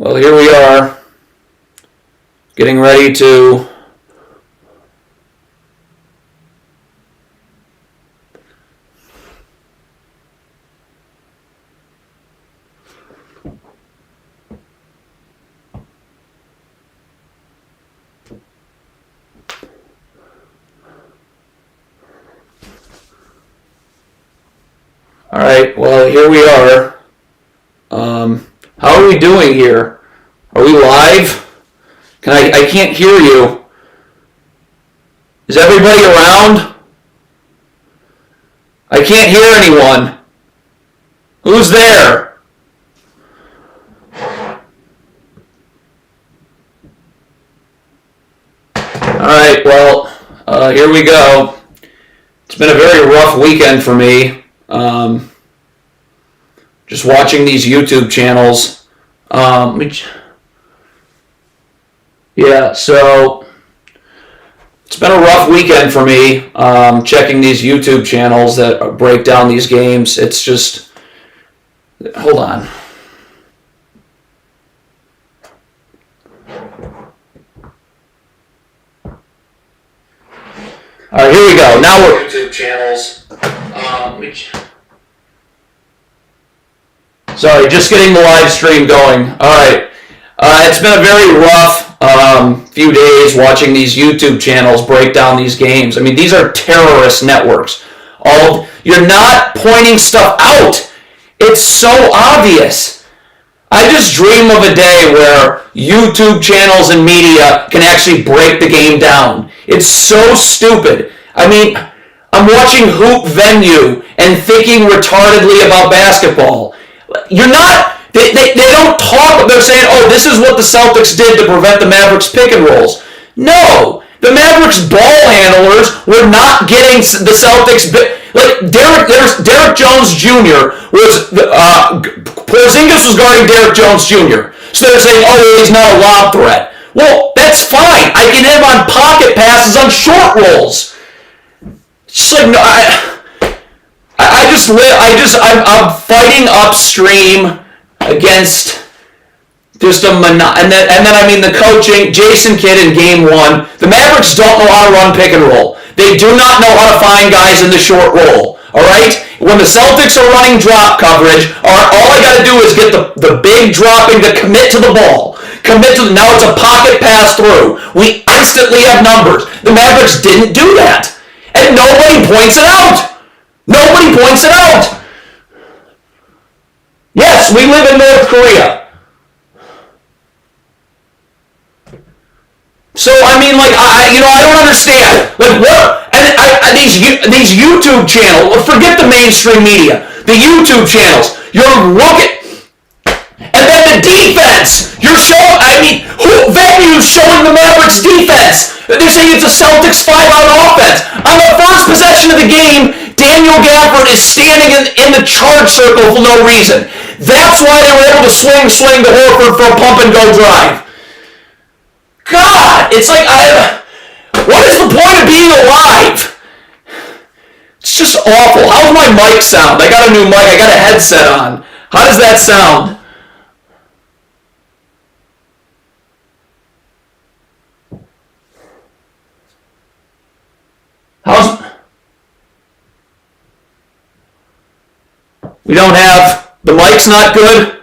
Well, here we are, getting ready to all right, well, here we are. How are we doing here? Are we live? I can't hear you. Is everybody around? I can't hear anyone. Who's there? All right, well, here we go. It's been a very rough weekend for me. Just watching these YouTube channels. Yeah, so it's been a rough weekend for me, checking these YouTube channels that break down these games. It's just, hold on. All right, here we go. Now we're YouTube channels. Sorry, just getting the live stream going. All right, it's been a very rough few days watching these YouTube channels break down these games. I mean, these are terrorist networks. You're not pointing stuff out. It's so obvious. I just dream of a day where YouTube channels and media can actually break the game down. It's so stupid. I mean, I'm watching Hoop Venue and thinking retardedly about basketball. You're not, they don't talk, they're saying, oh, this is what the Celtics did to prevent the Mavericks pick and rolls. No, the Mavericks ball handlers were not getting the Celtics, like Derrick Jones Jr. was, Porzingis was guarding Derrick Jones Jr. So they're saying, oh, he's not a lob threat. Well, that's fine. I can hit him on pocket passes on short rolls. It's just like, no, I'm fighting upstream against just and then I mean the coaching, Jason Kidd in game one. The Mavericks don't know how to run pick and roll. They do not know how to find guys in the short roll. All right? When the Celtics are running drop coverage, all I got to do is get the big dropping to commit to the ball. Now it's a pocket pass through. We instantly have numbers. The Mavericks didn't do that. And nobody points it out. Nobody points it out. Yes, we live in North Korea. So, I mean, like, I don't understand. Like, what? And these YouTube channels, forget the mainstream media. The YouTube channels, you're looking. And then the defense. You're showing, Venue's showing the Mavericks defense. They're saying it's a Celtics 5-out offense. On the first possession of the game, Daniel Gafford is standing in the charge circle for no reason. That's why they were able to swing to Horford for a pump-and-go drive. God, it's like, what is the point of being alive? It's just awful. How's my mic sound? I got a new mic. I got a headset on. How does that sound? We don't have, the mic's not good.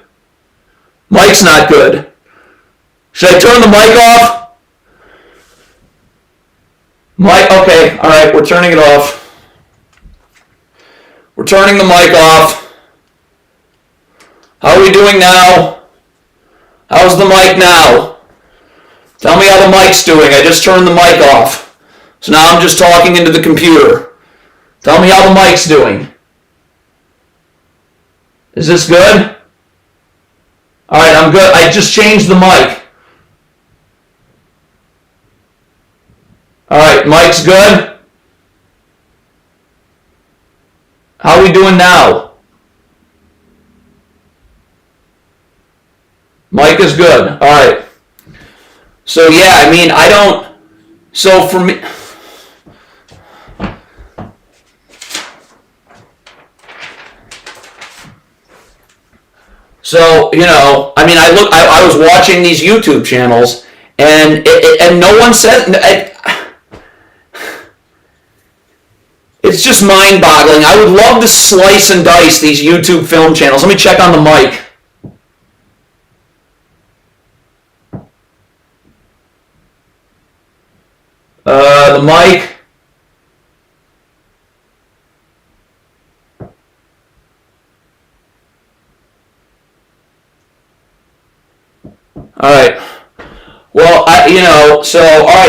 Mic's not good. Should I turn the mic off? Okay, all right, we're turning it off. We're turning the mic off. How are we doing now? How's the mic now? Tell me how the mic's doing. I just turned the mic off. So now I'm just talking into the computer. Tell me how the mic's doing. Is this good? All right, I'm good. I just changed the mic. All right, mic's good. How are we doing now? Mic is good. All right. So yeah, I mean, so for me, So, I mean, I was watching these YouTube channels, and no one said, it's just mind-boggling. I would love to slice and dice these YouTube film channels. Let me check on the mic. The mic. All right. Well, all right,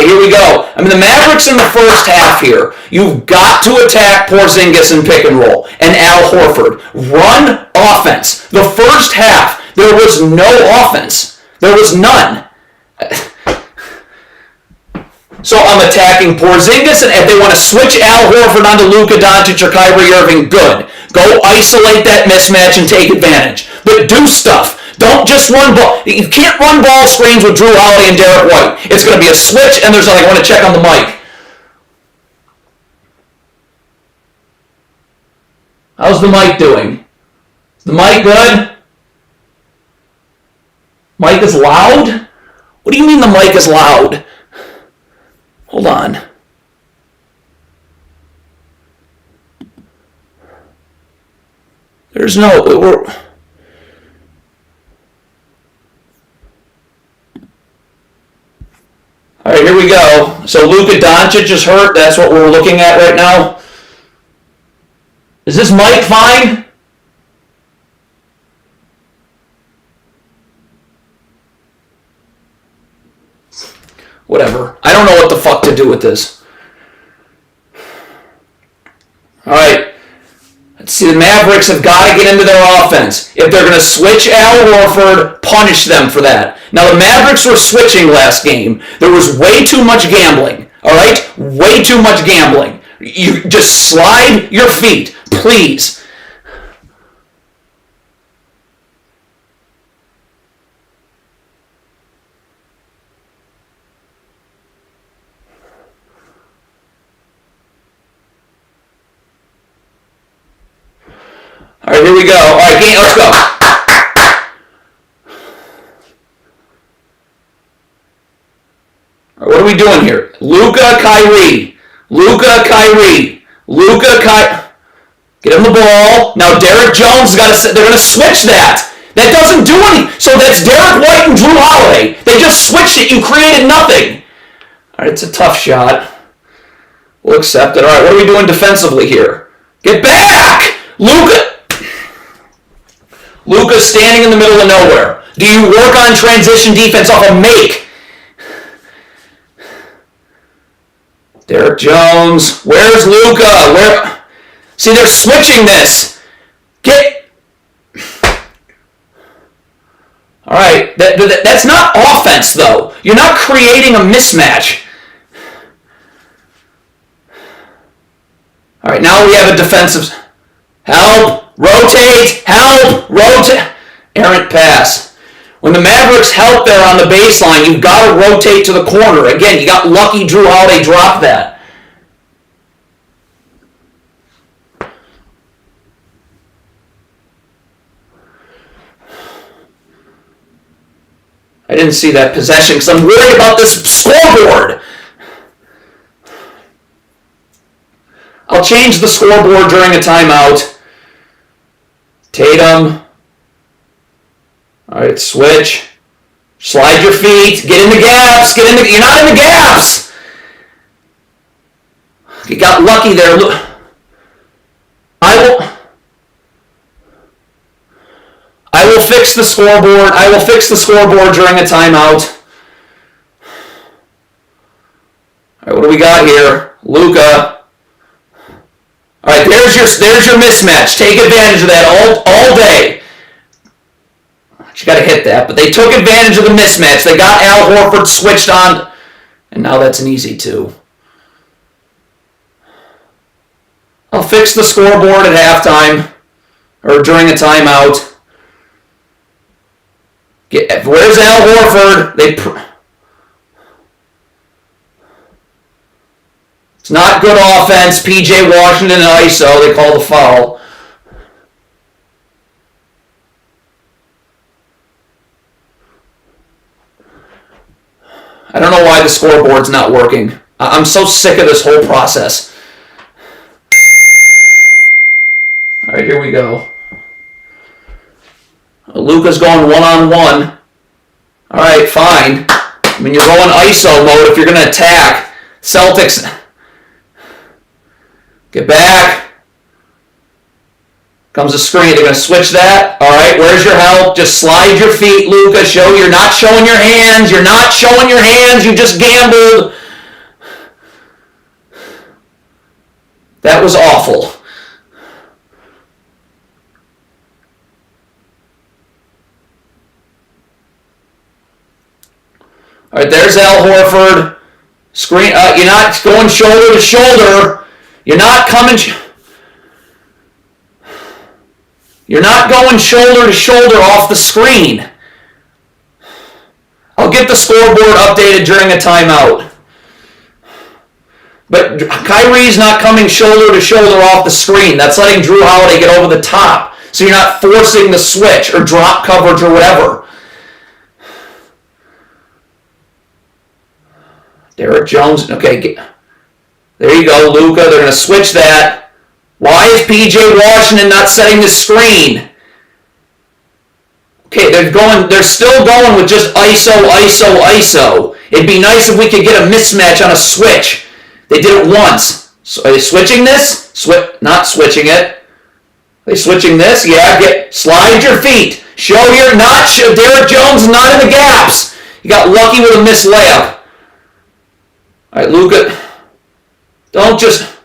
here we go. I mean, the Mavericks in the first half here, you've got to attack Porzingis and pick and roll, and Al Horford. Run offense. The first half, there was no offense. There was none. So I'm attacking Porzingis, and if they want to switch Al Horford onto Luka Doncic or Kyrie Irving, good. Go isolate that mismatch and take advantage. But do stuff. Don't just run ball. You can't run ball screens with Drew Holiday and Derek White. It's going to be a switch, and there's nothing. I want to check on the mic. How's the mic doing? Is the mic good? Mic is loud? What do you mean the mic is loud? Hold on. There's no... All right, here we go. So Luka Doncic is hurt. That's what we're looking at right now. Is this mic fine? Whatever. I don't know what the fuck to do with this. All right. Let's see. The Mavericks have got to get into their offense. If they're going to switch Al Horford, punish them for that. Now, the Mavericks were switching last game. There was way too much gambling. All right? Way too much gambling. You just slide your feet, please. All right, here we go. All right, game, let's go. All right, what are we doing here? Luka, Kyrie. Luka, Kyrie. Luka, Kyrie. Get him the ball. Now Derek Jones they're going to switch that. That doesn't do anything. So that's Derek White and Drew Holiday. They just switched it. You created nothing. All right, it's a tough shot. We'll accept it. All right, what are we doing defensively here? Get back! Luka's standing in the middle of nowhere. Do you work on transition defense off a make? Derek Jones. Where's Luka? Where? See, they're switching this. All right, that's not offense, though. You're not creating a mismatch. All right, now we have a defensive... Help! Rotate! Help! Rotate! Errant pass. When the Mavericks help there on the baseline, you've got to rotate to the corner. Again, you got lucky Drew Holiday dropped that. I didn't see that possession because I'm worried about this scoreboard. I'll change the scoreboard during a timeout. Tatum. All right, switch. Slide your feet. Get in the gaps. You're not in the gaps. You got lucky there. Look. I will fix the scoreboard. I will fix the scoreboard during a timeout. All right, what do we got here? Luka. All right, there's your mismatch. Take advantage of that all day. You got to hit that, but they took advantage of the mismatch. They got Al Horford switched on, and now that's an easy 2. I'll fix the scoreboard at halftime or during a timeout. Where's Al Horford? It's not good offense. P.J. Washington and ISO. They call the foul. I don't know why the scoreboard's not working. I'm so sick of this whole process. All right, here we go. Luka's going one-on-one. All right, fine. I mean, you're going ISO mode if you're going to attack. Celtics, get back. Comes a screen. They're going to switch that. All right, where's your help? Just slide your feet, Luka. You're not showing your hands. You're not showing your hands. You just gambled. That was awful. All right, there's Al Horford. Screen. You're not going shoulder to shoulder. You're not coming. You're not going shoulder to shoulder off the screen. I'll get the scoreboard updated during a timeout. But Kyrie's not coming shoulder to shoulder off the screen. That's letting Drew Holiday get over the top. So you're not forcing the switch or drop coverage or whatever. Derek Jones. Okay, there you go, Luka. They're going to switch that. Why is P.J. Washington not setting the screen? Okay, they're still going with just ISO, ISO, ISO. It'd be nice if we could get a mismatch on a switch. They did it once. So are they switching this? Not switching it. Are they switching this? Yeah, slide your feet. Show your notch. Derek Jones is not in the gaps. You got lucky with a missed layup. All right, Luka. Don't just...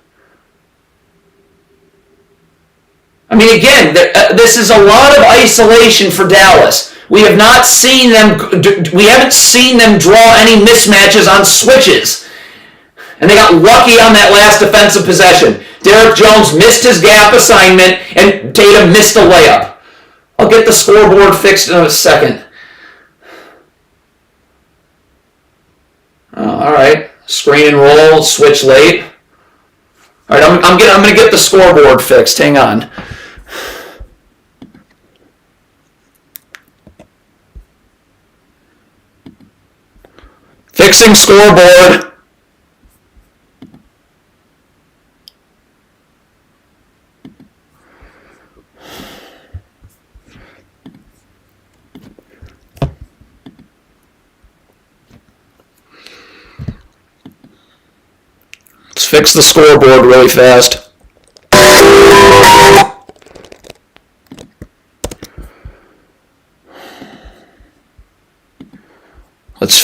I mean, again, this is a lot of isolation for Dallas. We haven't seen them draw any mismatches on switches. And they got lucky on that last defensive possession. Derek Jones missed his gap assignment, and Tatum missed a layup. I'll get the scoreboard fixed in a second. All right, screen and roll, switch late. All right, I'm going to get the scoreboard fixed. Hang on. Fixing scoreboard. Let's fix the scoreboard really fast.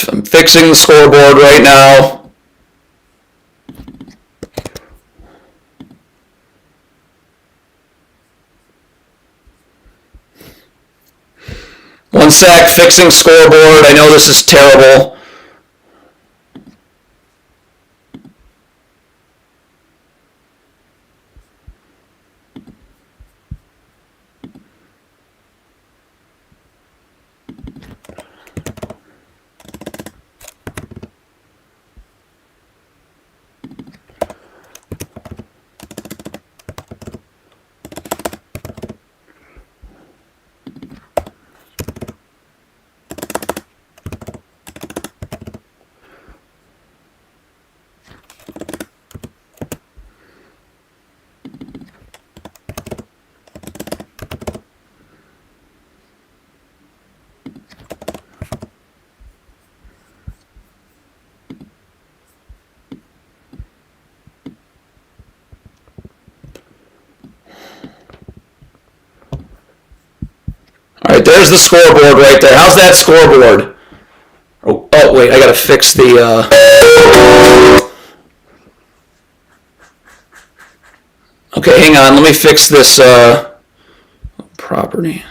I'm fixing the scoreboard right now. One sec, fixing scoreboard. I know this is terrible. All right, there's the scoreboard right there. How's that scoreboard? Oh wait, I gotta fix the... Okay, hang on. Let me fix this property.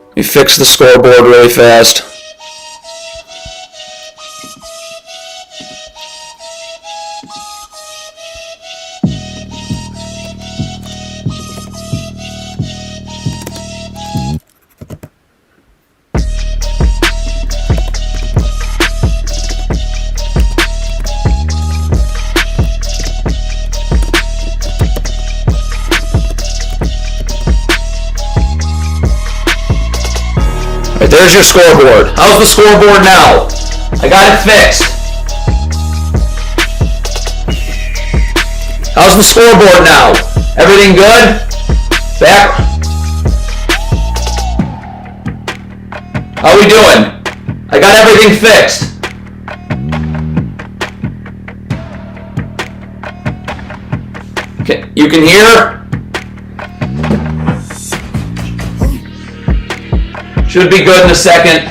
Let me fix the scoreboard really fast. Right, there's your scoreboard. How's the scoreboard now? I got it fixed. How's the scoreboard now? Everything good? Back. How we doing? I got everything fixed. Okay, you can hear? Should be good in a second.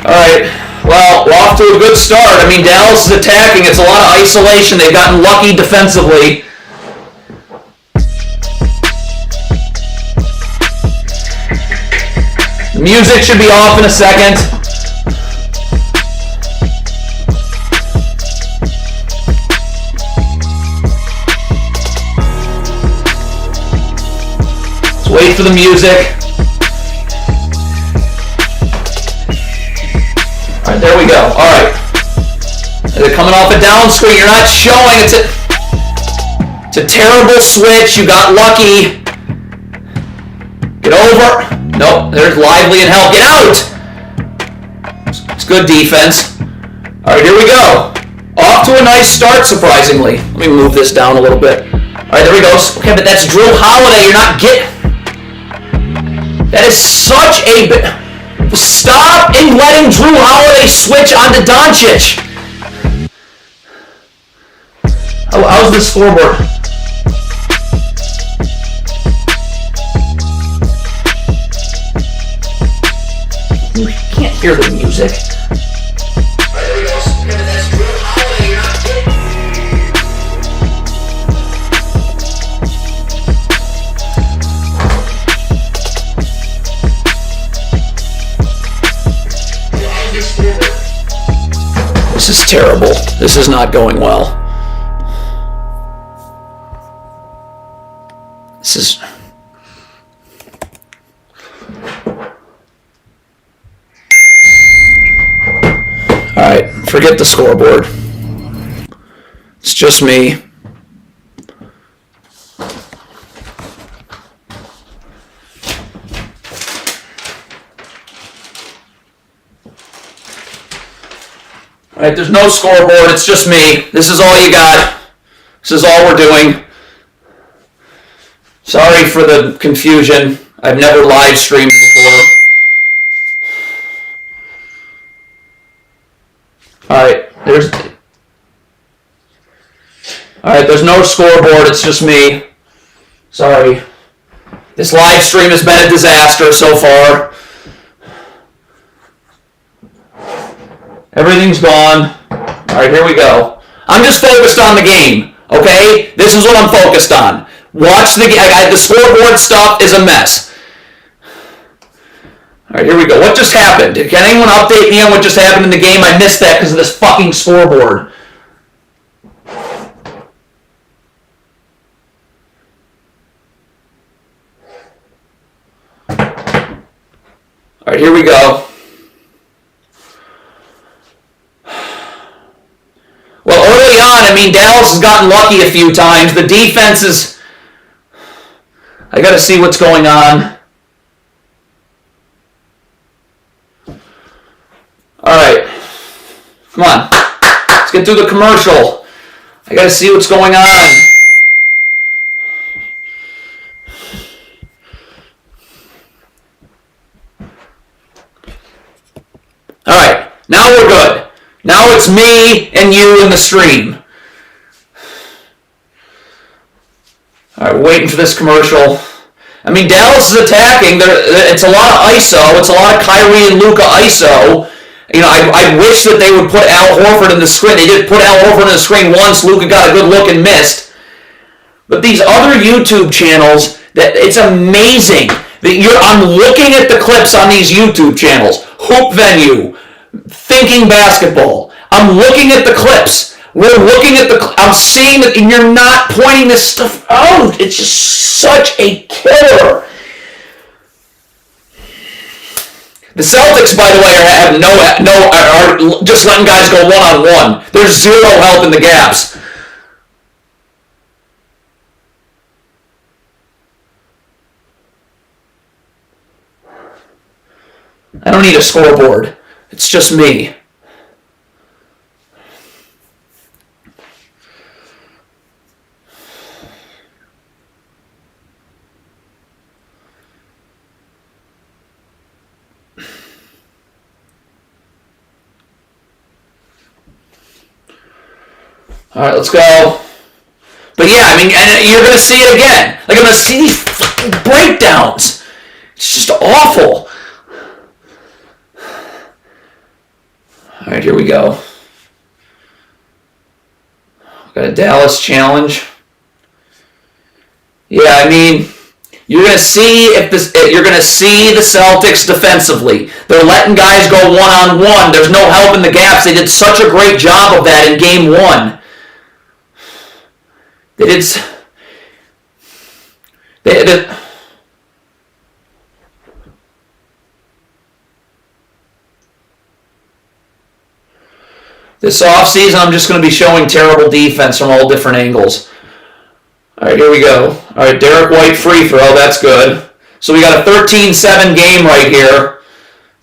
Alright, well, we're off to a good start. I mean, Dallas is attacking. It's a lot of isolation. They've gotten lucky defensively. The music should be off in a second. Let's wait for the music. Alright, there we go. Alright. They're coming off a down screen. You're not showing. It's a terrible switch. You got lucky. Get over. Nope. There's Lively and Help. Get out! It's good defense. Alright, here we go. Off to a nice start, surprisingly. Let me move this down a little bit. Alright, there we go. Okay, but that's Drew Holiday. You're not getting... That is such a... Stop and letting Drew Holiday switch onto Doncic. How's the scoreboard? You can't hear the music. This is terrible. This is not going well. This is... Alright, forget the scoreboard. It's just me. Alright, there's no scoreboard, it's just me. This is all you got. This is all we're doing. Sorry for the confusion. I've never live streamed before. Alright, there's no scoreboard, it's just me. Sorry. This live stream has been a disaster so far. Everything's gone. Alright, here we go. I'm just focused on the game, okay? This is what I'm focused on. Watch the game. The scoreboard stuff is a mess. Alright, here we go. What just happened? Can anyone update me on what just happened in the game? I missed that because of this fucking scoreboard. Alright, here we go. Well, early on, I mean, Dallas has gotten lucky a few times. The defense is... I gotta see what's going on. Alright. Come on. Let's get through the commercial. I gotta see what's going on. Alright. Now we're good. Now it's me and you in the stream. Alright, we're waiting for this commercial. I mean, Dallas is attacking. It's a lot of ISO. It's a lot of Kyrie and Luka ISO. You know, I wish that they would put Al Horford in the screen. They did put Al Horford in the screen once. Luka got a good look and missed. But these other YouTube channels, it's amazing. I'm looking at the clips on these YouTube channels. Hoop Venue, Thinking Basketball. I'm looking at the clips. We're looking at I'm seeing that you're not pointing this stuff out. It's just such a killer. The Celtics, by the way, are just letting guys go one-on-one. There's zero help in the gaps. I don't need a scoreboard. It's just me. All right, let's go. But yeah, I mean, and you're going to see it again. Like, I'm going to see these fucking breakdowns. It's just awful. All right, here we go. Got a Dallas challenge. Yeah, I mean, you're going to see you're going to see the Celtics defensively. They're letting guys go one-on-one. There's no help in the gaps. They did such a great job of that in game 1. This offseason, I'm just going to be showing terrible defense from all different angles. All right, here we go. All right, Derek White free throw. That's good. So we got a 13-7 game right here.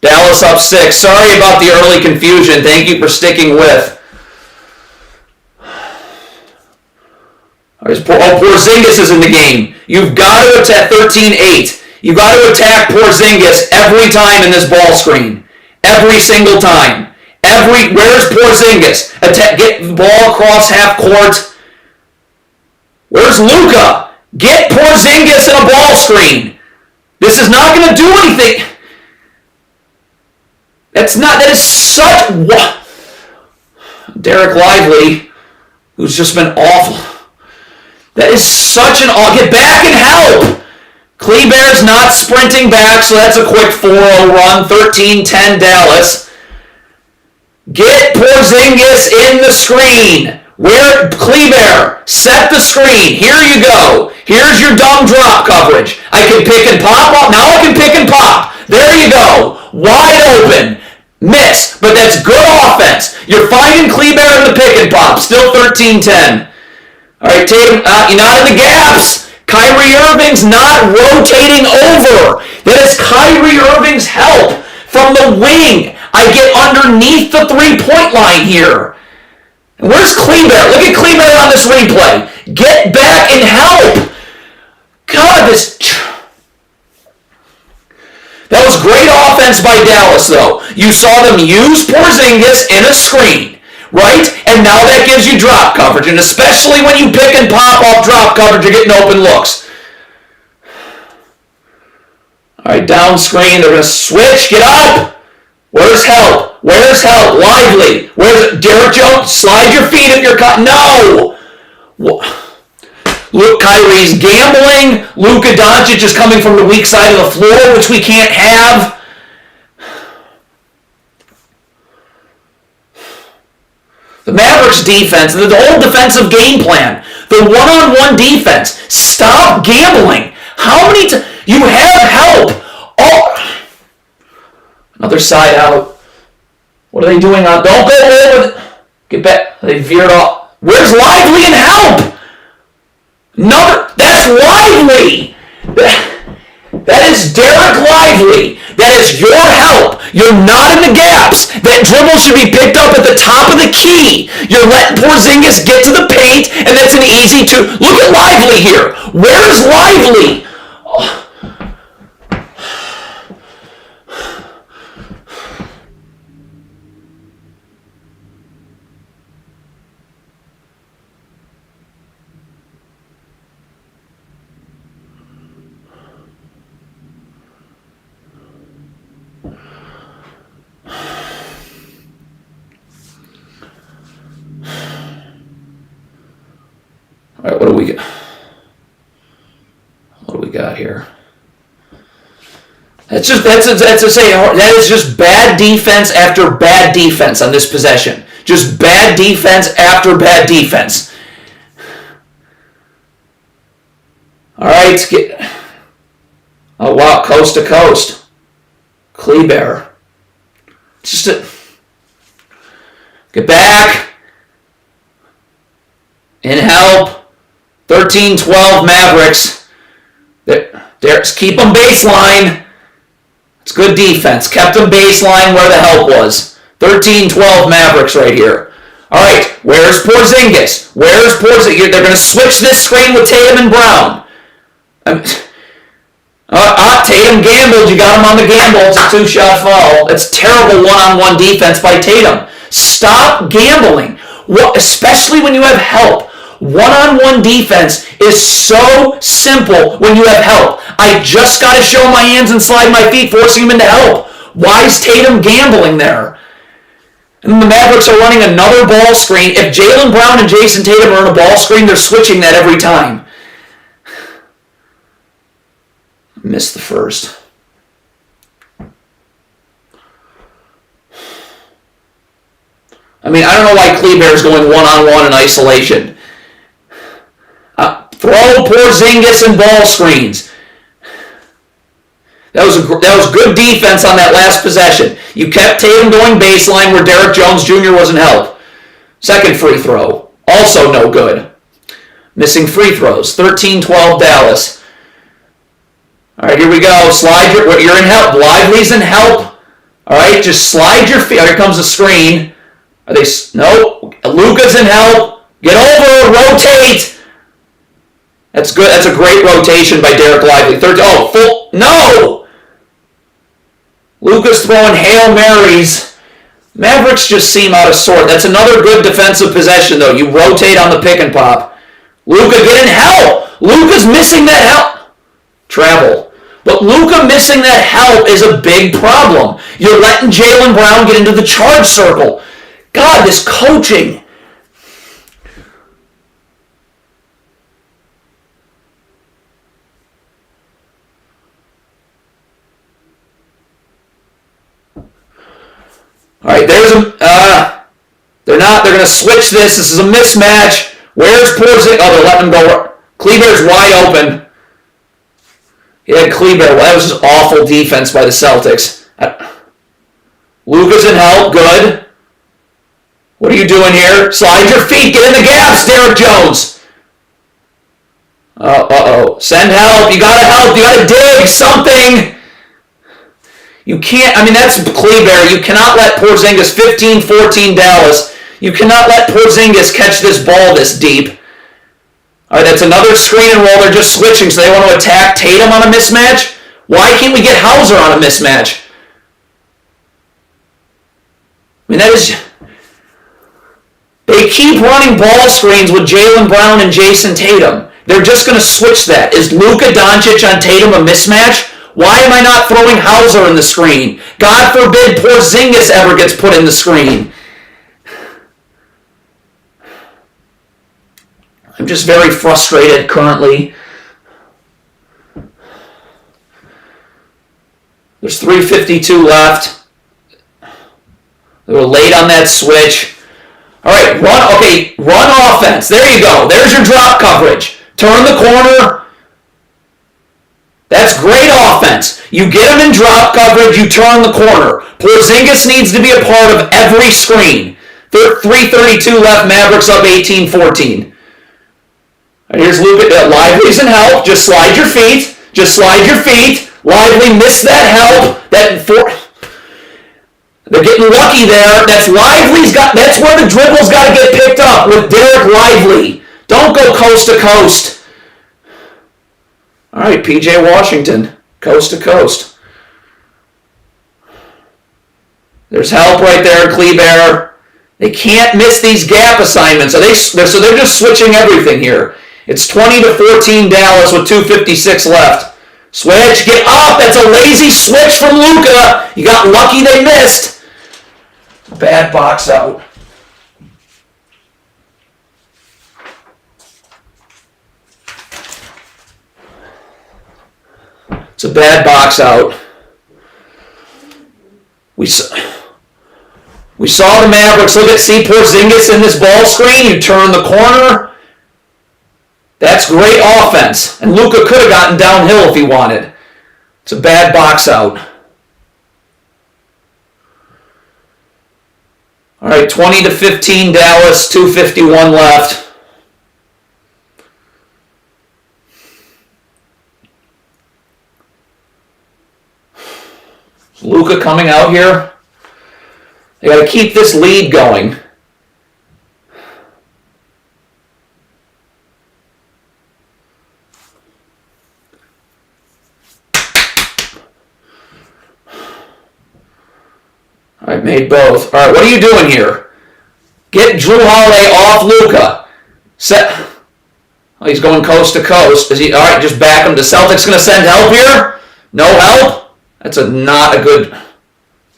Dallas up 6. Sorry about the early confusion. Thank you for sticking with. Porzingis is in the game. You've got to attack 13-8. You've got to attack Porzingis every time in this ball screen. Every single time. Where's Porzingis? Get the ball across half court. Where's Luka? Get Porzingis in a ball screen. This is not going to do anything. That is such... What? Derek Lively, who's just been awful. That is such an... Get back and help! Kleber's not sprinting back, so that's a quick 4-0 run. 13-10 Dallas. Get Porzingis in the screen. Kleber, set the screen. Here you go. Here's your dumb drop coverage. I can pick and pop up. Now I can pick and pop. There you go. Wide open. Miss. But that's good offense. You're finding Kleber in the pick and pop. Still 13-10. All right, Tatum, you're not in the gaps. Kyrie Irving's not rotating over. That is Kyrie Irving's help from the wing. I get underneath the three-point line here. And where's Kleber? Look at Kleber on this replay. Get back and help. God, that was great offense by Dallas, though. You saw them use Porzingis in a screen, right? And now that gives you drop coverage. And especially when you pick and pop off drop coverage, you're getting open looks. All right, down screen. They're going to switch. Get up. Where's help? Where's help? Lively. Where's Derek Jones? Slide your feet if you're cut. No! Look, Kyrie's gambling. Luka Doncic is coming from the weak side of the floor, which we can't have. The Mavericks defense, the whole defensive game plan, the one-on-one defense. Stop gambling. How many times? You have help. Oh. Another side out. What are they doing on? Don't go over. Get back. They veered off. Where's Lively and help? That's Lively. That is Derek Lively. That is your help. You're not in the gaps. That dribble should be picked up at the top of the key. You're letting Porzingis get to the paint, and that's an easy two. Look at Lively here. Where's Lively? Oh. All right, what do we got here? That is just bad defense after bad defense on this possession. Just bad defense after bad defense. All right, oh wow, coast to coast. Kleber. Get back and help. 13-12 Mavericks. Keep them baseline. It's good defense. Kept them baseline where the help was. 13-12 Mavericks right here. All right, where's Porzingis? Where's Porzingis? They're going to switch this screen with Tatum and Brown. Tatum gambled. You got him on the gamble. It's a 2-shot foul. That's terrible one-on-one defense by Tatum. Stop gambling, especially when you have help. One-on-one defense is so simple when you have help. I just got to show my hands and slide my feet, forcing him into help. Why is Tatum gambling there? And the Mavericks are running another ball screen. If Jaylen Brown and Jason Tatum are on a ball screen, they're switching that every time. Missed the first. I mean, I don't know why Kleber's going one-on-one in isolation. Throw Porzingis and ball screens. That was good defense on that last possession. You kept Tatum going baseline where Derrick Jones Jr. wasn't help. Second free throw, also no good. Missing free throws. 13-12 Dallas. All right, here we go. You're in help. Lively's in help. All right, just slide your feet. Here comes the screen. No. Luka's in help. Get over. Rotate. That's good. That's a great rotation by Derek Lively. No! Luka's throwing Hail Marys. Mavericks just seem out of sort. That's another good defensive possession, though. You rotate on the pick and pop. Luka, get in help! Luka's missing that help. Travel. But Luka missing that help is a big problem. You're letting Jaylen Brown get into the charge circle. God, this coaching. All right, they're going to switch this. This is a mismatch. Where's Porzingis? Oh, they're letting him go. Kleber's wide open. He had Kleber. Well, that was just awful defense by the Celtics. Luka's in help. Good. What are you doing here? Slide your feet. Get in the gaps, Derrick Jones. Send help. You got to help. You got to dig something. You can't, that's Kleber. You cannot let Porzingis, 15-14 Dallas. You cannot let Porzingis catch this ball this deep. All right, that's another screen and roll. They're just switching, so they want to attack Tatum on a mismatch. Why can't we get Hauser on a mismatch? They keep running ball screens with Jaylen Brown and Jason Tatum. They're just going to switch that. Is Luka Doncic on Tatum a mismatch? Why am I not throwing Hauser in the screen? God forbid Porzingis ever gets put in the screen. I'm just very frustrated currently. There's 3:52 left. They were late on that switch. All right, run offense. There you go. There's your drop coverage. Turn the corner. That's great offense. You get them in drop coverage, you turn the corner. Porzingis needs to be a part of every screen. 3:32 left, Mavericks up 18-14. Here's Luka. Lively's in help. Just slide your feet. Lively missed that help. They're getting lucky there. That's where the dribble's got to get picked up with Derek Lively. Don't go coast to coast. All right, PJ Washington, coast to coast. There's help right there, Kleber. They can't miss these gap assignments. So they're just switching everything here. It's 20-14 Dallas with 2:56 left. Switch, get up. That's a lazy switch from Luka. You got lucky they missed. Bad box out. It's a bad box out. We saw the Mavericks. See Porzingis in this ball screen. You turn the corner. That's great offense. And Luka could have gotten downhill if he wanted. It's a bad box out. All right, 20-15 Dallas, 2:51 left. Is Luka coming out here? They got to keep this lead going. All right, made both. All right, what are you doing here? Get Drew Holiday off Luka. Set. Oh, he's going coast to coast. Is he? All right, just back him. The Celtics going to send help here? No help? That's not a good...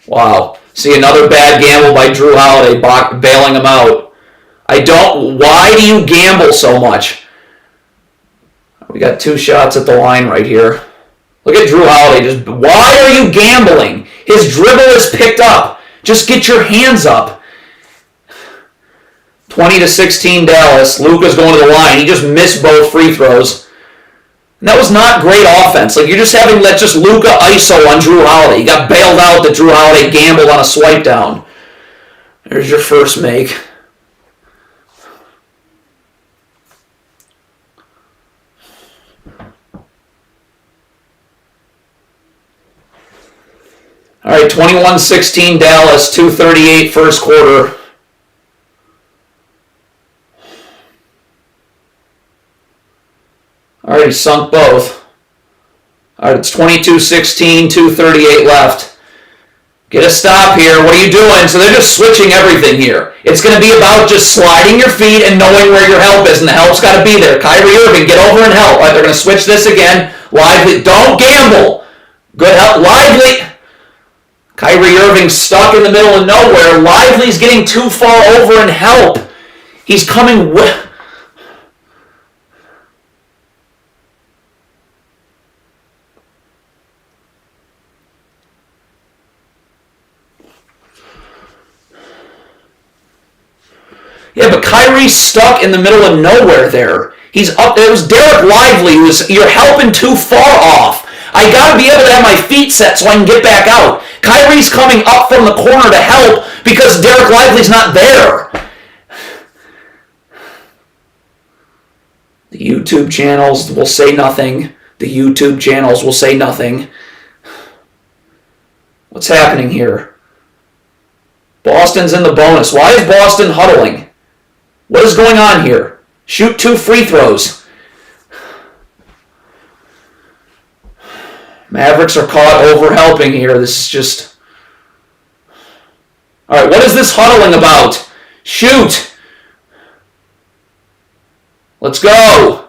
Wow. See, another bad gamble by Drew Holiday, bailing him out. Why do you gamble so much? We got 2 shots at the line right here. Look at Drew Holiday. Why are you gambling? His dribble is picked up. Just get your hands up. 20-16 Dallas. Luka's going to the line. He just missed both free throws. And that was not great offense. Like, you're just having just Luka ISO on Drew Holiday. You got bailed out that Drew Holiday gambled on a swipe down. There's your first make. All right, 21-16 Dallas, 2:38 first quarter. All right, he sunk both. All right, it's 22-16, 2:38 left. Get a stop here. What are you doing? So they're just switching everything here. It's going to be about just sliding your feet and knowing where your help is, and the help's got to be there. Kyrie Irving, get over and help. All right, they're going to switch this again. Lively. Don't gamble. Good help. Lively. Kyrie Irving stuck in the middle of nowhere. Lively's getting too far over and help. He's coming with... Yeah, but Kyrie's stuck in the middle of nowhere there. He's up there. It was Derek Lively who was... You're helping too far off. I got to be able to have my feet set so I can get back out. Kyrie's coming up from the corner to help because Derek Lively's not there. The YouTube channels will say nothing. The YouTube channels will say nothing. What's happening here? Boston's in the bonus. Why is Boston huddling? What is going on here? Shoot 2 free throws. Mavericks are caught over helping here. This is just... All right, what is this huddling about? Shoot! Let's go!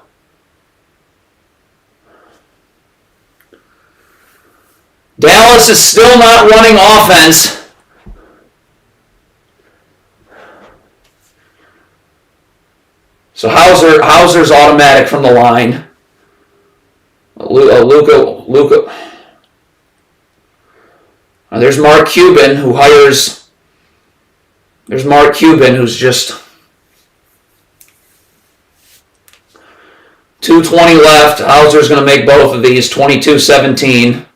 Dallas is still not running offense. So Hauser's automatic from the line. Luka. There's Mark Cuban who hires. There's Mark Cuban who's just 2:20 left. Hauser's going to make both of these. 22-17.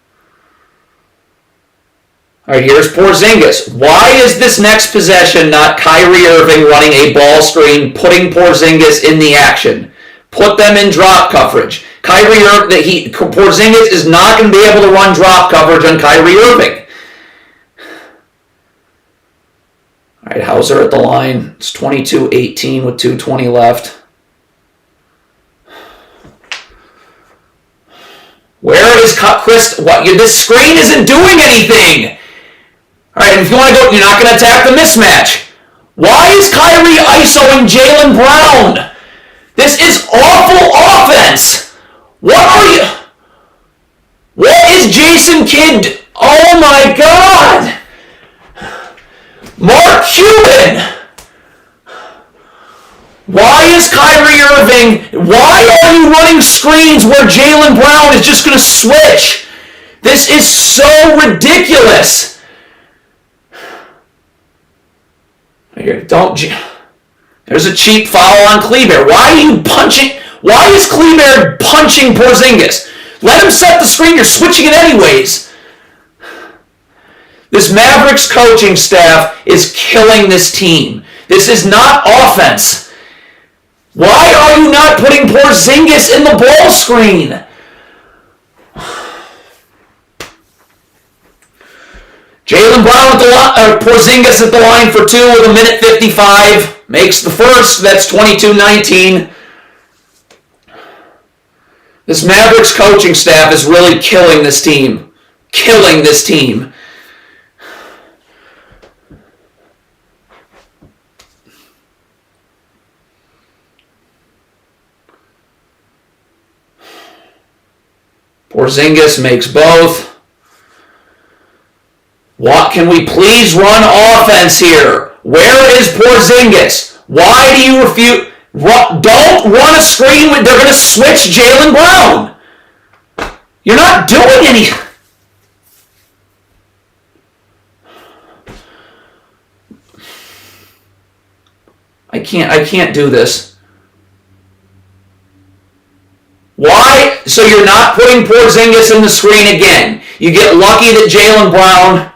All right, here's Porzingis. Why is this next possession not Kyrie Irving running a ball screen, putting Porzingis in the action? Put them in drop coverage. Porzingis is not going to be able to run drop coverage on Kyrie Irving. All right, Hauser at the line. It's 22-18 with 2:20 left. Where is Chris? What? This screen isn't doing anything. All right, if you want to go, you're not going to attack the mismatch. Why is Kyrie ISOing Jaylen Brown? This is awful offense. What are you? What is Jason Kidd? Oh my God! Mark Cuban! Why is Kyrie Irving? Why are you running screens where Jaylen Brown is just going to switch? This is so ridiculous. Here, there's a cheap foul on Kleber. Why are you punching? Why is Kleber punching Porzingis? Let him set the screen. You're switching it anyways. This Mavericks coaching staff is killing this team. This is not offense. Why are you not putting Porzingis in the ball screen? Jaylen Brown at the line, Porzingis at the line for 2 with 1:55. Makes the first. That's 22-19. This Mavericks coaching staff is really killing this team. Killing this team. Porzingis makes both. What can we please run offense here? Where is Porzingis? Why do you refuse? Don't run a screen when they're going to switch Jaylen Brown. You're not doing anything. I can't do this. Why? So you're not putting Porzingis in the screen again. You get lucky that Jaylen Brown.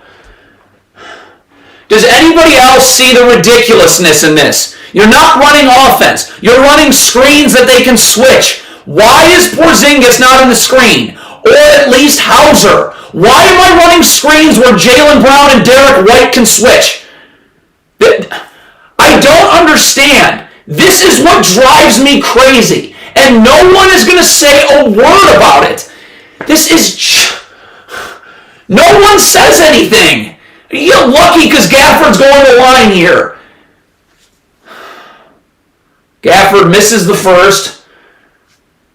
Does anybody else see the ridiculousness in this? You're not running offense. You're running screens that they can switch. Why is Porzingis not in the screen? Or at least Hauser? Why am I running screens where Jaylen Brown and Derek White can switch? I don't understand. This is what drives me crazy. And no one is going to say a word about it. This is... No one says anything. You're lucky because Gafford's going to the line here. Gafford misses the first.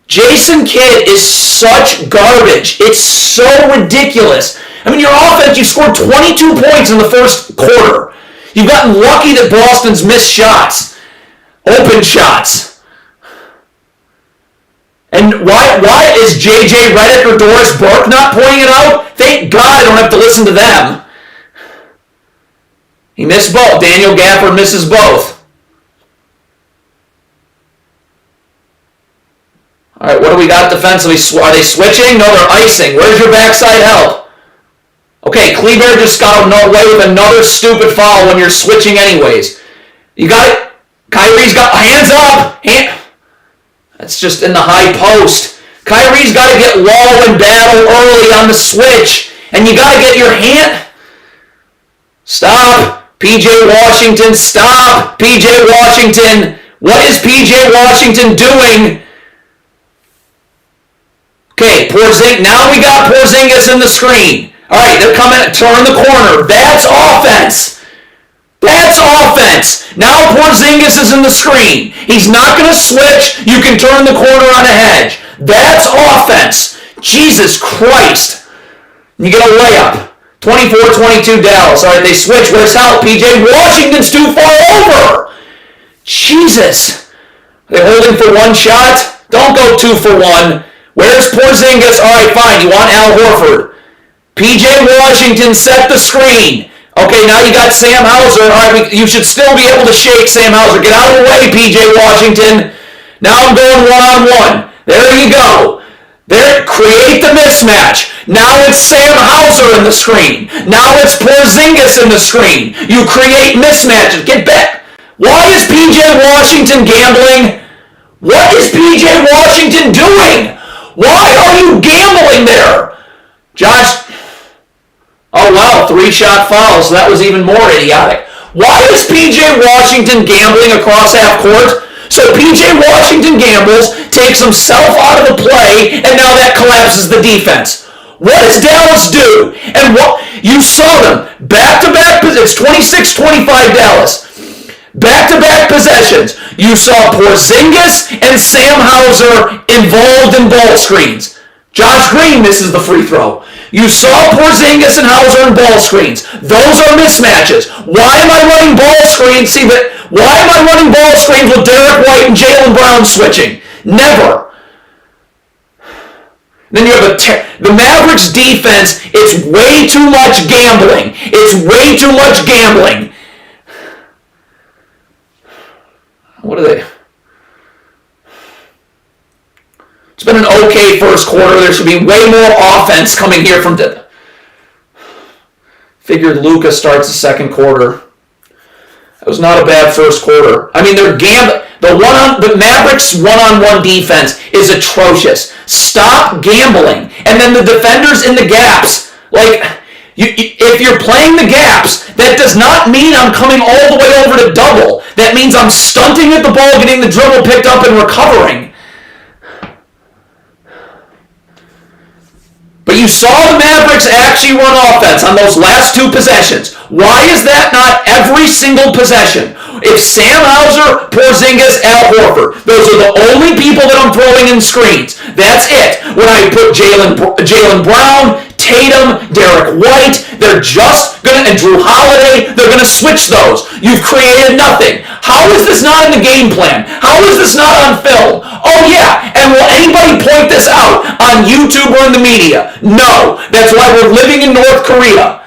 Jason Kidd is such garbage. It's so ridiculous. I mean, your offense, you scored 22 points in the first quarter. You've gotten lucky that Boston's missed shots. Open shots. And why is J.J. Redick or Doris Burke not pointing it out? Thank God I don't have to listen to them. He missed both. Daniel Gafford misses both. All right, what do we got defensively? Are they switching? No, they're icing. Where's your backside help? Okay, Kleber just got away with another stupid foul when you're switching anyways. You got it. Kyrie's got hands up. That's just in the high post. Kyrie's got to get low and battle early on the switch. And you got to get your hand... Stop. P.J. Washington, stop. P.J. Washington. What is P.J. Washington doing? Okay, now we got Porzingis in the screen. All right, they're coming, turn the corner. That's offense. That's offense. Now Porzingis is in the screen. He's not going to switch. You can turn the corner on a hedge. That's offense. Jesus Christ. You get a layup. 24-22 Dallas. All right, they switch. Where's help? P.J. Washington's too far over. Jesus. Are they holding for one shot? Don't go 2 for 1. Where's Porzingis? All right, fine. You want Al Horford. P.J. Washington set the screen. Okay, now you got Sam Hauser. All right, you should still be able to shake Sam Hauser. Get out of the way, P.J. Washington. Now I'm going one-on-one. There you go. There, create the mismatch. Now it's Sam Hauser in the screen. Now it's Porzingis in the screen. You create mismatches. Get back. Why is P.J. Washington gambling? What is P.J. Washington doing? Why are you gambling there? Josh. Oh, wow, 3-shot fouls. That was even more idiotic. Why is P.J. Washington gambling across half court? So P.J. Washington gambles, takes himself out of the play, and now that collapses the defense. What does Dallas do? And what you saw them back-to-back. It's 26-25 Dallas. Back-to-back possessions. You saw Porzingis and Sam Hauser involved in ball screens. Josh Green misses the free throw. You saw Porzingis and Hauser in ball screens. Those are mismatches. Why am I running ball screens? Why am I running ball screens with Derek White and Jaylen Brown switching? Never. Then you have the Mavericks defense. It's way too much gambling. It's way too much gambling. What are they? It's been an okay first quarter. There should be way more offense coming here from... Figured Luka starts the second quarter. That was not a bad first quarter. I mean, they're gambling. The Mavericks one-on-one defense is atrocious. Stop gambling. And then the defenders in the gaps. Like, If you're playing the gaps, that does not mean I'm coming all the way over to double. That means I'm stunting at the ball, getting the dribble picked up, and recovering. But you saw the Mavericks actually run offense on those last two possessions. Why is that not every single possession? If Sam Hauser, Porzingis, Al Horford, those are the only people that I'm throwing in screens. That's it. When I put Jaylen Brown, Tatum, Derek White, they're just going to, and Drew Holiday, they're going to switch those. You've created nothing. How is this not in the game plan? How is this not on film? Oh yeah, and will anybody point this out on YouTube or in the media? No. That's why we're living in North Korea.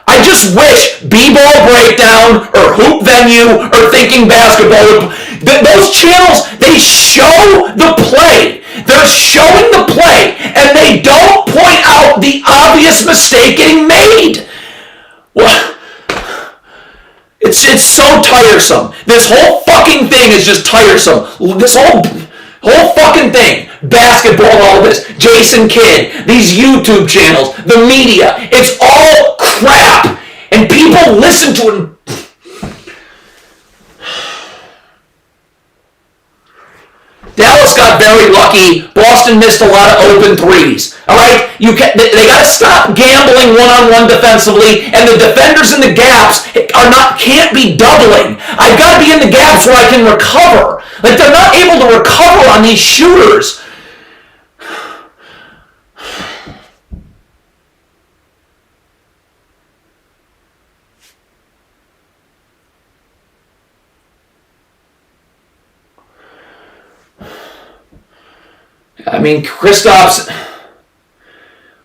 I just wish B-Ball Breakdown or Hoop Venue or Thinking Basketball, those channels, they show the play. They're showing the play, and they don't point out the obvious mistake getting made. Well, it's so tiresome. This whole fucking thing is just tiresome. This whole fucking thing. Basketball, all this. Jason Kidd, these YouTube channels, the media. It's all crap. And people listen to it. Dallas got very lucky. Boston missed a lot of open threes. All right, they got to stop gambling one-on-one defensively, and the defenders in the gaps can't be doubling. I've got to be in the gaps where I can recover. Like, they're not able to recover on these shooters. I mean, Kristaps,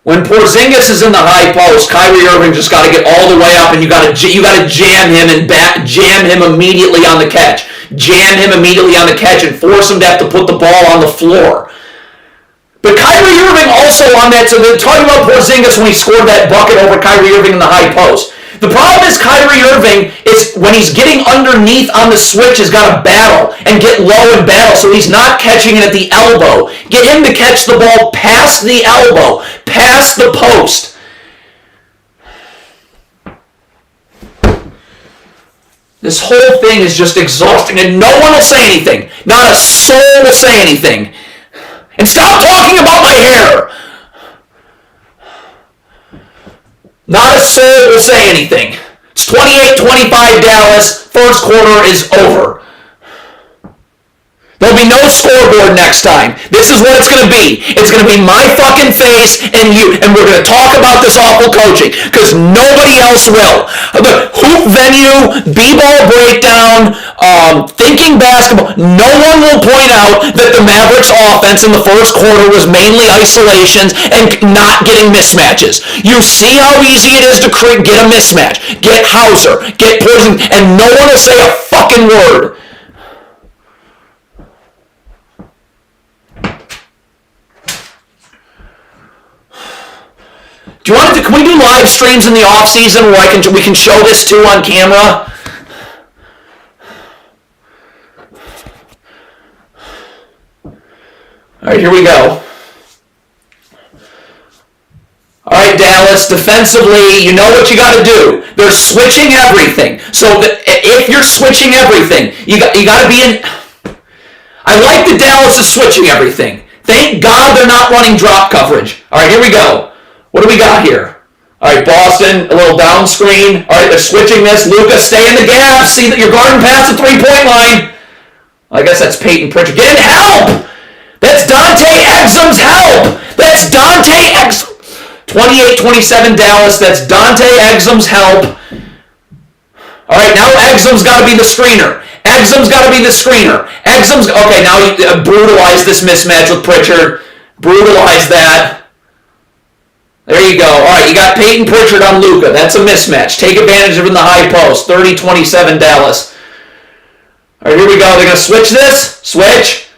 when Porzingis is in the high post, Kyrie Irving just got to get all the way up, and you got to jam him and jam him immediately on the catch. Jam him immediately on the catch and force him to have to put the ball on the floor. But Kyrie Irving also on that, so they're talking about Porzingis when he scored that bucket over Kyrie Irving in the high post. The problem is Kyrie Irving is when he's getting underneath on the switch has got to battle and get low and battle, so he's not catching it at the elbow. Get him to catch the ball past the elbow, past the post. This whole thing is just exhausting, and no one will say anything. Not a soul will say anything. And stop talking about my hair. Not a soul will say anything. It's 28-25 Dallas. First quarter is over. There'll be no scoreboard next time. This is what it's going to be. It's going to be my fucking face and you. And we're going to talk about this awful coaching because nobody else will. The Hoop Venue, B-Ball Breakdown, Thinking Basketball, no one will point out that the Mavericks offense in the first quarter was mainly isolations and not getting mismatches. You see how easy it is to get a mismatch. Get Hauser, get Porzingis, and no one will say a fucking word. Do you want to? Can we do live streams in the off season where we can show this too on camera? All right, here we go. All right, Dallas, defensively, you know what you got to do. They're switching everything. So if you're switching everything, you got to be in. I like that Dallas is switching everything. Thank God they're not running drop coverage. All right, here we go. What do we got here? All right, Boston, a little down screen. All right, they're switching this. Luka, stay in the gap. See that you're guarding past the three-point line. I guess that's Peyton Pritchard. Get in, help! That's Dante Exum's help! That's Dante Exum. 28-27 Dallas. That's Dante Exum's help. All right, now Exum's got to be the screener. Exum's got to be the screener. Okay, now you brutalize this mismatch with Pritchard. Brutalize that. There you go. All right, you got Peyton Pritchard on Luka. That's a mismatch. Take advantage of it in the high post. 30-27 Dallas. All right, here we go. They're going to switch this. Switch.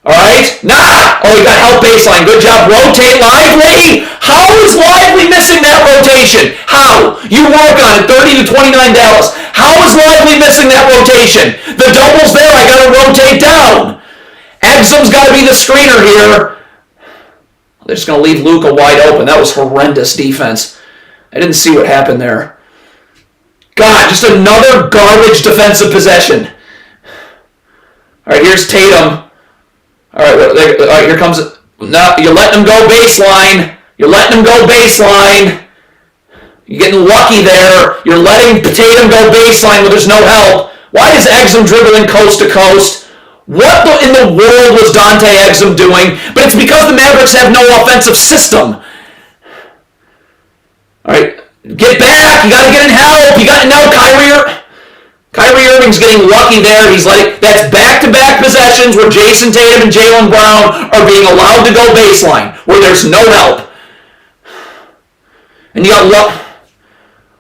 All right. Nah! Oh, you got help baseline. Good job. Rotate Lively. How is Lively missing that rotation? How? You work on it. 30-29 Dallas. How is Lively missing that rotation? The double's there. I got to rotate down. Exum's got to be the screener here. They're just going to leave Luka wide open. That was horrendous defense. I didn't see what happened there. God, just another garbage defensive possession. All right, here's Tatum. All right, here comes... No, you're letting him go baseline. You're letting him go baseline. You're getting lucky there. You're letting Tatum go baseline when there's no help. Why is Exum dribbling coast to coast? What in the world was Dante Exum doing? But it's because the Mavericks have no offensive system. All right, get back. You got to get in help. You got to know Kyrie Irving's getting lucky there. He's like, that's back-to-back possessions where Jason Tatum and Jaylen Brown are being allowed to go baseline, where there's no help. And you got luck.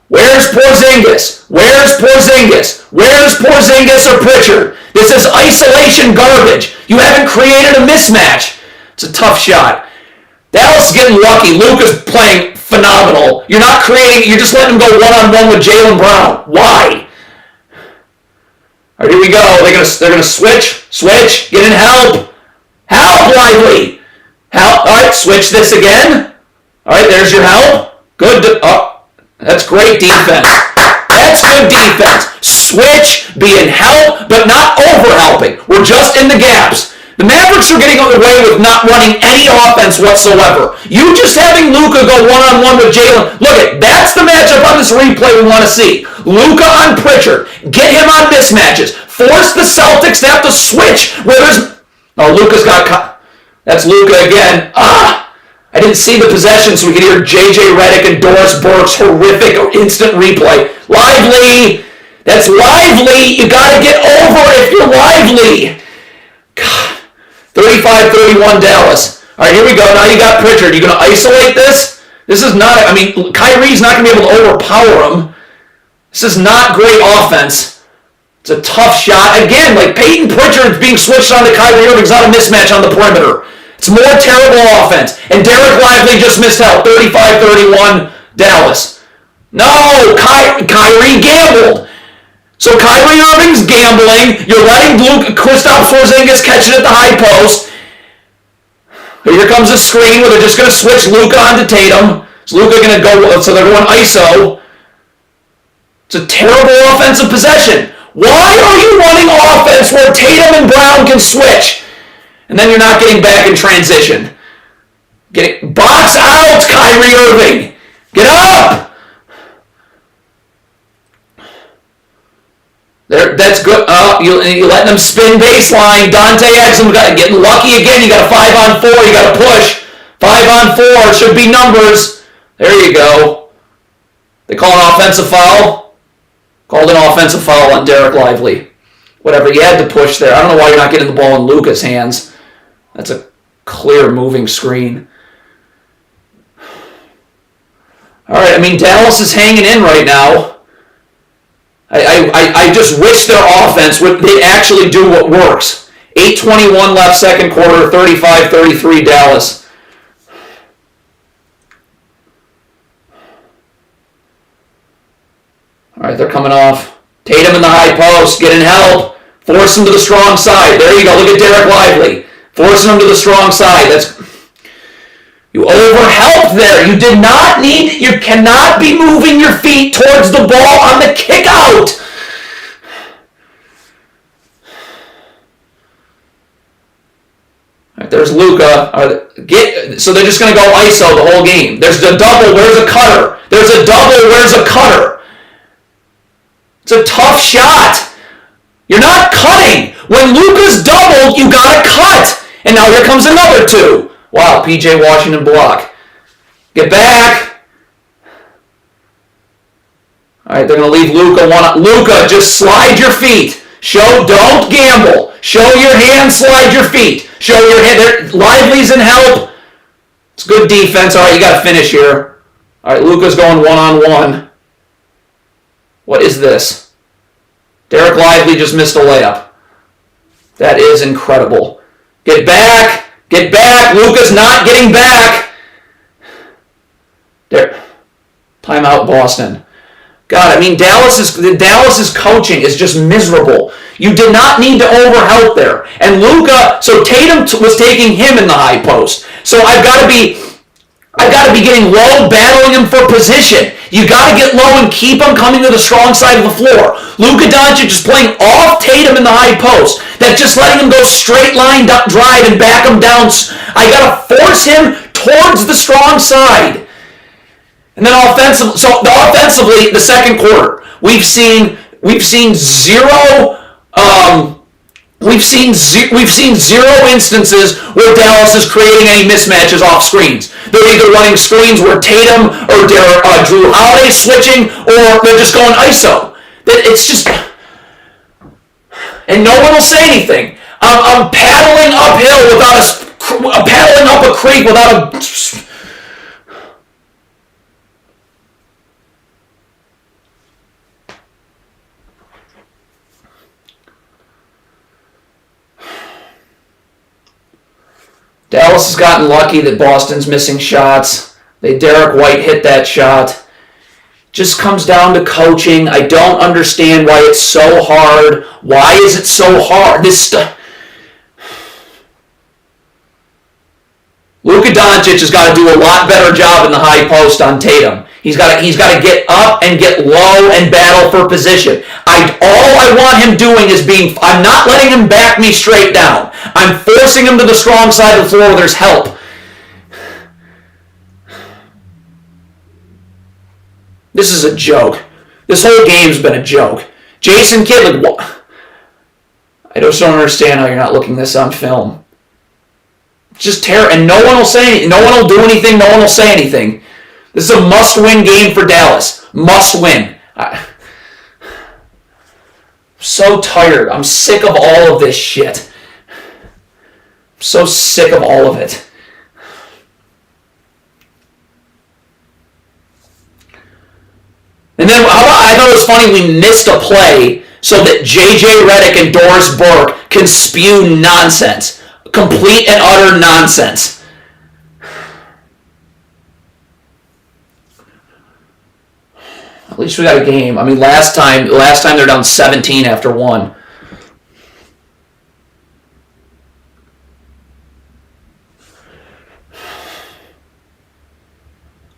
Where's Porzingis? Where's Porzingis? Where's Porzingis or Pritchard? This is isolation garbage. You haven't created a mismatch. It's a tough shot. Dallas is getting lucky. Luka's playing phenomenal. You're not creating, you're just letting him go one-on-one with Jaylen Brown. Why? All right, here we go. They're gonna switch, get in help. Help, Lively. Help. All right, switch this again. All right, there's your help. Good. That's great defense. That's good defense. Switch, be in help, but not over-helping. We're just in the gaps. The Mavericks are getting away with not running any offense whatsoever. You just having Luka go one-on-one with Jaylen. Look, that's the matchup on this replay we want to see. Luka on Pritchard. Get him on mismatches. Force the Celtics to have to switch where there's... Oh, Luka's got... That's Luka again. I didn't see the possession, so we could hear J.J. Redick and Doris Burke's horrific instant replay. Lively! That's Lively! You gotta get over it if you're Lively! God. 35-31 Dallas. All right, here we go. Now you got Pritchard. You gonna isolate this? This is not... I mean, Kyrie's not gonna be able to overpower him. This is not great offense. It's a tough shot. Again, like Peyton Pritchard's being switched on to Kyrie Irving's not a mismatch on the perimeter. It's more terrible offense. And Derek Lively just missed help. 35-31 Dallas. No! Kyrie gambled. So Kyrie Irving's gambling. You're letting Kristaps Porzingis catch it at the high post. Here comes a screen where they're just going to switch Luka onto Tatum. So Luka going to go... So they're going ISO. It's a terrible offensive possession. Why are you running offense where Tatum and Brown can switch? And then you're not getting back in transition. Box out, Kyrie Irving. Get up. That's good. You letting them spin baseline. Dante Exum getting lucky again. You got a 5-on-4. You got to push. 5-on-4 should be numbers. There you go. They call an offensive foul. Called an offensive foul on Derek Lively. Whatever. You had to push there. I don't know why you're not getting the ball in Luka's hands. That's a clear moving screen. All right. I mean, Dallas is hanging in right now. I just wish their offense would they actually do what works. 8:21 left second quarter, 35-33 Dallas. All right, they're coming off. Tatum in the high post, getting help. Force him to the strong side. There you go. Look at Derek Lively. Forcing him to the strong side. You overhelped there. You did not need... You cannot be moving your feet towards the ball on the kick out. All right, there's Luka. So they're just going to go ISO the whole game. There's a double. Where's a cutter? There's a double. Where's a cutter? It's a tough shot. You're not cutting. When Luka's doubled, you got to cut. And now here comes another two. Wow, P.J. Washington block. Get back. All right, they're going to leave Luka one. Luka, just slide your feet. Don't gamble. Show your hand, slide your feet. Show your hand. Lively's in help. It's good defense. All right, you got to finish here. All right, Luka's going one-on-one. What is this? Derek Lively just missed a layup. That is incredible. Get back. Get back. Luka's not getting back. There. Timeout Boston. God, I mean, Dallas's coaching is just miserable. You did not need to overhelp there. And Luka, so Tatum was taking him in the high post. So I've got to be I've got to be getting low, battling him for position. You got to get low and keep him coming to the strong side of the floor. Luka Doncic is playing off Tatum in the high post. That's just letting him go straight line drive and back him down. I got to force him towards the strong side. And then offensively, the second quarter, we've seen zero. We've seen zero instances where Dallas is creating any mismatches off screens. They're either running screens where Tatum or Drew Holiday switching, or they're just going ISO. It's just, and no one will say anything. I'm paddling uphill paddling up a creek without a. Dallas has gotten lucky that Boston's missing shots. Derek White hit that shot. Just comes down to coaching. I don't understand why it's so hard. Why is it so hard? This stuff. Luka Doncic has got to do a lot better job in the high post on Tatum. He's got to get up and get low and battle for position. All I want him doing is I'm not letting him back me straight down. I'm forcing him to the strong side of the floor where there's help. This is a joke. This whole game's been a joke. Jason Kidd, I just don't understand how you're not looking this on film. Just terrible, and no one will say anything. No one will do anything. No one will say anything. This is a must-win game for Dallas. Must win. I'm so tired. I'm sick of all of this shit. I'm so sick of all of it. And then I thought it was funny we missed a play so that J.J. Redick and Doris Burke can spew nonsense. Complete and utter nonsense. At least we got a game. I mean, last time they're down 17 after one.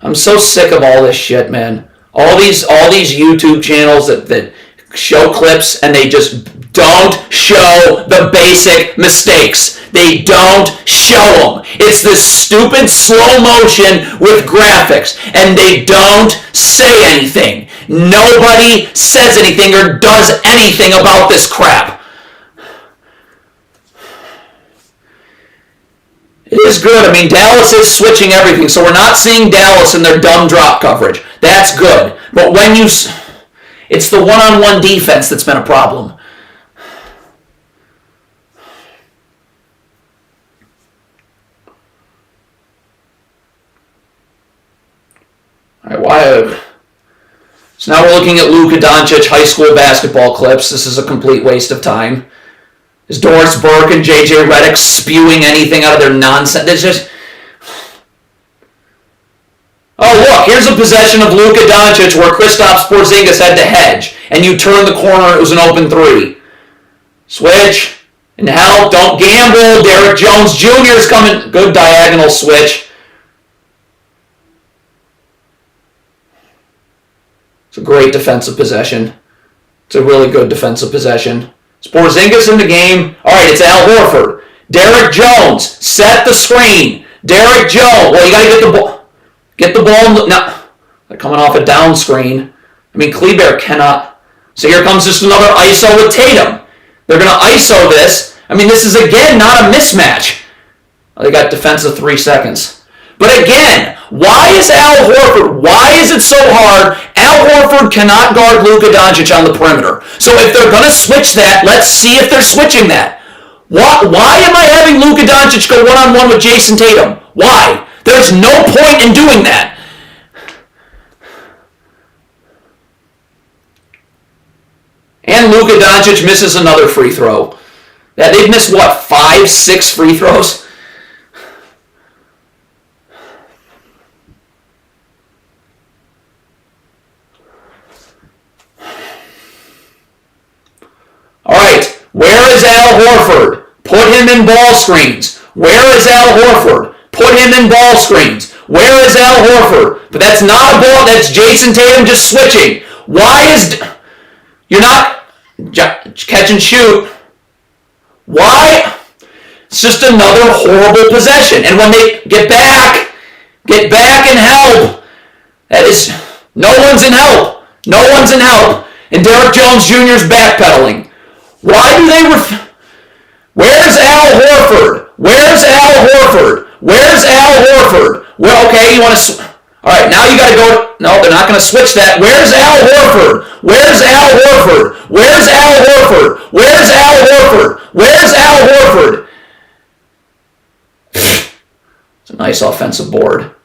I'm so sick of all this shit, man. All these YouTube channels that show clips and they just don't show the basic mistakes. They don't show them. It's this stupid slow motion with graphics, and they don't say anything. Nobody says anything or does anything about this crap. It is good. I mean, Dallas is switching everything, so we're not seeing Dallas in their dumb drop coverage. That's good. But it's the one-on-one defense that's been a problem. All right, so now we're looking at Luka Doncic high school basketball clips. This is a complete waste of time. Is Doris Burke and J.J. Redick spewing anything out of their nonsense? It's just... Oh, look, here's a possession of Luka Doncic where Kristaps Porzingis had to hedge, and you turn the corner, it was an open three. Switch, and help, don't gamble. Derrick Jones Jr. is coming. Good diagonal switch. It's a great defensive possession. It's a really good defensive possession. It's Porzingis in the game. All right, it's Al Horford. Derrick Jones, set the screen. Derrick Jones. Well, you got to get the ball. Get the ball. No, they're coming off a down screen. I mean, Kleber cannot. So here comes just another ISO with Tatum. They're going to ISO this. I mean, this is, again, not a mismatch. They got defensive 3 seconds. But again, why is Al Horford, why is it so hard? Al Horford cannot guard Luka Doncic on the perimeter. So if they're going to switch that, let's see if they're switching that. Why am I having Luka Doncic go one-on-one with Jason Tatum? Why? There's no point in doing that. And Luka Doncic misses another free throw. They've missed, 5, 6 free throws? All right, where is Al Horford? Put him in ball screens. Where is Al Horford? Put him in ball screens. Where is Al Horford? But that's not a ball. That's Jason Tatum just switching. Why is... You're not... Catch and shoot. Why? It's just another horrible possession. And when they get back and help. That is... No one's in help. No one's in help. And Derek Jones Jr. is backpedaling. Why do they... Where's Al Horford? Where's Al Horford? Where's Al Horford? Well, okay, you want to... All right, now you got to go... No, they're not going to switch that. Where's Al Horford? Where's Al Horford? Where's Al Horford? Where's Al Horford? Where's Al Horford? It's a nice offensive board.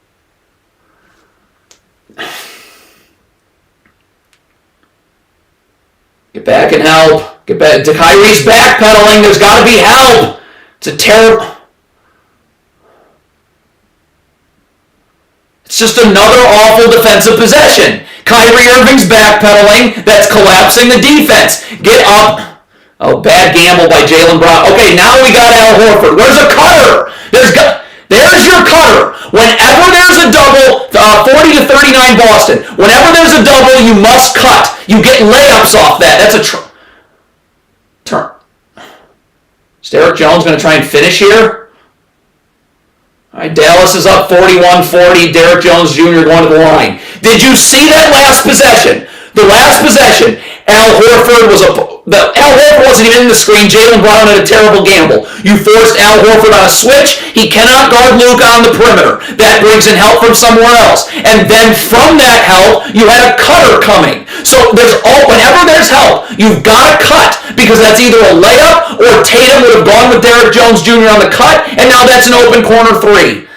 Get back and help. Get back. Kyrie's backpedaling. There's got to be help. It's a terrible... It's just another awful defensive possession. Kyrie Irving's backpedaling. That's collapsing the defense. Get up. Oh, bad gamble by Jaylen Brown. Okay, now we got Al Horford. Where's a cutter? There's your cutter. Whenever there's a double, 40 to 39 Boston. Whenever there's a double, you must cut. You get layups off that. That's a turn. Is Derek Jones going to try and finish here? All right, Dallas is up 41-40. Derek Jones Jr. going to the line. Did you see that last possession? The last possession, Al Horford wasn't even in the screen. Jaylen Brown had a terrible gamble. You forced Al Horford on a switch. He cannot guard Luka on the perimeter. That brings in help from somewhere else. And then from that help, you had a cutter coming. So whenever there's help, you've got to cut because that's either a layup or Tatum would have gone with Derek Jones Jr. on the cut, and now that's an open corner three.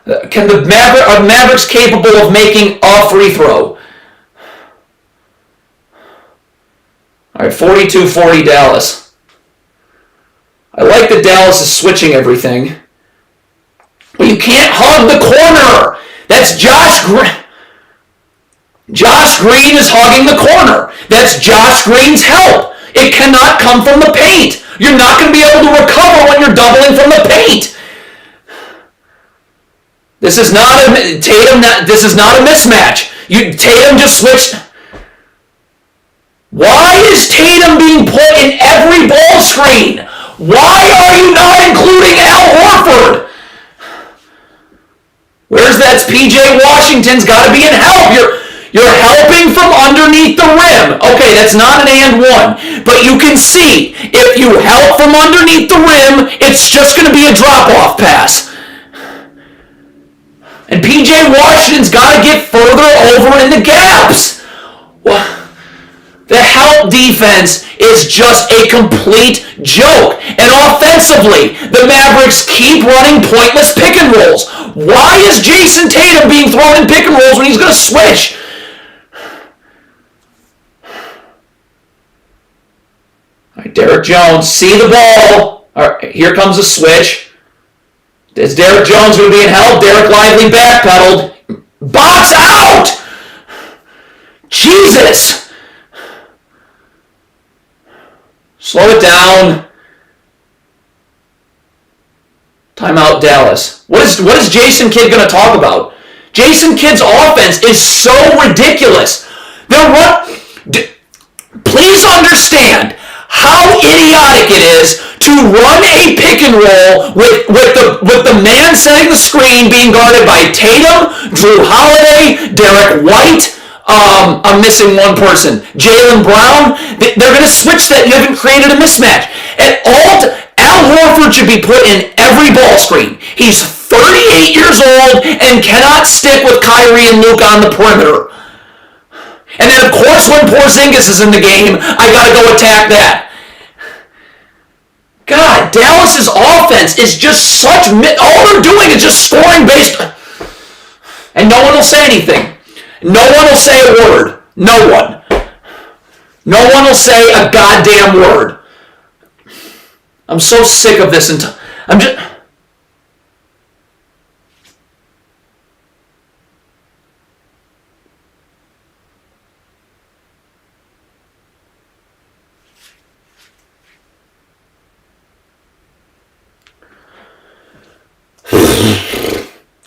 Are Mavericks capable of making a free throw? All right, 42-40 Dallas. I like that Dallas is switching everything. But you can't hug the corner. That's Josh Green. Josh Green is hugging the corner. That's Josh Green's help. It cannot come from the paint. You're not going to be able to recover when you're doubling from the paint. This is not a mismatch. Tatum just switched. Why is Tatum being put in every ball screen? Why are you not including Al Horford? Where's that? PJ Washington's got to be in help. You're helping from underneath the rim. Okay, that's not an and one. But you can see, if you help from underneath the rim, it's just going to be a drop-off pass. And PJ Washington's got to get further over in the gaps. What? The help defense is just a complete joke. And offensively, the Mavericks keep running pointless pick and rolls. Why is Jason Tatum being thrown in pick and rolls when he's going to switch? All right, Derek Jones, see the ball. All right, here comes a switch. Is Derek Jones going to be in help? Derek Lively backpedaled. Box out! Jesus! Slow it down. Timeout Dallas. What is Jason Kidd going to talk about? Jason Kidd's offense is so ridiculous. Please understand how idiotic it is to run a pick and roll with the man setting the screen being guarded by Tatum, Drew Holiday, Derek White. I'm missing one person. Jaylen Brown. They're going to switch that. You haven't created a mismatch. Al Horford should be put in every ball screen. He's 38 years old and cannot stick with Kyrie and Luka on the perimeter. And then, of course, when Porzingis is in the game, I got to go attack that. God, Dallas's offense is just such... All they're doing is just scoring based... And no one will say anything. No one will say a word. No one. No one will say a goddamn word. I'm so sick of this. I'm just...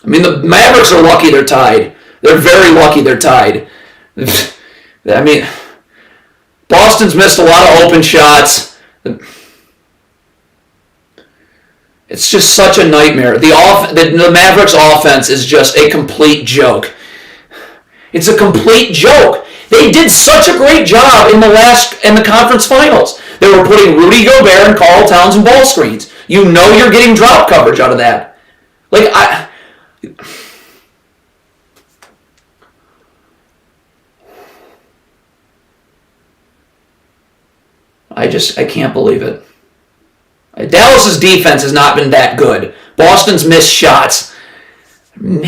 I mean, the Mavericks are lucky they're tied. They're very lucky they're tied. I mean, Boston's missed a lot of open shots. It's just such a nightmare. The Mavericks offense is just a complete joke. It's a complete joke. They did such a great job in the conference finals. They were putting Rudy Gobert and Karl Towns in ball screens. You know you're getting drop coverage out of that. I can't believe it. Dallas's defense has not been that good. Boston's missed shots. I'm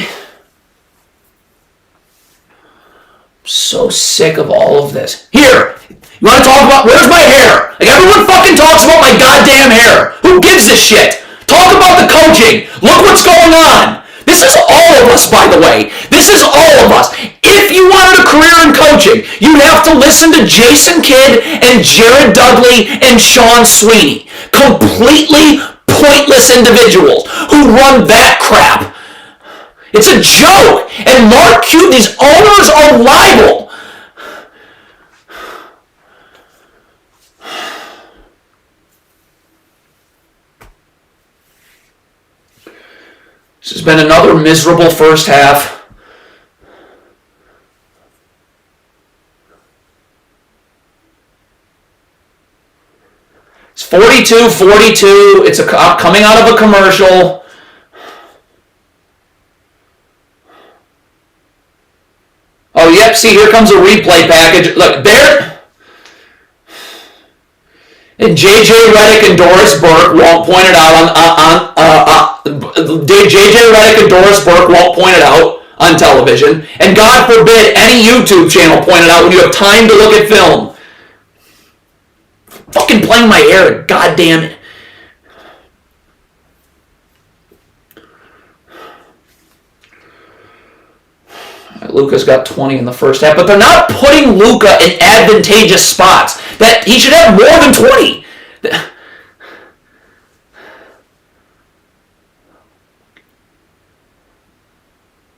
so sick of all of this. Here, you want to talk about, where's my hair? Everyone fucking talks about my goddamn hair. Who gives a shit? Talk about the coaching. Look what's going on. This is all of us, by the way. This is all of us. If you wanted a career in coaching, you'd have to listen to Jason Kidd and Jared Dudley and Sean Sweeney. Completely pointless individuals who run that crap. It's a joke. And Mark Cuban, these owners are liable. This has been another miserable first half. It's 42-42. It's coming out of a commercial. Oh, yep. See, here comes a replay package. Look, there. And J.J. Redick and Doris Burke won't point it out J.J. Redick and Doris Burke won't point it out on television. And God forbid any YouTube channel point it out when you have time to look at film. Fucking playing my hair, goddamn it. Luka's got 20 in the first half, but they're not putting Luka in advantageous spots. That he should have more than 20.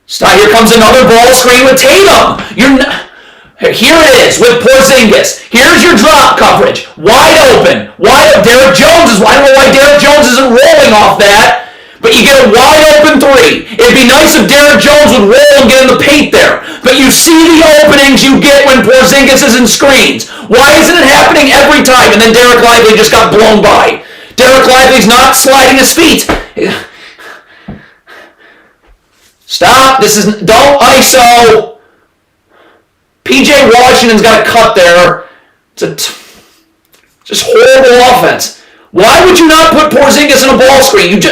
Stop! Here comes another ball screen with Tatum. Here it is with Porzingis. Here's your drop coverage, wide open. Derek Jones I don't know why Derek Jones isn't rolling off that. But you get a wide open three. It'd be nice if Derek Jones would roll and get in the paint there. But you see the openings you get when Porzingis is in screens. Why isn't it happening every time? And then Derek Lively just got blown by. Derek Lively's not sliding his feet. Stop. Don't ISO. PJ Washington's got a cut there. It's just horrible offense. Why would you not put Porzingis in a ball screen?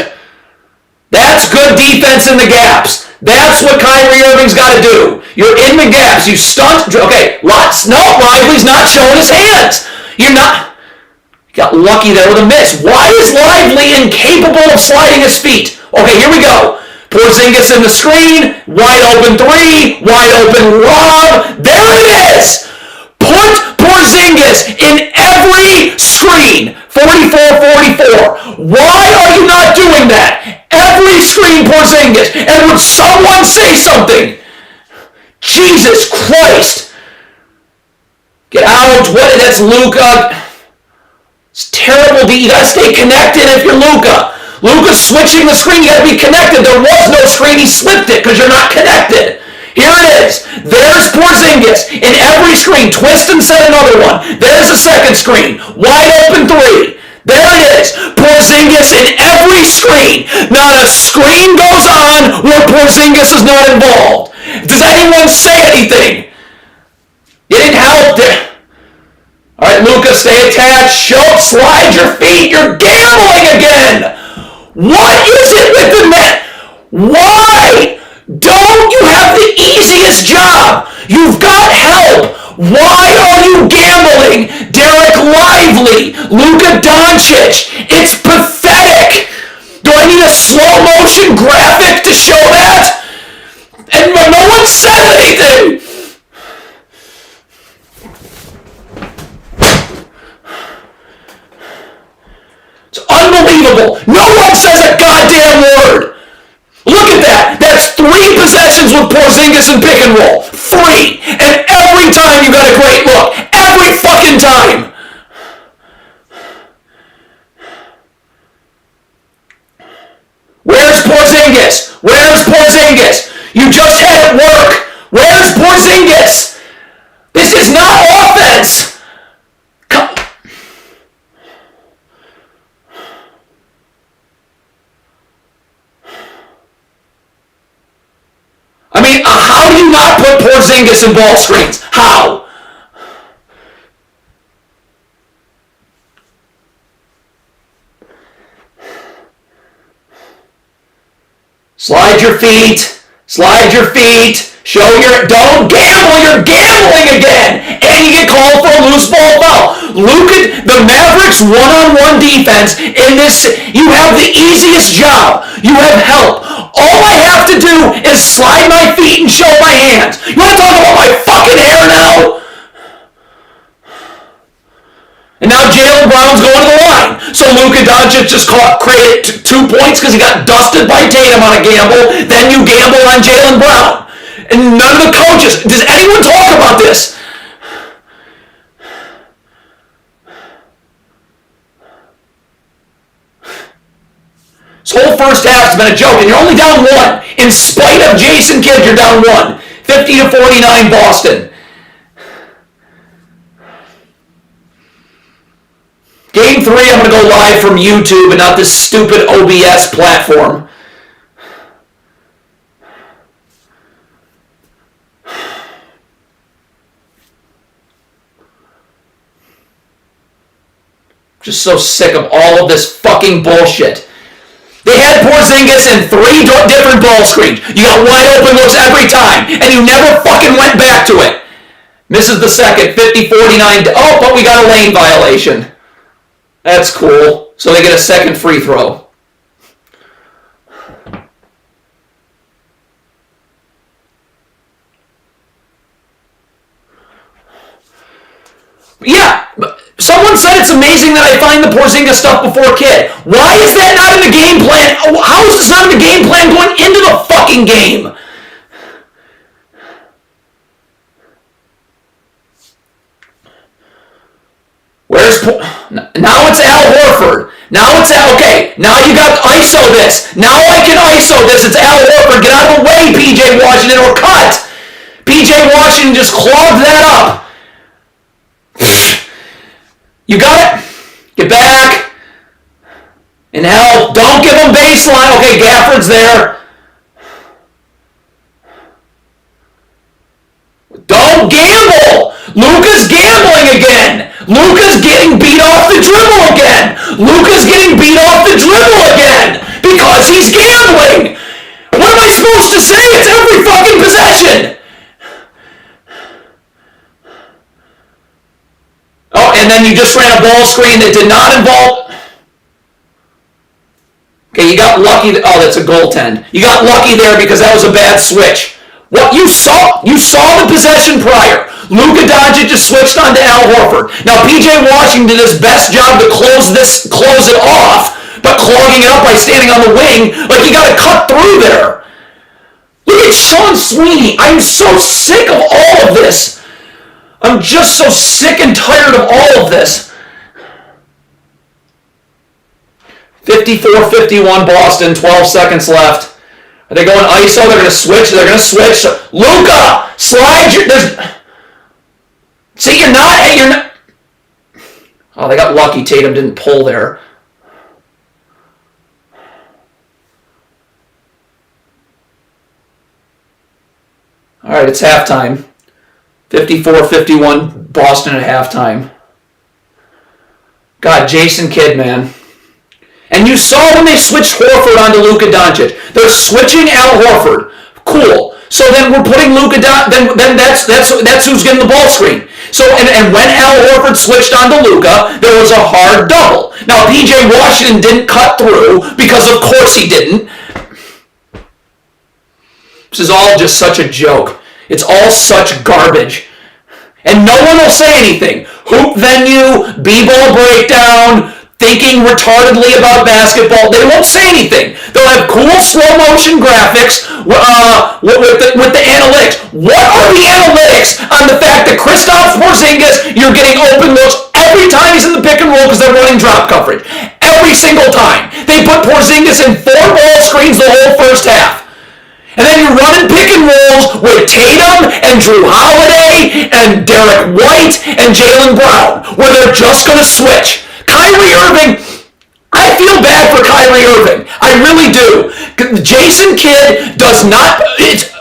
That's good defense in the gaps. That's what Kyrie Irving's got to do. You're in the gaps. You stunt. Okay, Lively's not showing his hands. You got lucky there with a miss. Why is Lively incapable of sliding his feet? Okay, here we go. Porzingis in the screen. Wide open three. Wide open lob. There it is. Put Porzingis in every screen. 44-44. Why are you not doing that? Every screen Porzingis. And would someone say something? Jesus Christ. Get out. That's Luka. It's terrible. You gotta stay connected if you're Luka. Luka's switching the screen. You gotta be connected. There was no screen. He slipped it because you're not connected. Here it is. There's Porzingis in every screen. Twist and set another one. There's a second screen. Wide open three. There it is. Porzingis in every screen. Not a screen goes on where Porzingis is not involved. Does anyone say anything? You didn't help there. All right, Luka, stay attached. Slide your feet. You're gambling again. What is it with the net? Why don't you have the easiest job? You've got help. Why are you gambling? Derek Lively, Luka Doncic. It's pathetic. Do I need a slow motion graphic to show that? And no one said anything. It's unbelievable. No one says a goddamn word. Look at that. That's 3 possessions with Porzingis and pick and roll. 3. And every time you got a great look. Every fucking time. Where's Porzingis? Where's Porzingis? You just had it work. Where's Porzingis? This is not offense. I mean, how do you not put Porzingis in ball screens? How? Slide your feet. Slide your feet. Show your... Don't gamble. You're gambling again. And you get called for a loose ball foul. Look at the Mavericks one-on-one defense in this. You have the easiest job. You have help. All I have to do is slide my feet and show my hands. You want to talk about my fucking hair now? And now Jaylen Brown's going to the line. So Luka Doncic just created 2 points because he got dusted by Tatum on a gamble. Then you gamble on Jaylen Brown. And none of the coaches. Does anyone talk about this? This whole first half's been a joke, and you're only down 1. In spite of Jason Kidd, you're down 1. 50-49 Boston. Game 3, I'm going to go live from YouTube and not this stupid OBS platform. Just so sick of all of this fucking bullshit. They had Porzingis in 3 different ball screens. You got wide open looks every time, and you never fucking went back to it. Misses the second, 50-49. Oh, but we got a lane violation. That's cool. So they get a second free throw. Yeah, someone said it's amazing that I find the Porzingis stuff before Kidd. Why is that not in the game plan? How is this not in the game plan going into the fucking game? Now it's Al Horford. Now it's okay. Now you got ISO this. Now I can ISO this. It's Al Horford. Get out of the way, PJ Washington, or cut. PJ Washington just clogged that up. You got it. Get back. And help. Don't give him baseline. Okay, Gafford's there. Don't gamble. Luka's gambling again. Luka's getting beat off the dribble again. Luka's getting beat off the dribble again because he's gambling. What am I supposed to say? It's every fucking possession. Oh, and then you just ran a ball screen that did not involve... Okay, you got lucky. Oh, that's a goaltend. You got lucky there because that was a bad switch. What you saw the possession prior. Luka Doncic just switched on to Al Horford. Now PJ Washington did his best job to close it off, but clogging it up by standing on the wing, like you got to cut through there. Look at Sean Sweeney. I'm so sick of all of this. I'm just so sick and tired of all of this. 54-51 Boston, 12 seconds left. Are they going ISO? They're going to switch. They're going to switch. Luka, slide your... See, you're not... Oh, they got lucky. Tatum didn't pull there. All right, it's halftime. 54-51 Boston at halftime. God, Jason Kidd, man. And you saw when they switched Horford onto Luka Doncic. They're switching Al Horford. Cool. So then we're putting Luka Doncic. Then that's who's getting the ball screen. So and when Al Horford switched onto Luka, there was a hard double. Now PJ Washington didn't cut through because of course he didn't. This is all just such a joke. It's all such garbage. And no one will say anything. Hoop venue, B-ball breakdown. thinking retardedly about basketball. They won't say anything. They'll have cool slow motion graphics with the analytics. What are the analytics on the fact that Kristaps Porzingis, you're getting open looks every time he's in the pick and roll because they're running drop coverage? Every single time. They put Porzingis in 4 ball screens the whole first half. And then you're running pick and rolls with Tatum and Drew Holiday and Derek White and Jaylen Brown, where they're just going to switch. Kyrie Irving, I feel bad for Kyrie Irving. I really do. Jason Kidd does not,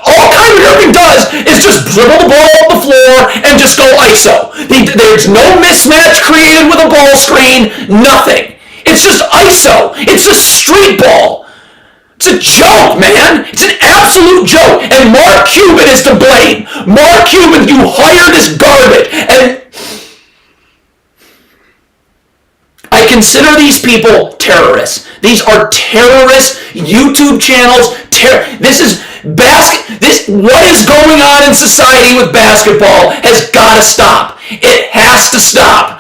all Kyrie Irving does is just dribble the ball up the floor and just go ISO. There's no mismatch created with a ball screen, nothing. It's just ISO. It's just street ball. It's a joke, man. It's an absolute joke. And Mark Cuban is to blame. Mark Cuban, you hired this garbage. And I consider these people terrorists. These are terrorist YouTube channels. This is what is going on in society with basketball has got to stop. It has to stop.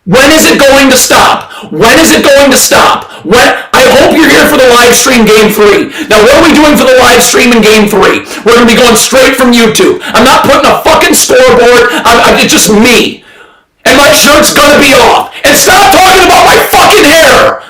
When is it going to stop? When is it going to stop? I hope you're here for the live stream Game 3. Now, what are we doing for the live stream in Game 3? We're going to be going straight from YouTube. I'm not putting a fucking scoreboard. It's just me. And my shirt's going to be off. And stop talking about my fucking hair.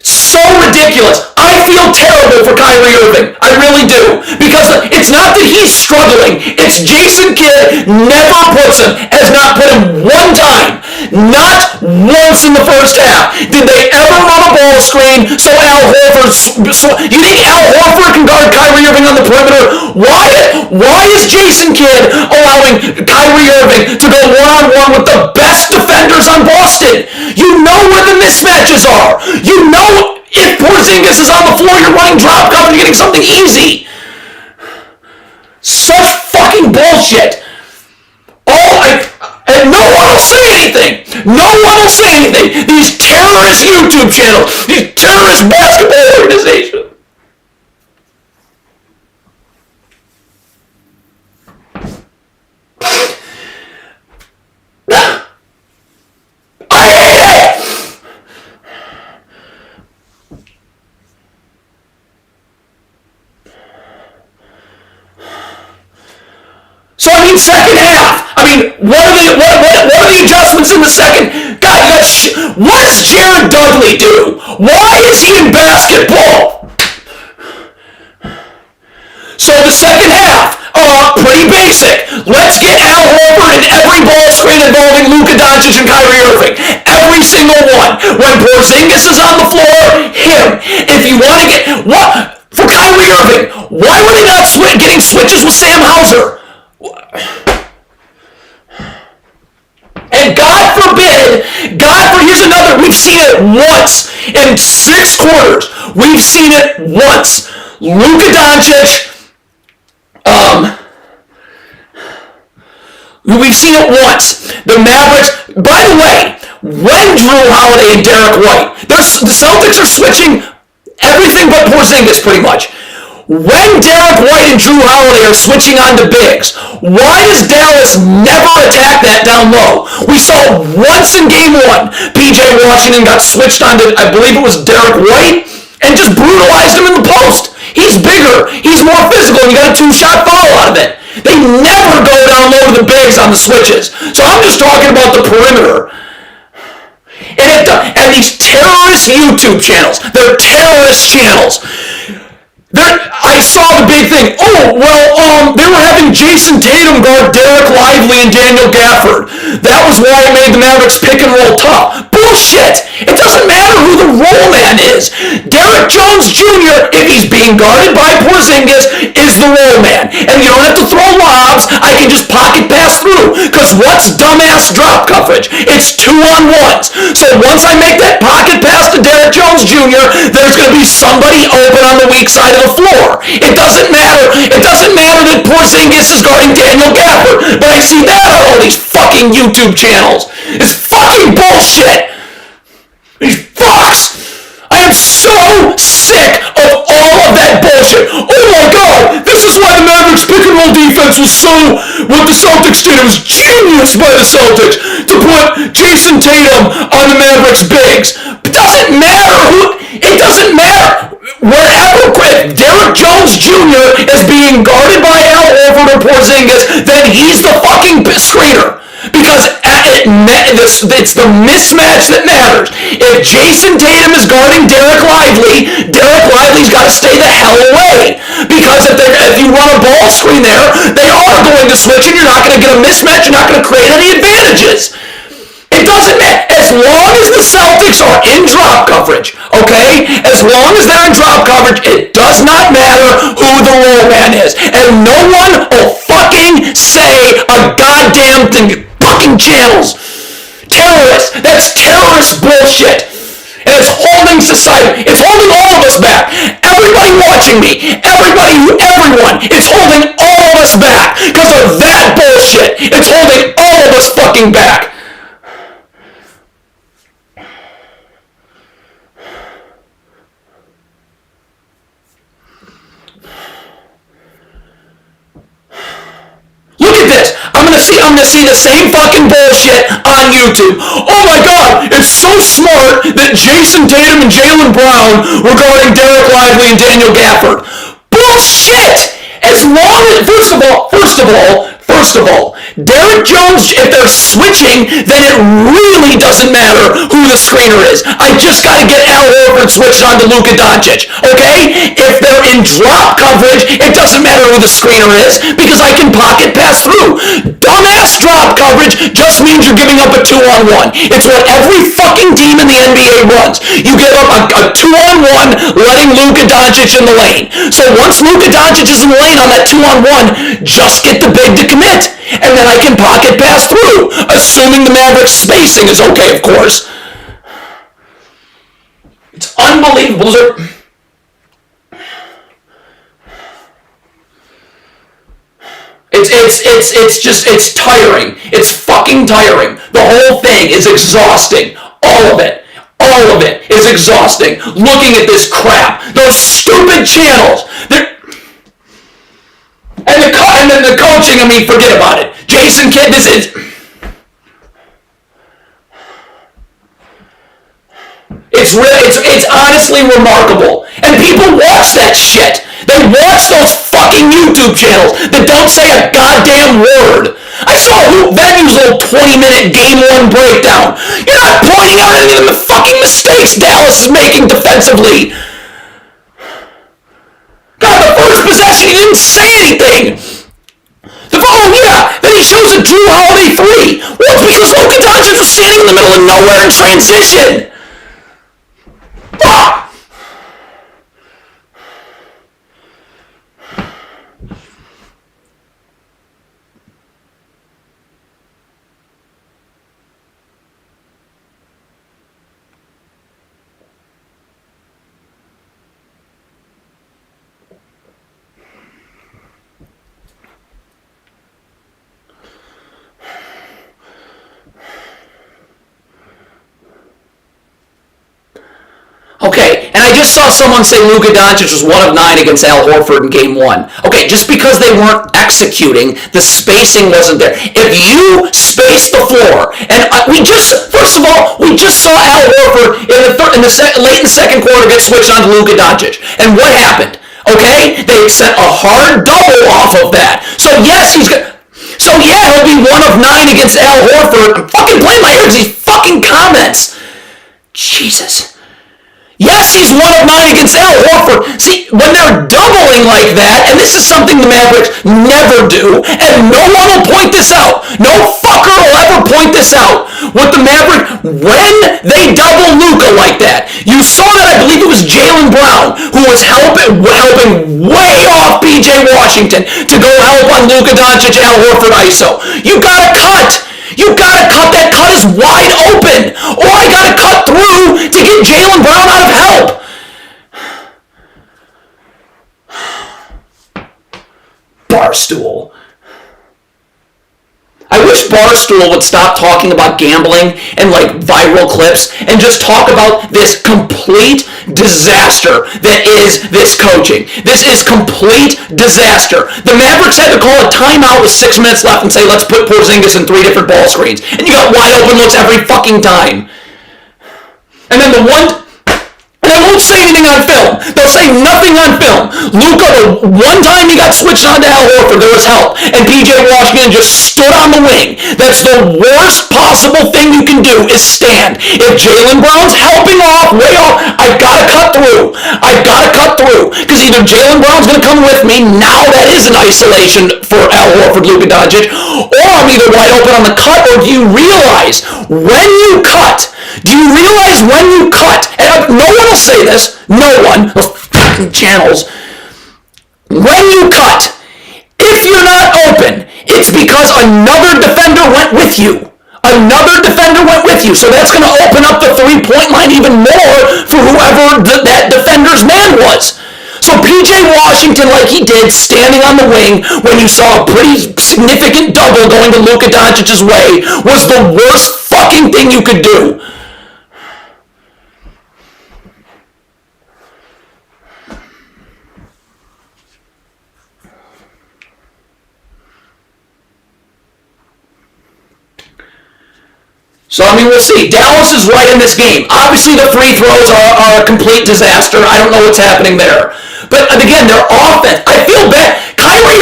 So ridiculous. I feel terrible for Kyrie Irving. I really do. Because it's not that he's struggling. It's Jason Kidd never puts him, has not put him one time. Not once in the first half did they ever run a ball screen so Al Horford... you think Al Horford can guard Kyrie Irving on the perimeter? Why is Jason Kidd allowing Kyrie Irving to go one-on-one with the best defenders on Boston? You know where the mismatches are. You know if Porzingis is on the floor, you're running drop coverage, you're getting something easy. Such fucking bullshit. And no one will say anything. No one will say anything. These terrorist YouTube channels, these terrorist basketball organizations. I hate it. So second half. What are the adjustments in the second? God, what does Jared Dudley do? Why is he in basketball? So the second half, pretty basic. Let's get Al Horford in every ball screen involving Luka Doncic and Kyrie Irving. Every single one. When Porzingis is on the floor, him. If you want to get for Kyrie Irving, why were they not getting switches with Sam Hauser? And here's another, we've seen it once in 6 quarters. We've seen it once. Luka Doncic, we've seen it once. The Mavericks, by the way, when Drew Holiday and Derek White, the Celtics are switching everything but Porzingis pretty much. When Derek White and Drew Holiday are switching on to bigs, why does Dallas never attack that down low? We saw once in Game 1, P.J. Washington got switched on to, I believe it was Derek White, and just brutalized him in the post. He's bigger, he's more physical, and you got a 2-shot foul out of it. They never go down low to the bigs on the switches. So I'm just talking about the perimeter. And these terrorist YouTube channels, they're terrorist channels. I saw the big thing. They were having Jason Tatum guard Derek Lively and Daniel Gafford. That was why it made the Mavericks pick and roll tough. Bullshit! It doesn't matter who the roll man is. Derek Jones Jr., if he's being guarded by Porzingis, is the roll man. And you don't have to throw lobs. I can just pocket pass through. Because what's dumbass drop coverage? It's 2-on-1s. So once I make that pocket pass to Derek Jones Jr., there's going to be somebody open on the weak side of the floor. It doesn't matter. It doesn't matter that Porzingis is guarding Daniel Gafford. But I see that on all these fucking YouTube channels. It's fucking bullshit. These fucks. I am so sick of all of that bullshit. Oh my god, this is why the Mavericks pick and roll defense defense was so, what the Celtics did, it was genius by the Celtics to put Jason Tatum on the Mavericks bigs. It doesn't matter it doesn't matter. Wherever Derrick Jones Jr. is being guarded by Al Horford or Porzingis, then he's the fucking screener. Because it's the mismatch that matters. If Jason Tatum is guarding Derek Lively's got to stay the hell away. Because if you run a ball screen there, they are going to switch and you're not going to get a mismatch. You're not going to create any advantages. It doesn't matter. As long as the Celtics are in drop coverage, okay? As long as they're in drop coverage, it does not matter who the roll man is. And no one will fucking say a goddamn thing. Fucking channels. Terrorists. That's terrorist bullshit. And it's holding society. It's holding all of us back. Everybody watching me. Everyone. It's holding all of us back. Because of that bullshit. It's holding all of us fucking back. Look at this. I'm gonna see the same fucking bullshit on YouTube. Oh my god, it's so smart that Jason Tatum and Jaylen Brown were guarding Derek Lively and Daniel Gafford. Bullshit! As long as, first of all, Derrick Jones, if they're switching, then it really doesn't matter who the screener is. I just got to get Al Horford switched on to Luka Doncic, okay? If they're in drop coverage, it doesn't matter who the screener is because I can pocket pass through. Dumbass drop coverage just means you're giving up a 2-on-1. It's what every fucking team in the NBA runs. You give up a 2-on-1 letting Luka Doncic in the lane. So once Luka Doncic is in the lane on that 2-on-1, just get the big to commit. And then I can pocket pass through, assuming the Mavericks spacing is okay, of course. It's unbelievable. It's tiring. It's fucking tiring. The whole thing is exhausting. All of it is exhausting. Looking at this crap. Those stupid channels. And then the coaching, I mean, forget about it. Jason Kidd, it's honestly remarkable. And people watch that shit. They watch those fucking YouTube channels that don't say a goddamn word. I saw Venue's little 20-minute Game 1 breakdown. You're not pointing out any of the fucking mistakes Dallas is making defensively. God, the first possession, he didn't say anything. Then he shows a Drew Holiday 3. Well, it's because Luka Doncic was standing in the middle of nowhere in transition. Fuck! Okay, and I just saw someone say Luka Doncic was 1 of 9 against Al Horford in Game 1. Okay, just because they weren't executing, the spacing wasn't there. If you space the floor, and first of all, we just saw Al Horford late in the second quarter get switched on to Luka Doncic. And what happened? Okay, they sent a hard double off of that. So yes, he'll be 1 of 9 against Al Horford. I'm fucking playing my ears, these fucking comments. Jesus. Yes, he's 1 of 9 against Al Horford. See, when they're doubling like that, and this is something the Mavericks never do, and no one will point this out. No fucker will ever point this out. What the Mavericks, when they double Luka like that, you saw that, I believe it was Jaylen Brown, who was helping way off PJ Washington to go help on Luka Doncic, Al Horford ISO. You gotta cut. You gotta cut. That cut is wide open. Or I gotta cut through to get Jaylen Brown out of help. Barstool. I wish Barstool would stop talking about gambling and like viral clips and just talk about this complete disaster that is this coaching. This is complete disaster. The Mavericks had to call a timeout with 6 minutes left and say, let's put Porzingis in 3 different ball screens. And you got wide open looks every fucking time. And then they won't say anything on film. They'll say nothing on film. Luka, the one time he got switched on to Al Horford, there was help. And PJ Washington just stood on the wing. That's the worst possible thing you can do is stand. If Jaylen Brown's helping off, way off, I've got to cut through. Because either Jaylen Brown's going to come with me, now that is an isolation for Al Horford, Luka Doncic, or I'm either wide open on the cut, or do you realize when you cut, and no one will say this, no one, those fucking channels, when you cut, if you're not open, it's because another defender went with you. So that's going to open up the 3-point line even more for whoever that defender's man was. So PJ Washington, like he did, standing on the wing when you saw a pretty significant double going to Luka Doncic's way, was the worst fucking thing you could do. So, I mean, we'll see. Dallas is right in this game. Obviously, the free throws are a complete disaster. I don't know what's happening there. But, again, their offense, I feel bad. Kyrie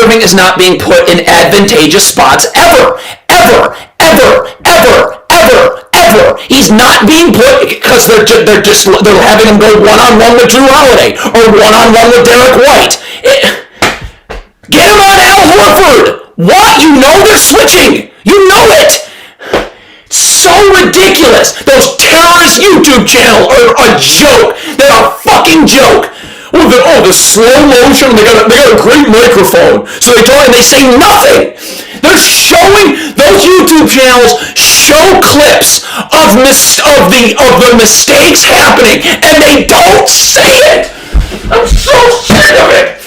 Irving is not being put in advantageous spots ever. He's not being put because they're having him go one-on-one with Drew Holiday or one-on-one with Derek White. Get him on Al Horford! What? You know they're switching! You know it! It's so ridiculous! Those terrorist YouTube channels are a joke! They're a fucking joke! The slow motion, they got a great microphone. So they talk and they say nothing! They're showing, those YouTube channels show clips of the mistakes happening and they don't say it! I'm so sick of it!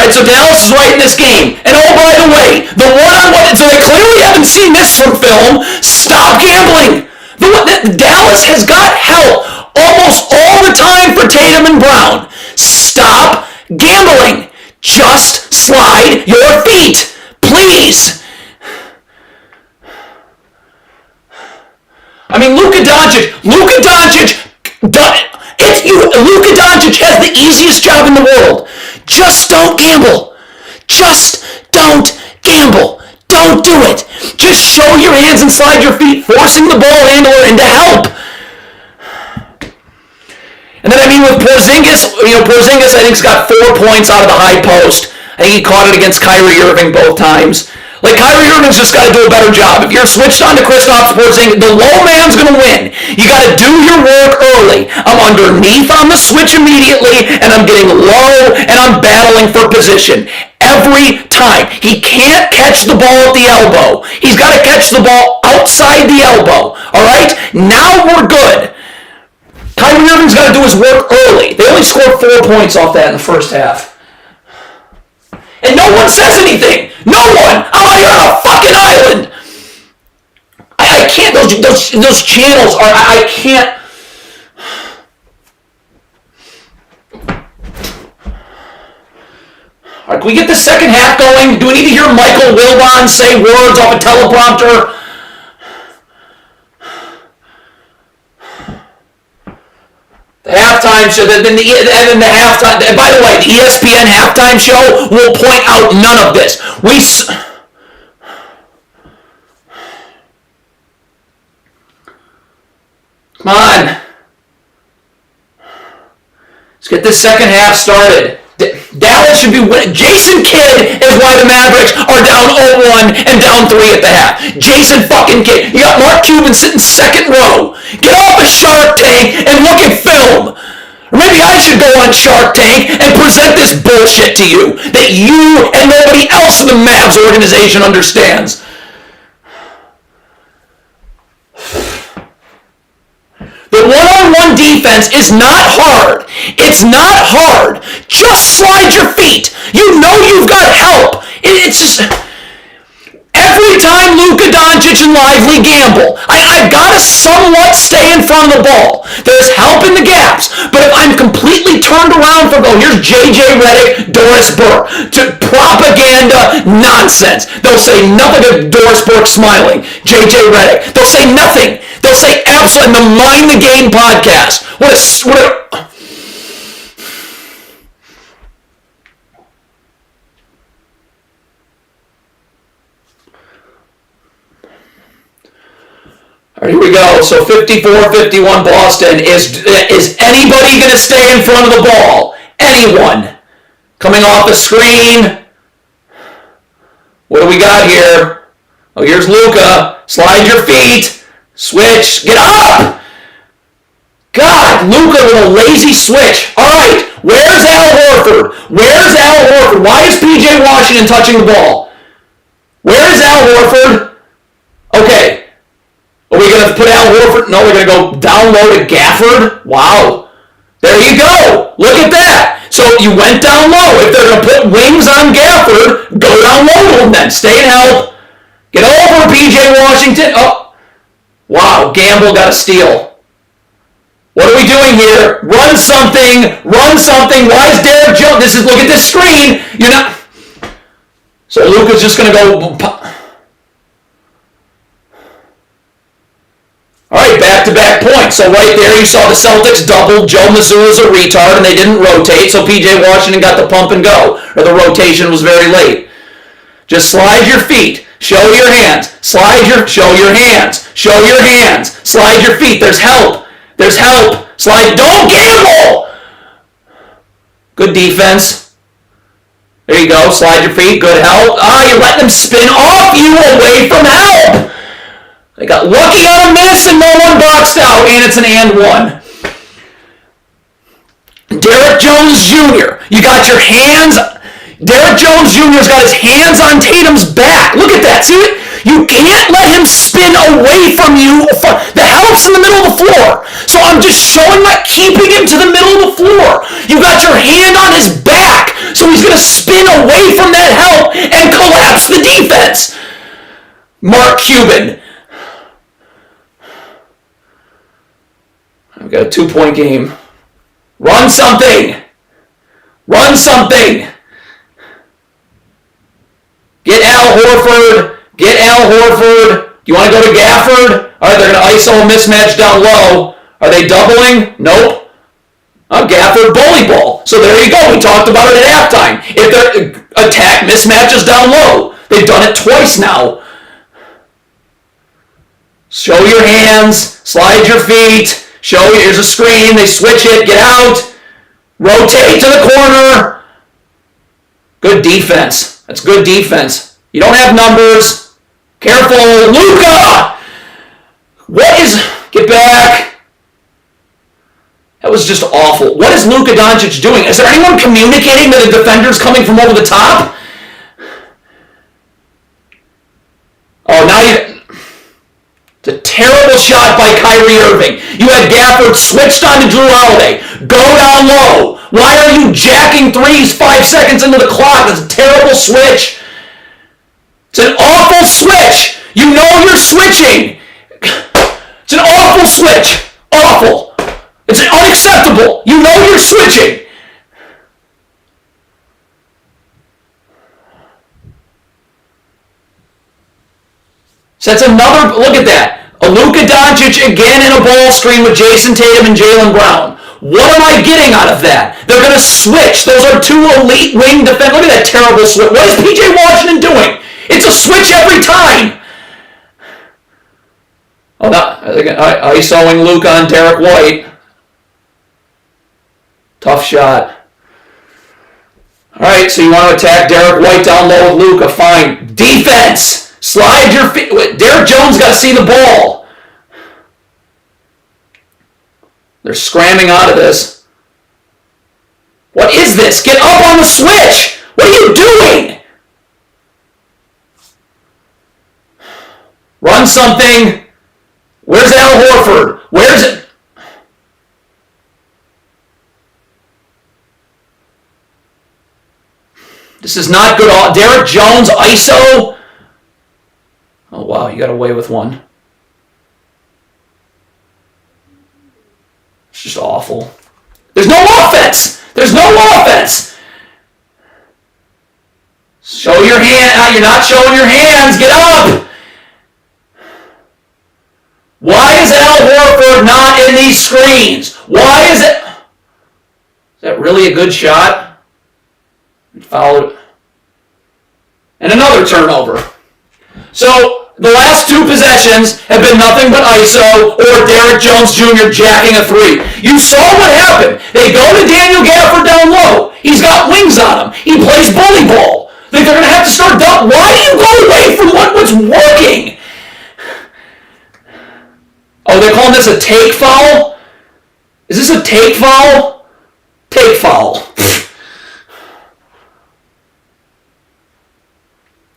So Dallas is right in this game. And oh, by the way, the one-on-one, so they clearly haven't seen this from film. Stop gambling. Dallas has got help almost all the time for Tatum and Brown. Stop gambling. Just slide your feet. Please. I mean, Luka Doncic has the easiest job in the world. Just don't gamble. Don't do it. Just show your hands and slide your feet, forcing the ball handler into help. And then, I mean, with Porzingis, Porzingis, I think, has got 4 points out of the high post. I think he caught it against Kyrie Irving both times. Like, Kyrie Irving's just got to do a better job. If you're switched on to Kristaps Porzingis, the low man's going to win. You got to do your work early. I'm underneath on the switch immediately, and I'm getting low, and I'm battling for position. Every time. He can't catch the ball at the elbow. He's got to catch the ball outside the elbow. All right? Now we're good. Kyrie Irving's got to do his work early. They only scored 4 points off that in the first half. And no one says anything. No one. I'm out here on a fucking island. I can't. Those channels are. I can't. All right, can we get the second half going? Do we need to hear Michael Wilbon say words off a teleprompter? The halftime show, then the halftime. And by the way, the ESPN halftime show will point out none of this. Come on. Let's get this second half started. Dallas should be winning. Jason Kidd is why the Mavericks are down 0-1 and down 3 at the half. Jason fucking Kidd. You got Mark Cuban sitting second row. Get off the Shark Tank and look at film. Or maybe I should go on Shark Tank and present this bullshit to you that you and nobody else in the Mavs organization understands. The one-on-one defense is not hard. It's not hard. Just slide your feet. You know you've got help. It's just... Every time Luka Doncic and Lively gamble, I've got to somewhat stay in front of the ball. There's help in the gaps, but if I'm completely turned around from, here's J.J. Redick, Doris Burke, to propaganda nonsense. They'll say nothing of Doris Burke smiling, J.J. Redick. They'll say nothing. They'll say absolutely, the Mind the Game podcast. What a All right, here we go. So 54-51 Boston. Is anybody going to stay in front of the ball? Anyone? Coming off the screen. What do we got here? Oh, here's Luka. Slide your feet. Switch. Get up! God, Luka with a lazy switch. All right, where's Al Horford? Where's Al Horford? Why is P.J. Washington touching the ball? Where is Al Horford? Okay. Are we going to put Al Horford? No, we're going to go down low to Gafford? Wow. There you go. Look at that. So you went down low. If they're going to put wings on Gafford, go down low to him then. Stay and help. Get over P.J. Washington. Oh. Wow. Gamble got a steal. What are we doing here? Run something. Run something. Why is Derek Jones? Look at this screen. You're not. So Luka's just going to go. All right, back-to-back points. So right there you saw the Celtics double. Joe Mazzulla's a retard, and they didn't rotate, so P.J. Washington got the pump and go, or the rotation was very late. Just slide your feet. Show your hands. Show your hands. Show your hands. Slide your feet. There's help. There's help. Slide. Don't gamble! Good defense. There you go. Slide your feet. Good help. You're letting them spin off you away from help. They got lucky on a miss and no one boxed out, and it's an and one. Derek Jones Jr., you got your hands. Derek Jones Jr.'s got his hands on Tatum's back. Look at that. See it? You can't let him spin away from you. The help's in the middle of the floor. So I'm just showing that, keeping him to the middle of the floor. You got your hand on his back, so he's going to spin away from that help and collapse the defense. Mark Cuban. I've got a 2-point game. Run something. Run something. Get Al Horford. Get Al Horford. Do you want to go to Gafford? All right, they're going to ISO a mismatch down low. Are they doubling? Nope. Gafford bully ball. So there you go. We talked about it at halftime. If they're attack mismatches down low. They've done it twice now. Show your hands. Slide your feet. Here's a screen. They switch it. Get out. Rotate to the corner. Good defense. That's good defense. You don't have numbers. Careful. Luka! Get back. That was just awful. What is Luka Doncic doing? Is there anyone communicating that the defender's coming from over the top? Oh, now you... It's a terrible shot by Kyrie Irving. You had Gafford switched on to Drew Holiday. Go down low. Why are you jacking threes 5 seconds into the clock? That's a terrible switch. It's an awful switch. You know you're switching. It's an awful switch. Awful. It's unacceptable. You know you're switching. So that's another, look at that. A Luka Doncic again in a ball screen with Jason Tatum and Jaylen Brown. What am I getting out of that? They're going to switch. Those are two elite wing defenders. Look at that terrible switch. What is P.J. Washington doing? It's a switch every time. Oh, no. ISOing Luka on Derek White. Tough shot. All right, so you want to attack Derek White down low with Luka. Fine. Defense. Slide your feet. Derek Jones got to see the ball. They're scramming out of this. What is this? Get up on the switch! What are you doing? Run something. Where's Al Horford? Where's it? This is not good. Derek Jones, ISO. Oh, wow, you got away with one. It's just awful. There's no offense. There's no offense. Show your hand. You're not showing your hands. Get up. Why is Al Horford not in these screens? Why is it? Is that really a good shot? Fouled. And another turnover. So the last two possessions have been nothing but ISO or Derek Jones Jr. jacking a three. You saw what happened. They go to Daniel Gafford down low. He's got wings on him. He plays bully ball. They're going to have to start dump. Why do you go away from what's working? Oh, they're calling this a take foul? Is this a take foul? Take foul.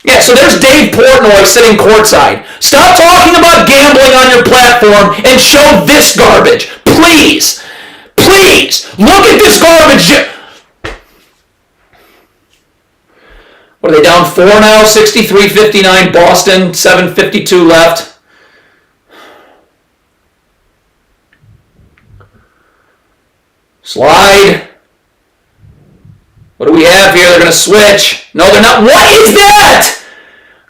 Yeah, so there's Dave Portnoy sitting courtside. Stop talking about gambling on your platform and show this garbage. Please. Please. Look at this garbage. What are they down 4 now? 63-59 Boston, 7:52 left. Slide. What do we have here? They're going to switch. No, they're not. What is that?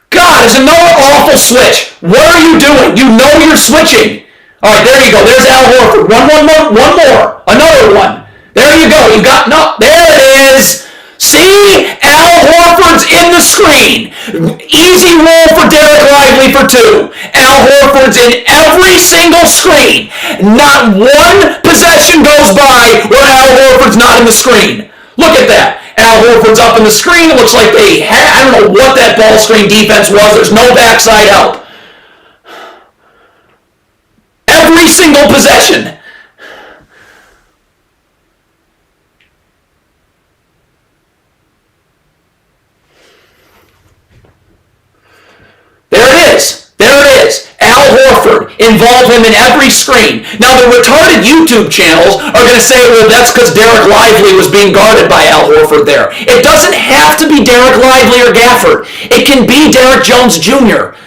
God, it's another awful switch. What are you doing? You know you're switching. All right, there you go. There's Al Horford. One more. Another one. There you go. You got, no, there it is. See? Al Horford's in the screen. Easy roll for Derek Lively for two. Al Horford's in every single screen. Not one possession goes by where Al Horford's not in the screen. Look at that. Al Horford's up in the screen. It looks like they had, I don't know what that ball screen defense was. There's no backside help. Every single possession. There it is. There it is. Al Horford, involve him in every screen. Now the retarded YouTube channels are going to say, well, that's because Derek Lively was being guarded by Al Horford there. It doesn't have to be Derek Lively or Gafford. It can be Derek Jones Jr.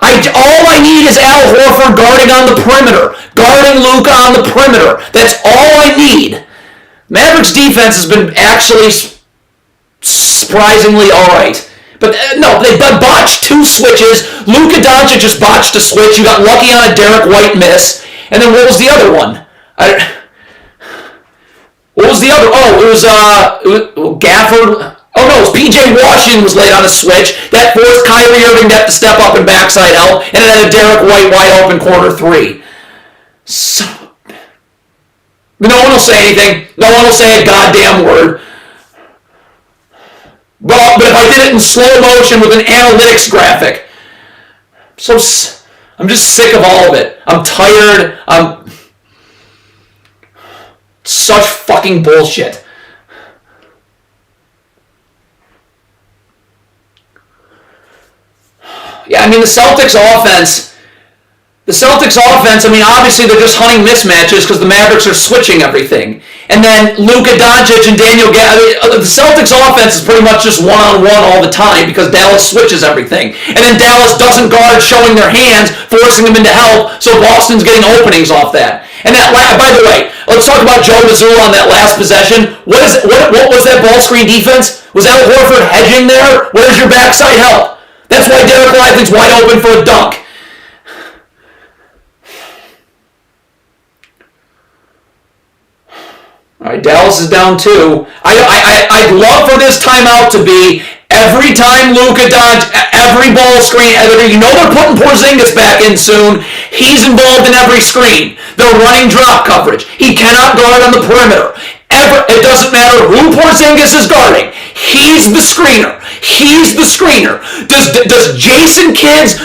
All I need is Al Horford guarding on the perimeter, guarding Luka on the perimeter. That's all I need. Mavericks defense has been actually surprisingly all right. But no, they botched two switches. Luka Doncic just botched a switch. You got lucky on a Derek White miss. And then what was the other one? What was the other? Oh, it was Gafford. Oh no, it was PJ Washington was late on a switch. That forced Kyrie Irving to have to step up and backside help. And then a Derek White wide open corner three. So, no one will say anything. No one will say a goddamn word. But if I did it in slow motion with an analytics graphic, I'm just sick of all of it. I'm tired. Such fucking bullshit. Yeah, I mean, the Celtics offense, I mean, obviously they're just hunting mismatches because the Mavericks are switching everything. And then Luka Doncic and Daniel Gafford, the Celtics offense is pretty much just one-on-one all the time because Dallas switches everything. And then Dallas doesn't guard showing their hands, forcing them into help, so Boston's getting openings off that. And that, by the way, let's talk about Joe Mazzulla on that last possession. What was that ball screen defense? Was Al Horford hedging there? Where's your backside help? That's why Derek Lively's wide open for a dunk. All right, Dallas is down 2. I'd love for this timeout to be every time Luka Doncic, every ball screen, you know they're putting Porzingis back in soon. He's involved in every screen. They're running drop coverage. He cannot guard on the perimeter. It doesn't matter who Porzingis is guarding. He's the screener. He's the screener. Does Jason Kidd's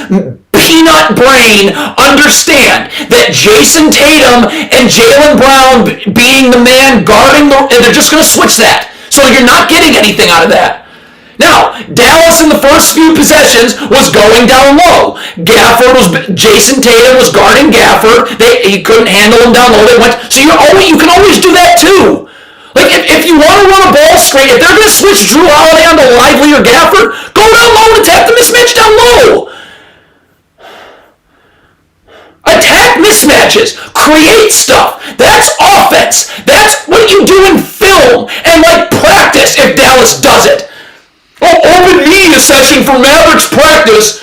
peanut brain understand that Jason Tatum and Jaylen Brown being the man guarding they're just going to switch that? So you're not getting anything out of that. Now, Dallas in the first few possessions was going down low. Jason Tatum was guarding Gafford. He couldn't handle him down low. So you can always do that too. Like if you want to run a ball screen, if they're going to switch Drew Holiday onto Lively or Gafford, go down low and attack the mismatch down low. Attack mismatches. Create stuff. That's offense. That's what you do in film and like practice if Dallas does it. Open media session for Mavericks practice.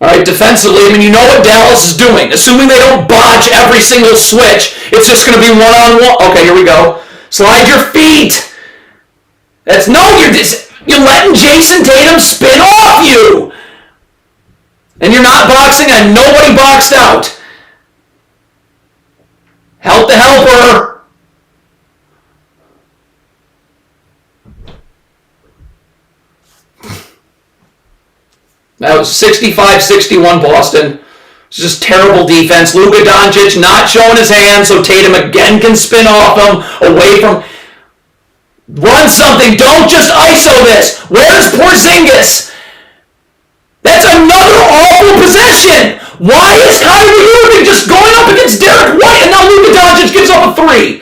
All right, defensively, I mean, you know what Dallas is doing. Assuming they don't botch every single switch, it's just going to be one-on-one. Okay, here we go. Slide your feet. You're letting Jason Tatum spin off you. And you're not boxing and nobody boxed out. Help the helper. That was 65-61 Boston. It's just terrible defense. Luka Doncic not showing his hand so Tatum again can spin off him away from... Run something. Don't just ISO this. Where's Porzingis? That's another awful possession. Why is Kyrie Irving just going up against Derek White and now Luka Doncic gives up a three?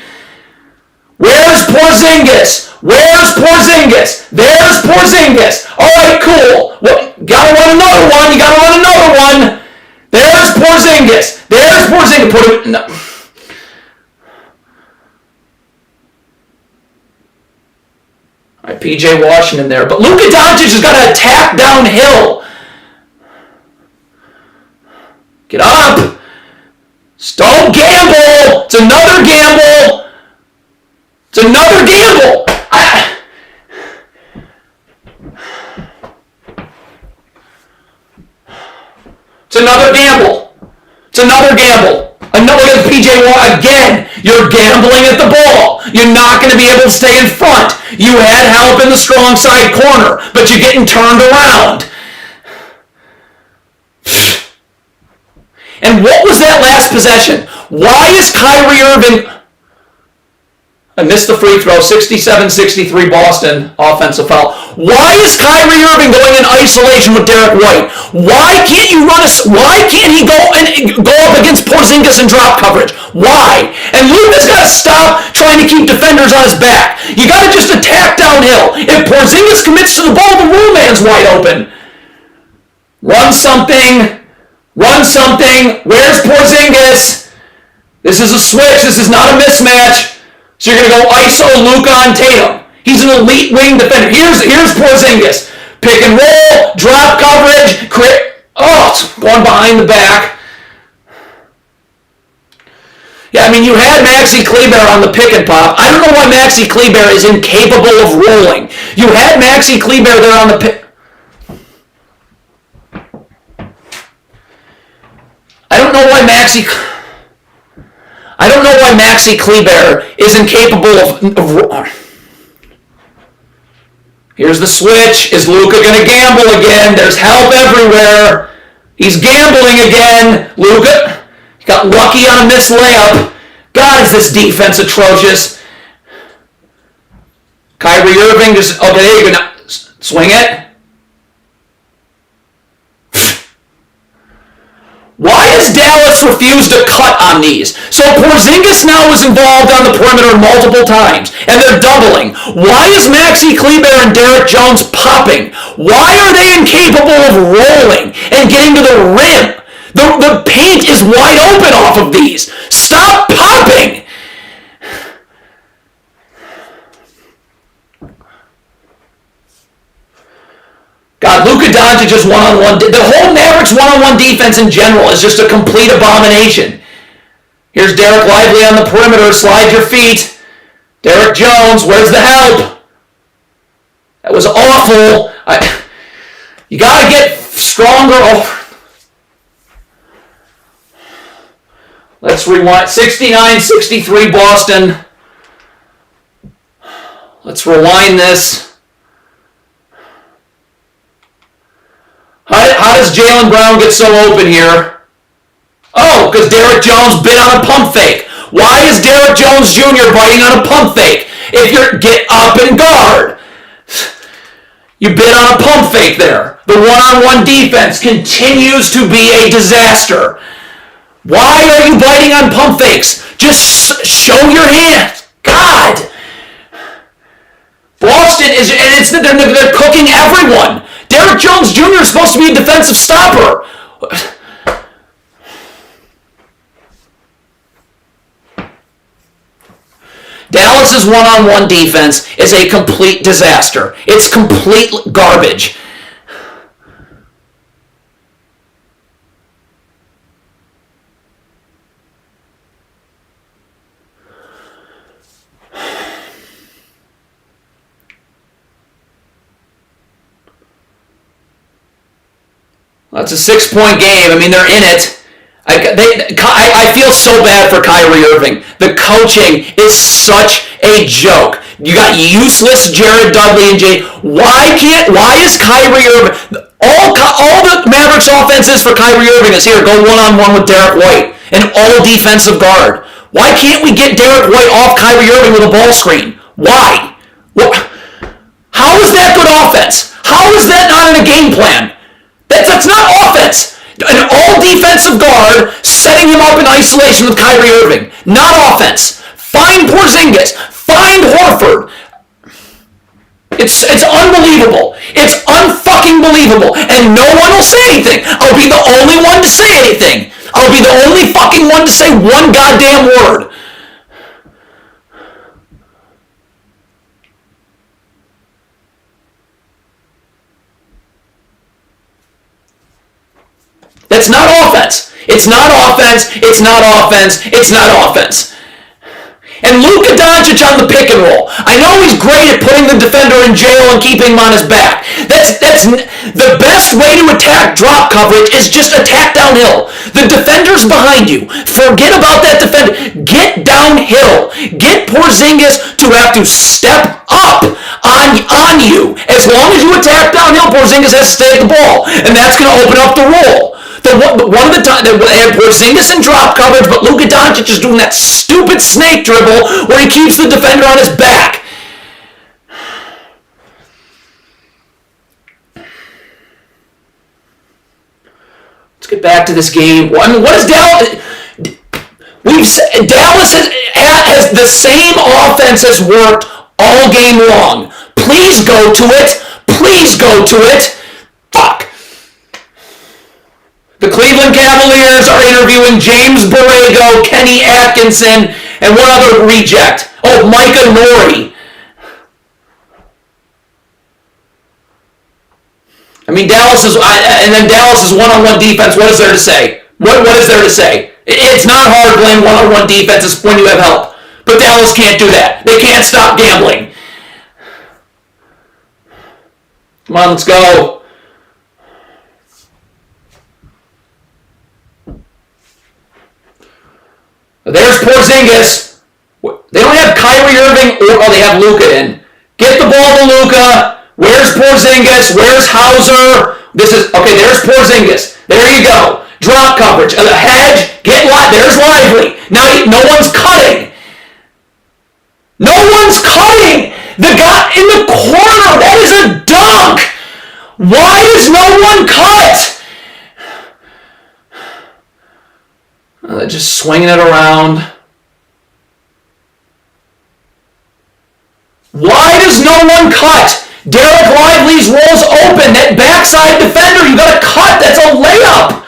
Where's Porzingis? Where's Porzingis? There's Porzingis. All right, cool. Well, gotta run another one. You gotta run another one. There's Porzingis. There's Porzingis. Put him... No. All right, PJ Washington there. But Luka Doncic has got to attack downhill. Get up. Don't gamble. It's another gamble. It's another gamble. It's another gamble. It's another gamble. Another PJ Watt again. You're gambling at the ball. You're not going to be able to stay in front. You had help in the strong side corner, but you're getting turned around. And what was that last possession? Why is Kyrie Irving... I missed the free throw. 67-63 Boston offensive foul. Why is Kyrie Irving going in isolation with Derek White? Why can't he go up against Porzingis and drop coverage? Why? And Luka's got to stop trying to keep defenders on his back. You got to just attack downhill. If Porzingis commits to the ball, the rule man's wide open. Run something. Run something. Where's Porzingis? This is a switch. This is not a mismatch. So you're going to go ISO Luka on Tatum. He's an elite wing defender. Here's Porzingis. Pick and roll, drop coverage, it's going behind the back. Yeah, I mean, you had Maxi Kleber on the pick and pop. I don't know why Maxi Kleber is incapable of rolling. You had Maxi Kleber there on the pick. I don't know why Maxi Kleber is incapable of... Here's the switch. Is Luka going to gamble again? There's help everywhere. He's gambling again. Luka got lucky on a missed layup. God, is this defense atrocious. Kyrie Irving just... Okay, there you go. Now, swing it. Why has Dallas refused to cut on these? So Porzingis now is involved on the perimeter multiple times, and they're doubling. Why is Maxi Kleber and Derek Jones popping? Why are they incapable of rolling and getting to the rim? The paint is wide open off of these. Stop popping! God, Luka Doncic is one-on-one. The whole Mavericks one-on-one defense in general is just a complete abomination. Here's Derek Lively on the perimeter. Slide your feet. Derek Jones, where's the help? That was awful. You got to get stronger. Let's rewind. 69-63 Boston. Let's rewind this. How does Jaylen Brown get so open here? Oh, because Derek Jones bit on a pump fake. Why is Derek Jones Jr. biting on a pump fake? If you're get up and guard. You bit on a pump fake there. The one-on-one defense continues to be a disaster. Why are you biting on pump fakes? Just show your hands. God. Boston is, and they're cooking everyone. Derek Jones Jr. is supposed to be a defensive stopper. Dallas's one-on-one defense is a complete disaster. It's complete garbage. That's a 6-point game. I mean, they're in it. I feel so bad for Kyrie Irving. The coaching is such a joke. You got useless Jared Dudley and Jay. Why is Kyrie Irving... All the Mavericks offenses for Kyrie Irving is here. Go one-on-one with Derek White. An all-defensive guard. Why can't we get Derek White off Kyrie Irving with a ball screen? Why? How is that good offense? How is that not in a game plan? That's not offense. An all-defensive guard setting him up in isolation with Kyrie Irving. Not offense. Find Porzingis. Find Horford. It's unbelievable. It's unfucking believable. And no one will say anything. I'll be the only one to say anything. I'll be the only fucking one to say one goddamn word. That's not offense. It's not offense. It's not offense. It's not offense. And Luka Doncic on the pick and roll. I know he's great at putting the defender in jail and keeping him on his back. That's the best way to attack drop coverage is just attack downhill. The defender's behind you. Forget about that defender. Get downhill. Get Porzingis to have to step up on you. As long as you attack downhill, Porzingis has to stay at the ball. And that's going to open up the roll. One of the times they had Porzingis in drop coverage, but Luka Doncic is doing that stupid snake dribble where he keeps the defender on his back. Let's get back to this game. I mean, what is Dallas? Dallas has the same offense has worked all game long. Please go to it. Please go to it. Fuck. The Cleveland Cavaliers are interviewing James Borrego, Kenny Atkinson, and one other reject. Oh, Micah Nori. I mean, Dallas's one-on-one defense, what is there to say? What is there to say? It's not hard playing one-on-one defense when you have help. But Dallas can't do that. They can't stop gambling. Come on, let's go. There's Porzingis. They don't have Kyrie Irving, they have Luka in. Get the ball to Luka. Where's Porzingis? Where's Hauser? There's Porzingis. There you go. Drop coverage. A hedge. There's Lively. Now no one's cutting. No one's cutting. The guy in the corner, that is a dunk. Why does no one cut? Just swinging it around. Why does no one cut? Derek Lively's rolls open. That backside defender, you got to cut. That's a layup.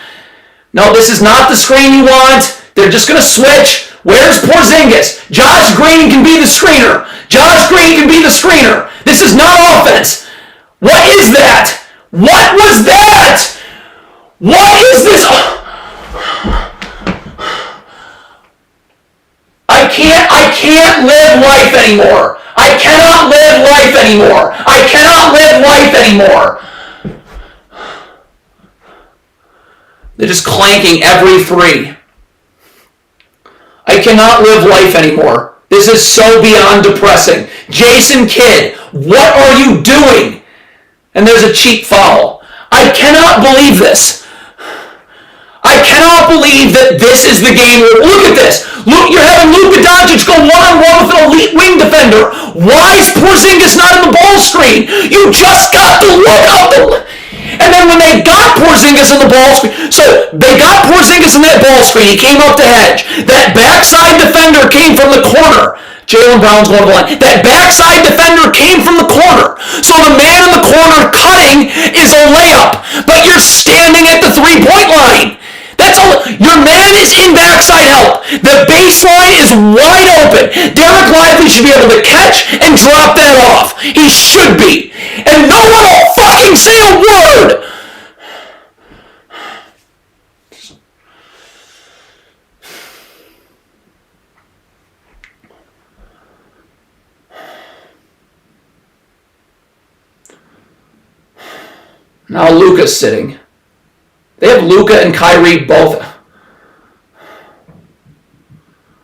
No, this is not the screen you want. They're just going to switch. Where's Porzingis? Josh Green can be the screener. Josh Green can be the screener. This is not offense. What is that? What was that? What is this? I can't live life anymore. I cannot live life anymore. I cannot live life anymore. They're just clanking every three. I cannot live life anymore. This is so beyond depressing. Jason Kidd, what are you doing? And there's a cheap foul. I cannot believe this. I cannot believe that this is the game. Look at this. Look, you're having Luka Doncic go one-on-one with an elite wing defender. Why is Porzingis not in the ball screen? You just got to look out the... And then when they got Porzingis in the ball screen, so they got Porzingis in that ball screen, he came up the hedge. That backside defender came from the corner. Jaylen Brown's going to the line. That backside defender came from the corner. So the man in the corner cutting is a layup, but you're standing at the three-point line. That's all. Your man is in backside help. The baseline is wide open. Derek Lively should be able to catch and drop that off. He should be. And no one will fucking say a word. Now Luka's sitting. They have Luka and Kyrie both.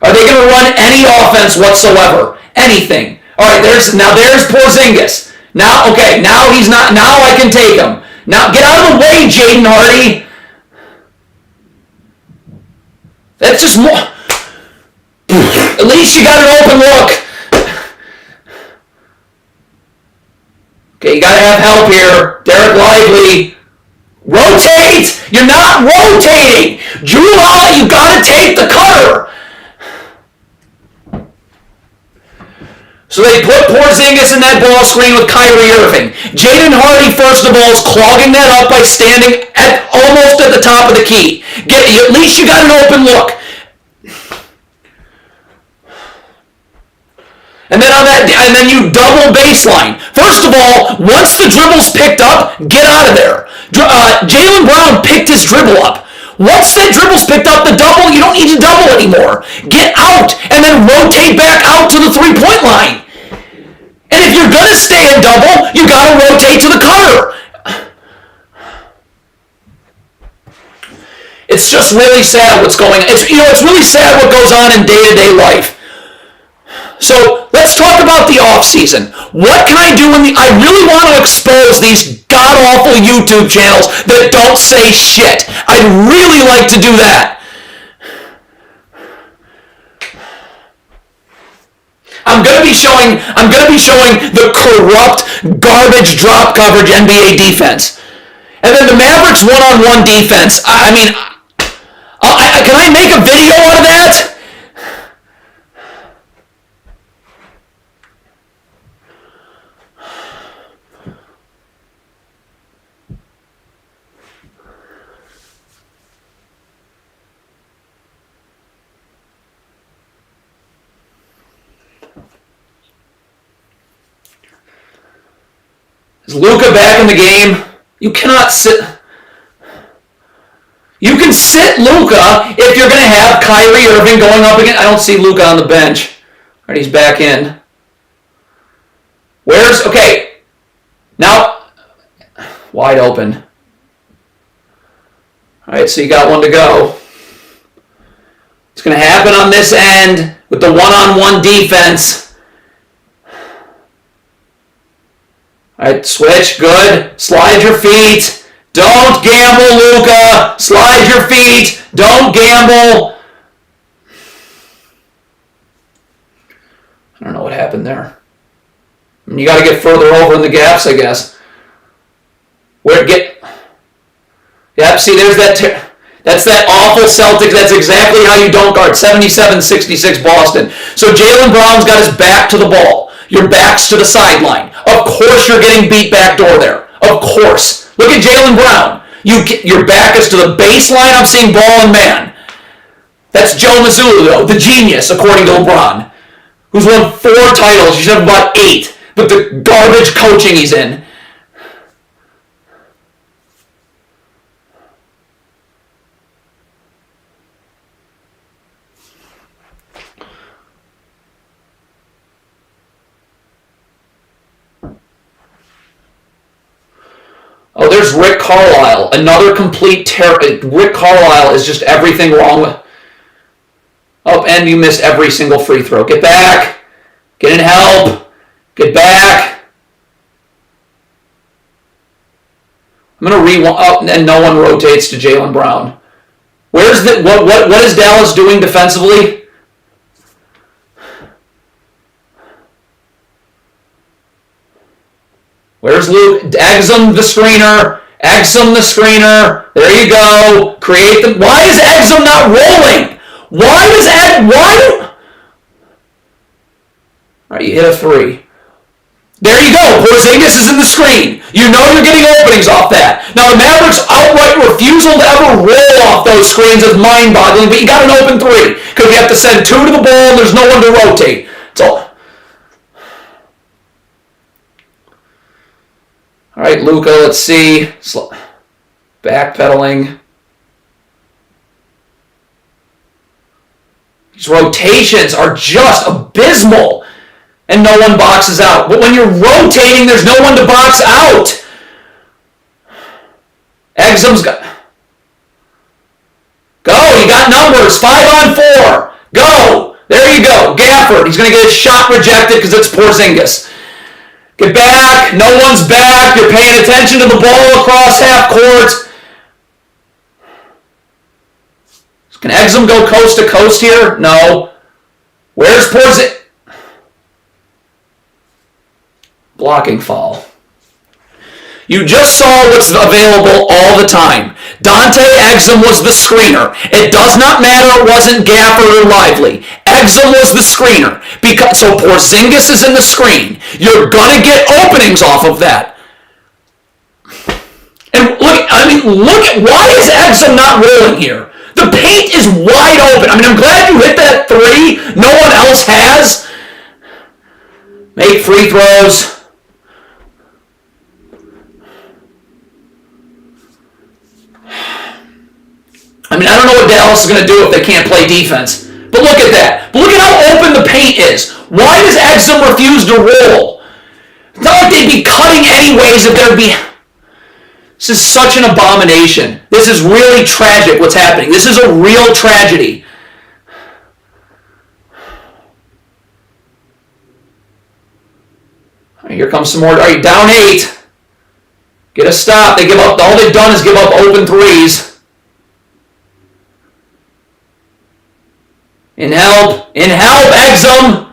Are they going to run any offense whatsoever? Anything. All right, there's Porzingis. Now, okay, now he's not. Now I can take him. Now get out of the way, Jaden Hardy. That's just more. At least you got an open look. Okay, you got to have help here. Derek Lively. Rotate! You're not rotating! Drew Holiday, you got to take the cutter. So they put Porzingis in that ball screen with Kyrie Irving. Jaden Hardy, first of all, is clogging that up by standing almost at the top of the key. At least you got an open look. And then you double baseline. First of all, once the dribble's picked up, get out of there. Jaylen Brown picked his dribble up. Once that dribble's picked up, the double, you don't need to double anymore. Get out and then rotate back out to the three-point line. And if you're going to stay in double, you got to rotate to the cutter. It's just really sad what's going on. It's really sad what goes on in day-to-day life. So let's talk about the off-season. What can I do I really want to expose these god-awful YouTube channels that don't say shit. I'd really like to do that. I'm going to be showing the corrupt, garbage drop coverage NBA defense. And then the Mavericks one-on-one defense. Can I make a video out of that? Is Luka back in the game? You cannot sit. You can sit Luka if you're going to have Kyrie Irving going up again. I don't see Luka on the bench. All right, he's back in. Okay. Now, wide open. All right, so you got one to go. It's going to happen on this end with the one-on-one defense. All right, switch, good. Slide your feet. Don't gamble, Luka. Slide your feet. Don't gamble. I don't know what happened there. You got to get further over in the gaps, I guess. Yep, see, there's that. That's that awful Celtics. That's exactly how you don't guard. 77-66 Boston. So Jaylen Brown's got his back to the ball. Your back's to the sideline. Of course you're getting beat backdoor there. Of course. Look at Jaylen Brown. Your back is to the baseline. I'm seeing ball and man. That's Joe Mazzulla, though, the genius, according to LeBron, who's won 4 titles. He should have about 8. But the garbage coaching he's in. Oh, there's Rick Carlisle. Another complete terror. Rick Carlisle is just everything wrong with... Oh, and you missed every single free throw. Get back. Get in help. Get back. I'm going to rewind. Oh, and no one rotates to Jaylen Brown. Where's the... What is Dallas doing defensively? Where's Luke? Exum the screener. Exum the screener. There you go. Create the... Why is Exum not rolling? Why does Exum... Why... All right, you hit a three. There you go. Porzingis is in the screen. You know you're getting openings off that. Now, the Mavericks' outright refusal to ever roll off those screens is mind-boggling, but you got an open three because you have to send two to the ball and there's no one to rotate. It's all... All right, Luka, let's see. Backpedaling. These rotations are just abysmal. And no one boxes out. But when you're rotating, there's no one to box out. Exum's got... Go, you got numbers. 5-on-4. Go. There you go. Gafford. He's going to get his shot rejected because it's Porzingis. Get back. No one's back. You're paying attention to the ball across half court. Can Exum go coast to coast here? No. Where's Porzingis? Blocking foul. You just saw what's available all the time. Dante Exum was the screener. It does not matter it wasn't Gafford or Lively. Exum was the screener. So Porzingis is in the screen. You're going to get openings off of that. And look at why is Exum not rolling here? The paint is wide open. I'm glad you hit that three. No one else has. Make free throws. I don't know what Dallas is going to do if they can't play defense. But look at that. But look at how open the paint is. Why does Exum refuse to roll? It's not like they'd be cutting anyways if there'd be... This is such an abomination. This is really tragic what's happening. This is a real tragedy. All right, here comes some more. All right, down 8. Get a stop. They give up. All they've done is give up open threes. In help, Exum.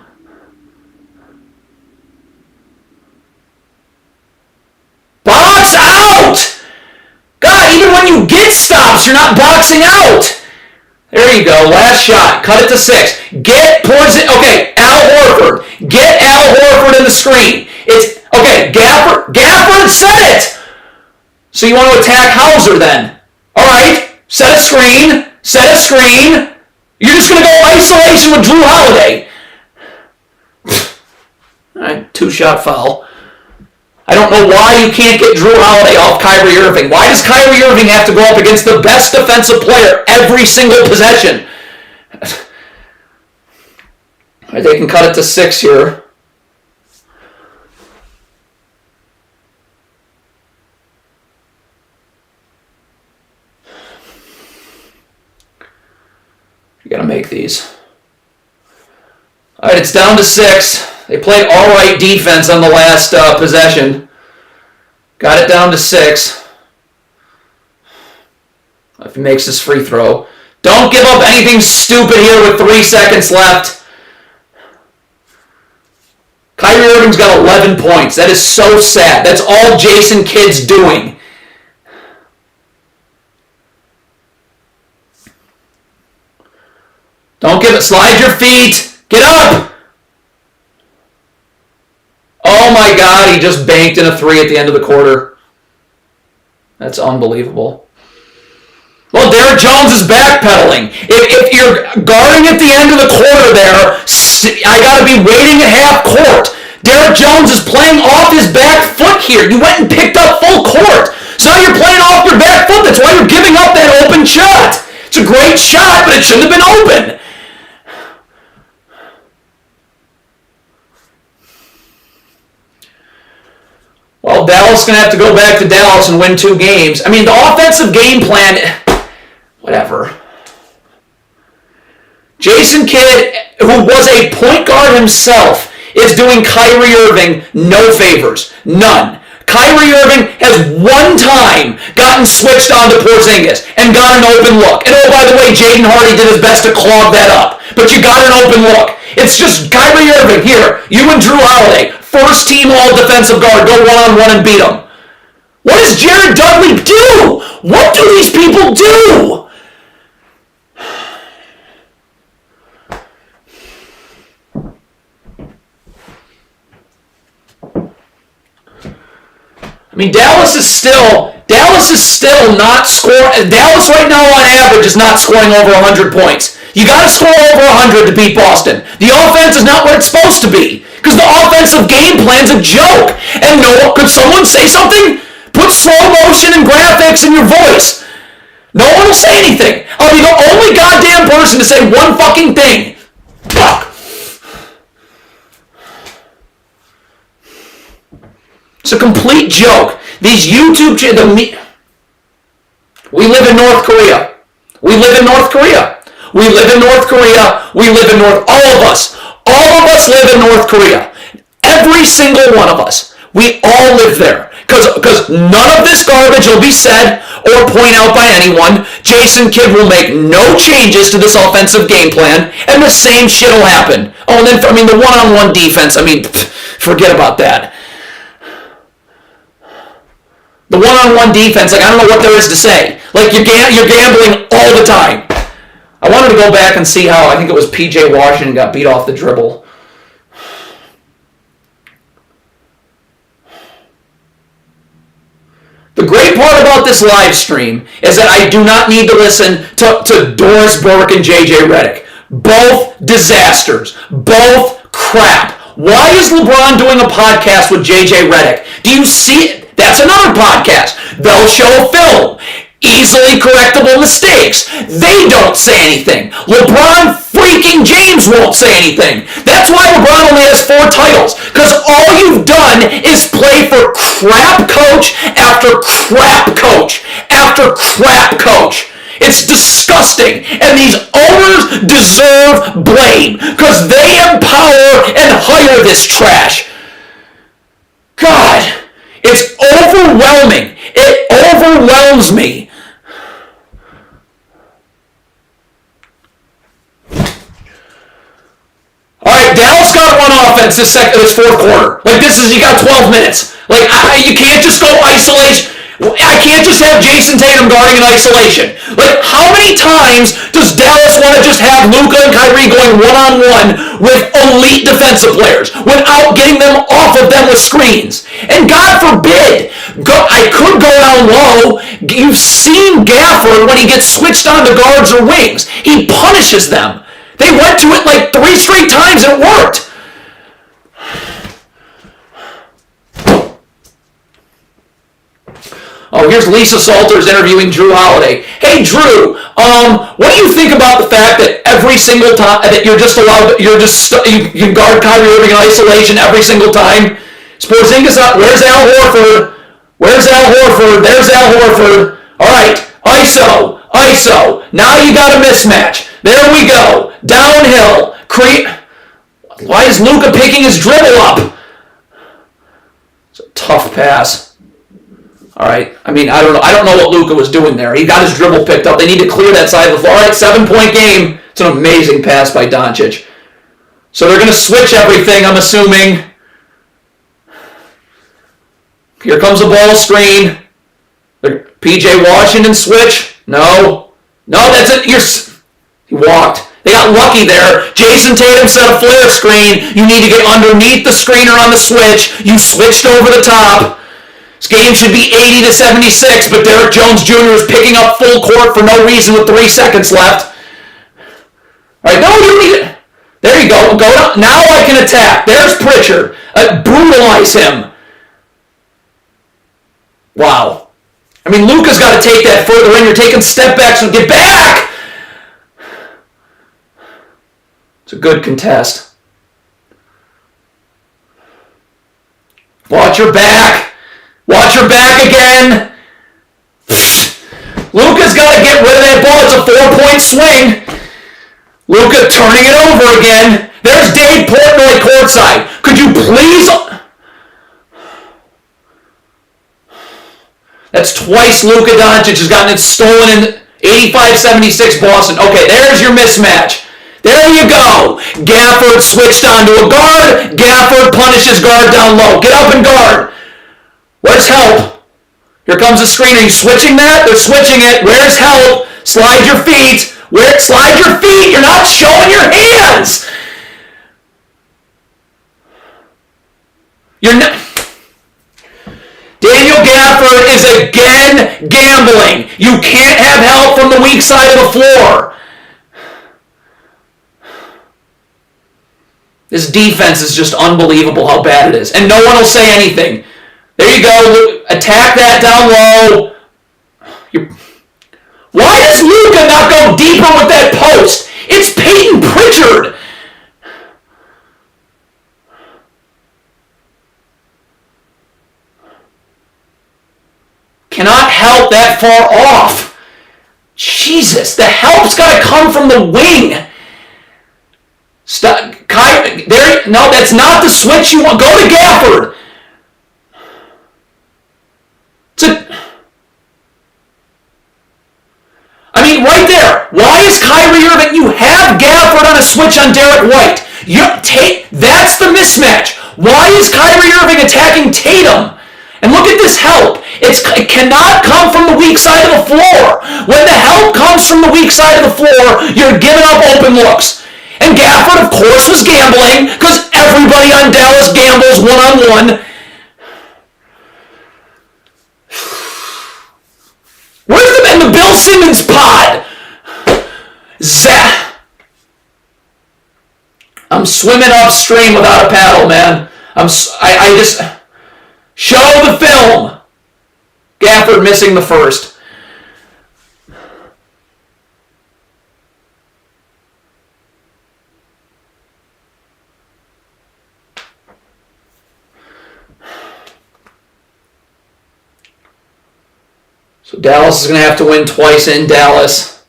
Box out! God, even when you get stops, you're not boxing out. There you go, last shot. Cut it to 6. Get Porzingis. Okay, Al Horford. Get Al Horford in the screen. It's okay. Gafford set it. So you want to attack Hauser then? All right, set a screen. Set a screen. You're just going to go isolation with Drew Holiday. All right, 2-shot foul. I don't know why you can't get Drew Holiday off Kyrie Irving. Why does Kyrie Irving have to go up against the best defensive player every single possession? All right, they can cut it to 6 here. You got to make these. All right, it's down to 6. They played all right defense on the last possession. Got it down to 6. If he makes this free throw. Don't give up anything stupid here with 3 seconds left. Kyrie Irving's got 11 points. That is so sad. That's all Jason Kidd's doing. Don't give it. Slide your feet. Get up. Oh my God, he just banked in a 3 at the end of the quarter. That's unbelievable. Well, Derrick Jones is backpedaling. If you're guarding at the end of the quarter there, I got to be waiting at half court. Derrick Jones is playing off his back foot here. You went and picked up full court. So now you're playing off your back foot. That's why you're giving up that open shot. It's a great shot, but it shouldn't have been open. Well, Dallas going to have to go back to Dallas and win 2 games. I mean, the offensive game plan, whatever. Jason Kidd, who was a point guard himself, is doing Kyrie Irving no favors. None. Kyrie Irving has one time gotten switched onto Porzingis and got an open look. And oh, by the way, Jaden Hardy did his best to clog that up. But you got an open look. It's just Kyrie Irving, here, you and Drew Holiday, first team all defensive guard, go one-on-one and beat him. What does Jared Dudley do? What do these people do? I mean, Dallas is still not scoring. Dallas right now on average is not scoring over 100 points. You got to score over 100 to beat Boston. The offense is not where it's supposed to be because the offensive game plan's a joke. And no, could someone say something? Put slow motion and graphics in your voice. No one will say anything. I'll be the only goddamn person to say one fucking thing. Fuck. It's a complete joke. These YouTube channels. We live in North Korea. We live in North Korea. We live in North Korea. We live in North. All of us live in North Korea. Every single one of us. We all live there. Because none of this garbage will be said or point out by anyone. Jason Kidd will make no changes to this offensive game plan, and the same shit will happen. Oh, and then, the one-on-one defense, forget about that. The one-on-one defense, I don't know what there is to say. You're gambling all the time. I wanted to go back and see how, I think it was P.J. Washington got beat off the dribble. The great part about this live stream is that I do not need to listen to Doris Burke and J.J. Redick. Both disasters. Both crap. Why is LeBron doing a podcast with J.J. Redick? Do you see it? That's another podcast. They'll show film. Easily correctable mistakes. They don't say anything. LeBron freaking James won't say anything. That's why LeBron only has 4 titles. Because all you've done is play for crap coach after crap coach after crap coach. It's disgusting. And these owners deserve blame. Because they empower and hire this trash. God, it's overwhelming. It overwhelms me. Alright, Dallas got to run offense this fourth quarter. You got 12 minutes. You can't just go isolation. I can't just have Jason Tatum guarding in isolation. How many times does Dallas want to just have Luka and Kyrie going one-on-one with elite defensive players without getting them off of them with screens? And God forbid, I could go down low. You've seen Gafford when he gets switched on to guards or wings. He punishes them. They went to it 3 straight times and it worked. Oh, here's Lisa Salters interviewing Drew Holiday. Hey, Drew, what do you think about the fact that every single time that you can guard Kyrie Irving in isolation every single time? Porzingis up. Where's Al Horford? Where's Al Horford? There's Al Horford. All right, ISO. Now you got a mismatch. There we go. Downhill. Why is Luka picking his dribble up? It's a tough pass. All right. I don't know what Luka was doing there. He got his dribble picked up. They need to clear that side of the floor. All right, 7-point game. It's an amazing pass by Doncic. So they're going to switch everything, I'm assuming. Here comes a ball screen. P.J. Washington switch. No, that's it. He walked. They got lucky there. Jason Tatum set a flare screen. You need to get underneath the screener on the switch. You switched over the top. This game should be 80-76, but Derrick Jones Jr. is picking up full court for no reason with 3 seconds left. All right, no, you need it. There you go. Go down. Now I can attack. There's Pritchard. Brutalize him. Wow. Luka's got to take that further in. You're taking step backs. So get back! It's a good contest. Watch your back. Watch your back again. Luka's got to get rid of that ball. It's a 4-point swing. Luka turning it over again. There's Dave Portnoy courtside. Could you please... That's twice Luka Doncic has gotten it stolen in 85-76 Boston. Okay, there's your mismatch. There you go. Gafford switched onto a guard. Gafford punishes guard down low. Get up and guard. Where's help? Here comes the screen. Are you switching that? They're switching it. Where's help? Slide your feet. Slide your feet. You're not showing your hands. You're not... Daniel Gafford is again gambling. You can't have help from the weak side of the floor. This defense is just unbelievable how bad it is. And no one will say anything. There you go. Attack that down low. Why does Luka not go deeper with that post? It's Peyton Pritchard. Cannot help that far off. Jesus, the help's got to come from the wing. Stop, Kyrie, there. No, that's not the switch you want. Go to Gafford. Right there. Why is Kyrie Irving? You have Gafford on a switch on Derek White. That's the mismatch. Why is Kyrie Irving attacking Tatum? And look at this help. It cannot come from the weak side of the floor. When the help comes from the weak side of the floor, you're giving up open looks. And Gafford, of course, was gambling because everybody on Dallas gambles one-on-one. Where's the Bill Simmons pod? I'm swimming upstream without a paddle, man. I just show the film. Gafford missing the first. So Dallas is going to have to win twice in Dallas.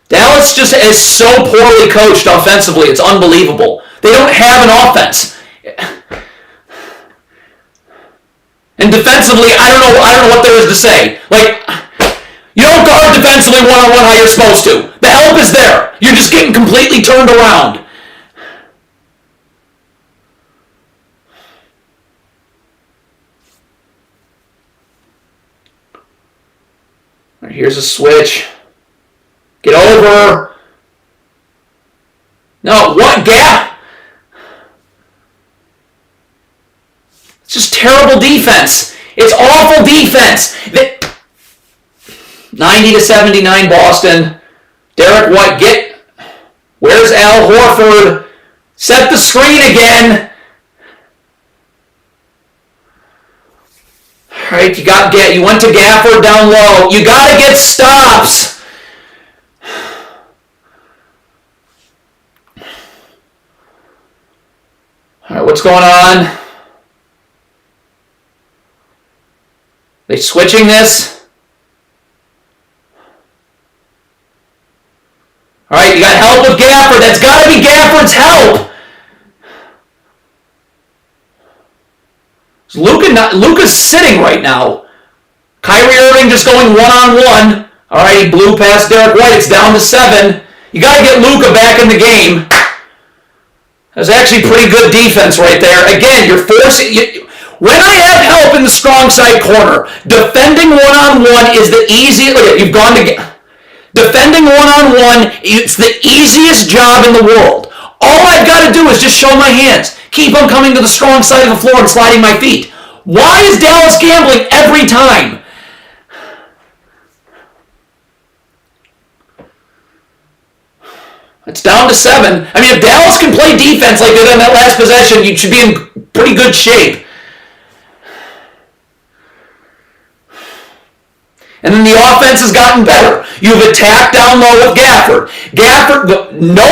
Dallas just is so poorly coached offensively. It's unbelievable. They don't have an offense. And defensively, I don't know what there is to say. Like, you don't guard defensively one-on-one how you're supposed to. The help is there. You're just getting completely turned around. All right, here's a switch. Get over. No, what gap? It's just terrible defense. It's awful defense. 90-79 Boston. Derek White, where's Al Horford? Set the screen again. All right, you went to Gafford down low. You got to get stops. All right, what's going on? They switching this? All right, you got help with Gafford. That's got to be Gafford's help. Luka's sitting right now. Kyrie Irving just going one-on-one. All right, he blew past Derek White. It's down to 7. You got to get Luka back in the game. That's actually pretty good defense right there. Again, you're forcing... When I have help in the strong side corner, defending one-on-one is the easiest... Look, you've gone to... Defending one-on-one, it's the easiest job in the world. All I've got to do is just show my hands. Keep on coming to the strong side of the floor and sliding my feet. Why is Dallas gambling every time? It's down to 7. I mean, if Dallas can play defense like they did on that last possession, you should be in pretty good shape. And then the offense has gotten better. You've attacked down low with Gafford. No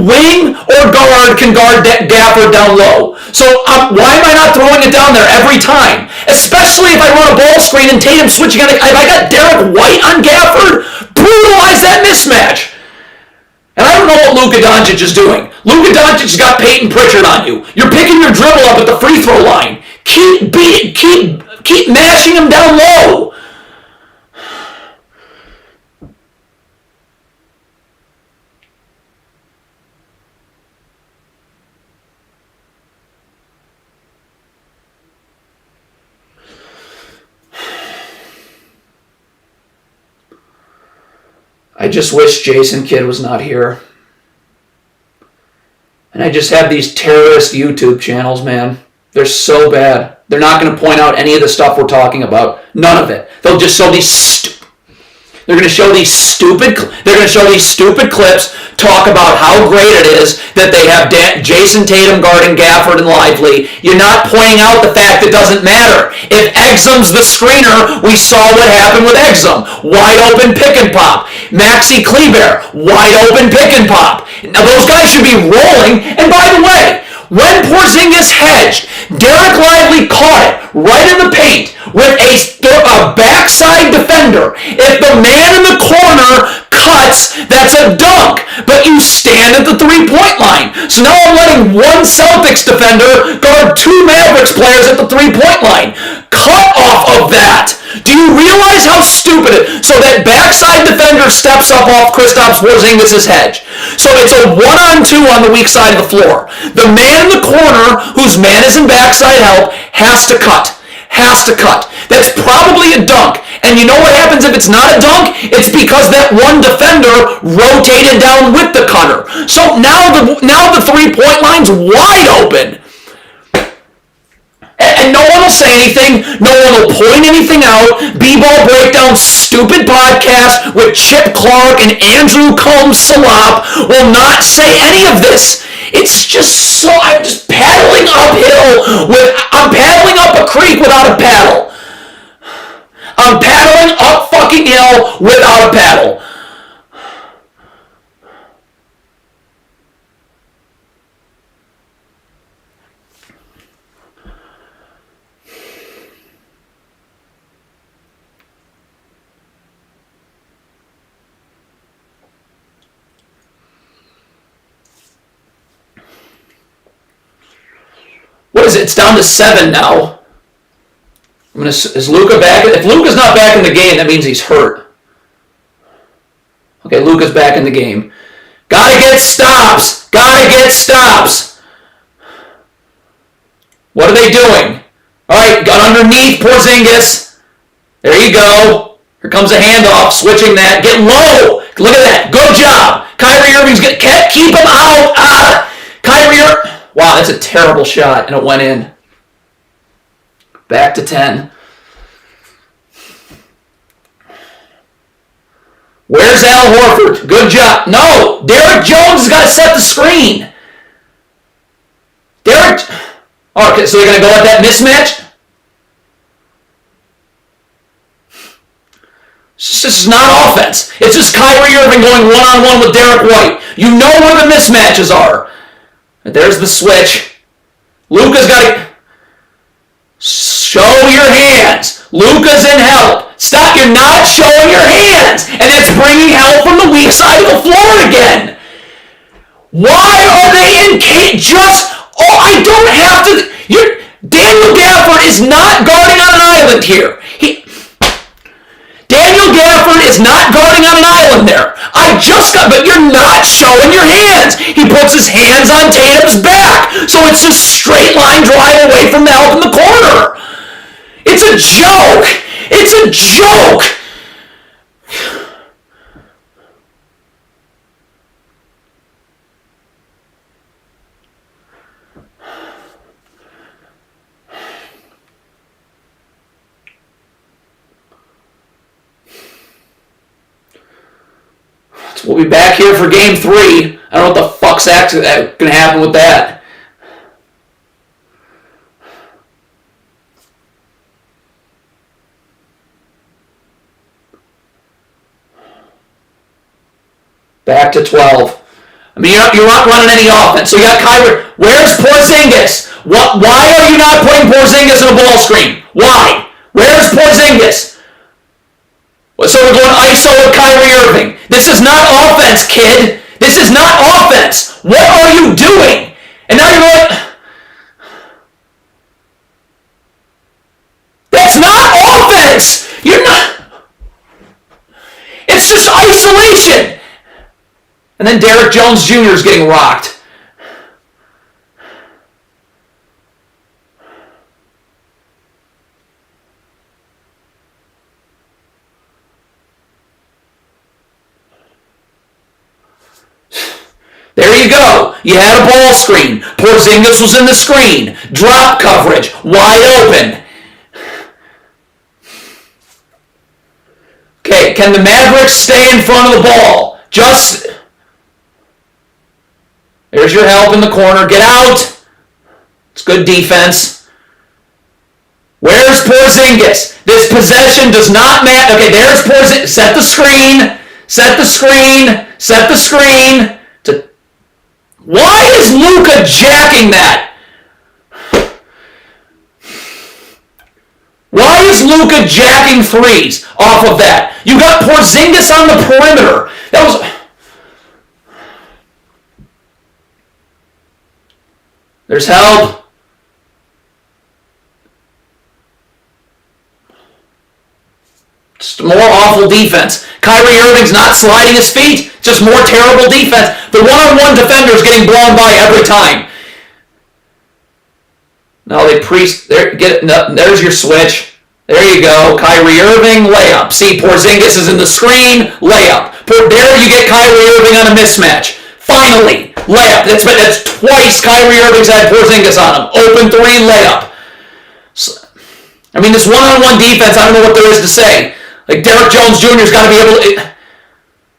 wing or guard can guard Gafford down low. So why am I not throwing it down there every time? Especially if I run a ball screen and Tatum switching on. If I got Derek White on Gafford, brutalize that mismatch. And I don't know what Luka Doncic is doing. Luka Doncic's got Peyton Pritchard on you. You're picking your dribble up at the free throw line. Keep mashing him down low. I just wish Jason Kidd was not here. And I just have these terrorist YouTube channels, man. They're so bad. They're not going to point out any of the stuff we're talking about. None of it. They'll just show these They're going to show these stupid clips, talk about how great it is that they have Jason Tatum guarding Gafford and Lively. You're not pointing out the fact it doesn't matter. If Exum's the screener, we saw what happened with Exum. Wide open pick and pop. Maxi Kleber, wide open pick and pop. Now those guys should be rolling. And by the way, when Porzingis hedged, Derek Lively caught it right in the paint with a backside defender. If the man in the corner cuts, that's a dunk. But you stand at the three-point line. So now I'm letting one Celtics defender guard two Mavericks players at the three-point line. Cut off of that. Do you realize how stupid it is? So that backside defender steps up off Kristaps Porzingis' hedge. So it's a 1-on-2 on the weak side of the floor. The man in the corner, whose man is in backside help, has to cut. That's probably a dunk. And you know what happens if it's not a dunk? It's because that one defender rotated down with the cutter. So now the three-point line's wide open. And no one will say anything. No one will point anything out. B-Ball Breakdown stupid podcast with Chip Clark and Andrew Combs Salop will not say any of this. It's just so... I'm just paddling uphill I'm paddling up a creek without a paddle. I'm paddling up fucking hill without a paddle. What is it? It's down to 7 now. Is Luka back? If Luka's not back in the game, that means he's hurt. Okay, Luka's back in the game. Gotta get stops. What are they doing? All right, got underneath Porzingis. There you go. Here comes a handoff. Switching that. Get low. Look at that. Good job. Kyrie Irving's going to keep him out. Kyrie Irving. Wow, that's a terrible shot, and it went in. Back to 10. Where's Al Horford? Good job. No, Derek Jones has got to set the screen. Okay, so they're going to go at that mismatch? This is not offense. It's just Kyrie Irving going one-on-one with Derek White. You know where the mismatches are. There's the switch. Luka's got to... Show your hands. Luka's in help. Stop. You're not showing your hands. And it's bringing help from the weak side of the floor again. Why are they in just... Oh, I don't have to... Daniel Gafford is not guarding on an island here. Daniel Gafford is not guarding on an island there. But you're not showing your hands. He puts his hands on Tatum's back. So it's a straight line drive away from the help in the corner. It's a joke. We'll be back here for game 3. I don't know what the fuck's going to happen with that. Back to 12. I mean, you're not running any offense. So you got Kyrie. Where's Porzingis? Why are you not putting Porzingis in a ball screen? Why? Where's Porzingis? So we're going ISO with Kyrie Irving. This is not offense, kid. This is not offense. What are you doing? And now you're like, that's not offense. You're not. It's just isolation. And then Derrick Jones Jr. is getting rocked. There you go. You had a ball screen. Porzingis was in the screen. Drop coverage. Wide open. Okay, can the Mavericks stay in front of the ball? Just... There's your help in the corner. Get out. It's good defense. Where's Porzingis? This possession does not matter. Okay, there's Porzingis. Set the screen. Set the screen. Set the screen. Why is Luka jacking that? Why is Luka jacking threes off of that? You got Porzingis on the perimeter. That was... There's help. Just more awful defense. Kyrie Irving's not sliding his feet. Just more terrible defense. The one-on-one defender is getting blown by every time. Now there's your switch. There you go. Kyrie Irving, layup. See, Porzingis is in the screen, layup. There you get Kyrie Irving on a mismatch. Finally, layup. That's twice Kyrie Irving's had Porzingis on him. Open three, layup. I mean, this one-on-one defense, I don't know what there is to say. Like, Derrick Jones Jr.'s got to be able to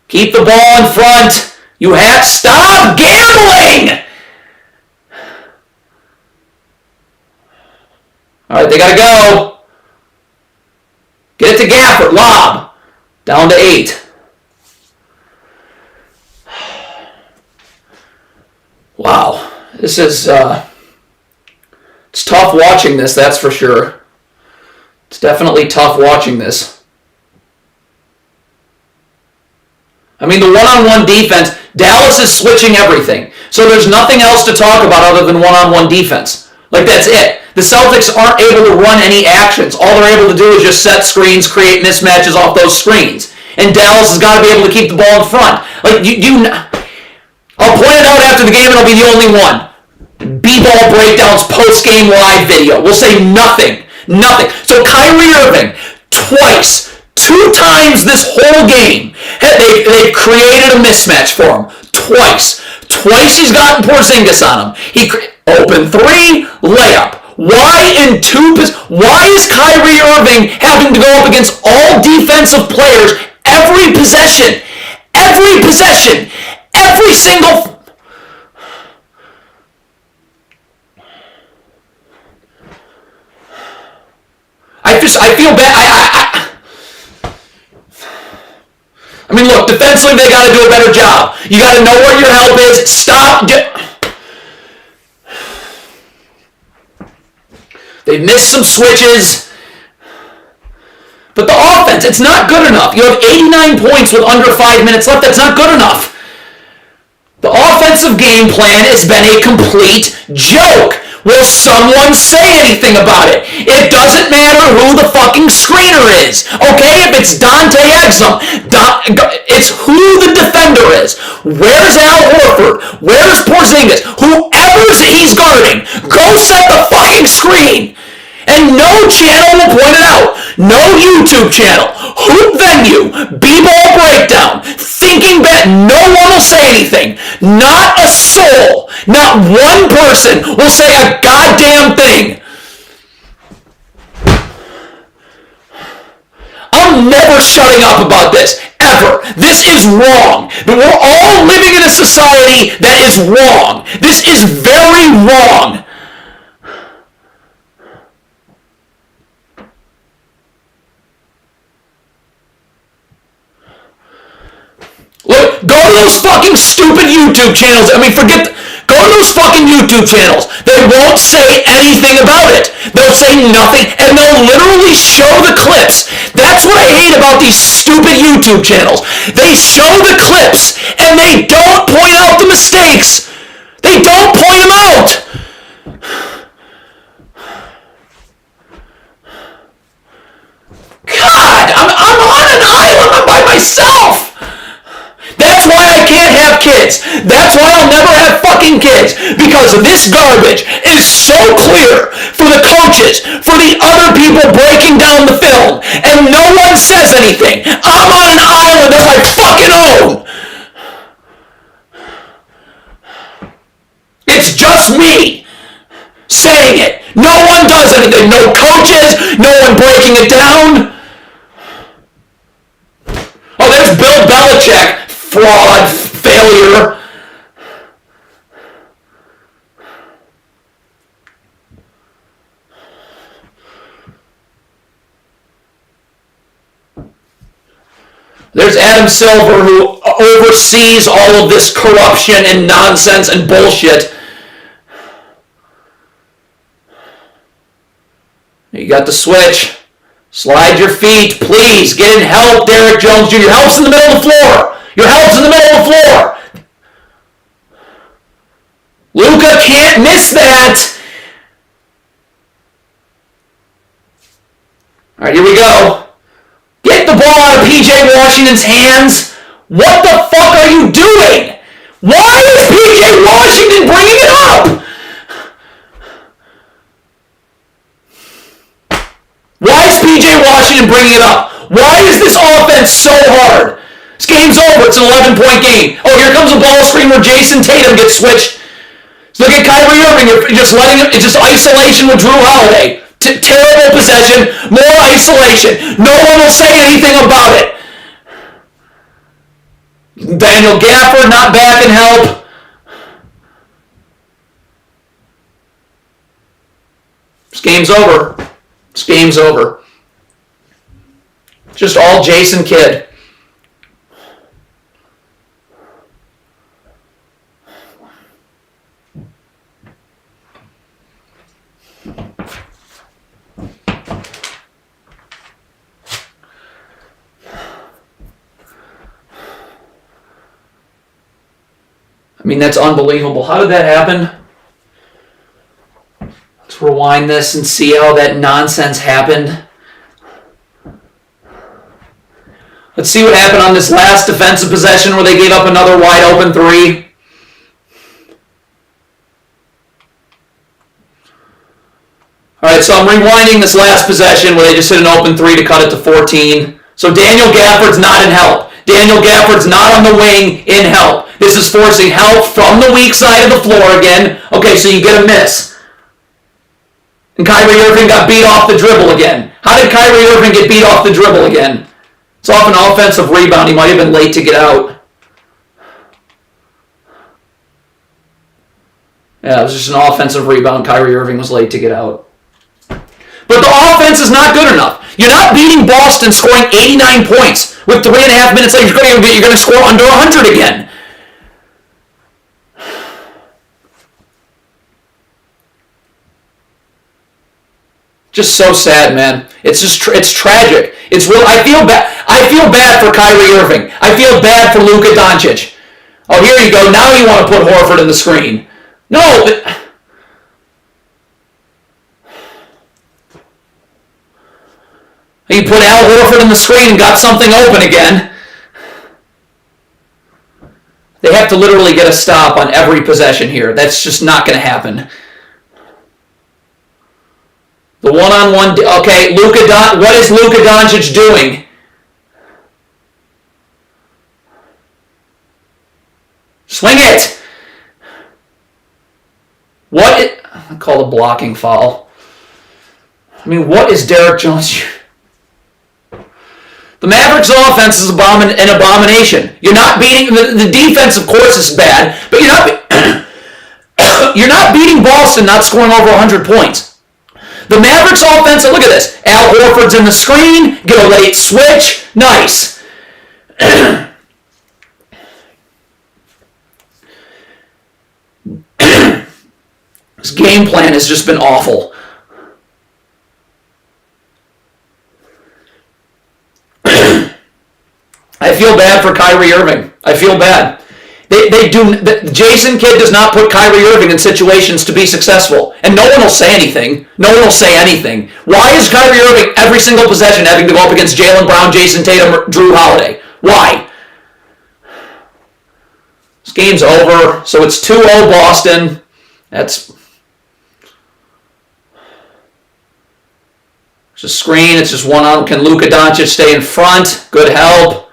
keep the ball in front. You have... Stop gambling! All right, they got to go. Get it to Gafford. Lob. Down to 8. Wow. This is... it's tough watching this, that's for sure. It's definitely tough watching this. I mean, the one-on-one defense, Dallas is switching everything. So there's nothing else to talk about other than one-on-one defense. Like, that's it. The Celtics aren't able to run any actions. All they're able to do is just set screens, create mismatches off those screens. And Dallas has got to be able to keep the ball in front. Like, I'll point it out after the game and I'll be the only one. B-ball breakdowns, post-game live video. We'll say nothing. Nothing. So Kyrie Irving, twice, 2 times this whole game, they've created a mismatch for him. Twice. Twice he's gotten Porzingis on him. Open 3, layup. Why is Kyrie Irving having to go up against all defensive players every possession? Every possession. Every single... I feel bad. I mean, look, defensively, they got to do a better job. You got to know where your help is. Stop. They've missed some switches. But the offense, it's not good enough. You have 89 points with under 5 minutes left. That's not good enough. The offensive game plan has been a complete joke. Will someone say anything about it? It doesn't matter who the fucking screener is. Okay, if it's Dante Exum, it's who the defender is. Where's Al Horford? Where's Porzingis? Whoever he's guarding, go set the fucking screen. And no channel will point it out. No YouTube channel. Hoop venue. B-ball breakdown. Thinking bet. No one will say anything. Not a soul. Not one person will say a goddamn thing. I'm never shutting up about this. Ever. This is wrong. But we're all living in a society that is wrong. This is very wrong. Look, go to those YouTube channels. I mean, go to those fucking YouTube channels. They won't say anything about it. They'll say nothing, and they'll literally show the clips. That's what I hate about these stupid YouTube channels. They show the clips, and they don't point out the mistakes. They don't point them out. God, I'm on an island. I'm by myself. That's why I can't have kids. That's why I'll never have fucking kids. Because this garbage is so clear for the coaches, for the other people breaking down the film, and no one says anything. I'm on an island of my fucking own. It's just me saying it. No one does anything. No coaches, no one breaking it down. Oh, there's Bill Belichick. Fraud, failure. There's Adam Silver, who oversees all of this corruption and nonsense and bullshit. You got the switch. Slide your feet, please. Get in help, Derek Jones Jr. Your help's in the middle of the floor. Your help's in the middle of the floor. Luka can't miss that. All right, here we go. Get the ball out of P.J. Washington's hands. What the fuck are you doing? Why is P.J. Washington bringing it up? Why is P.J. Washington bringing it up? Why is this offense so hard? This game's over. It's an 11-point game. Oh, here comes a ball screen where Jason Tatum gets switched. So look at Kyrie Irving. You're just letting him. It's just isolation with Drew Holiday. Terrible possession. More isolation. No one will say anything about it. Daniel Gafford not back and help. This game's over. This game's over. Just all Jason Kidd. I mean, that's unbelievable. How did that happen? Let's rewind this and see how that nonsense happened. Let's see what happened on this last defensive possession where they gave up another wide open three. Alright, so I'm rewinding this last possession where they just hit an open three to cut it to 14. So Daniel Gafford's not in help. Daniel Gafford's not on the wing in help. This is forcing help from the weak side of the floor again. Okay, so you get a miss. And Kyrie Irving got beat off the dribble again. How did Kyrie Irving get beat off the dribble again? It's off an offensive rebound. He might have been late to get out. Yeah, it was just an offensive rebound. Kyrie Irving was late to get out. But the offense is not good enough. You're not beating Boston scoring 89 points with 3.5 minutes left. You're going to score under 100 again. Just so sad, man. It's just it's tragic. It's real. I feel bad for Kyrie Irving. I feel bad for Luka Doncic. Oh, here you go. Now you want to put Horford in the screen. No. You put Al Horford in the screen and got something open again. They have to literally get a stop on every possession here. That's just not going to happen. The one-on-one. Okay, what is Luka Doncic doing? Swing it. I call a blocking foul. I mean, what is Derek Jones? The Mavericks offense is an abomination. You're not beating the defense, of course, is bad, but you're not beating Boston, not scoring over 100 points. The Mavericks offense, look at this. Al Horford's in the screen, get a late switch, nice. His game plan has just been awful. I feel bad for Kyrie Irving. I feel bad. Jason Kidd does not put Kyrie Irving in situations to be successful. And no one will say anything. No one will say anything. Why is Kyrie Irving every single possession having to go up against Jaylen Brown, Jason Tatum, Drew Holiday? Why? This game's over. So it's 2-0 Boston. That's... It's a screen. It's just one on. Can Luka Doncic stay in front? Good help.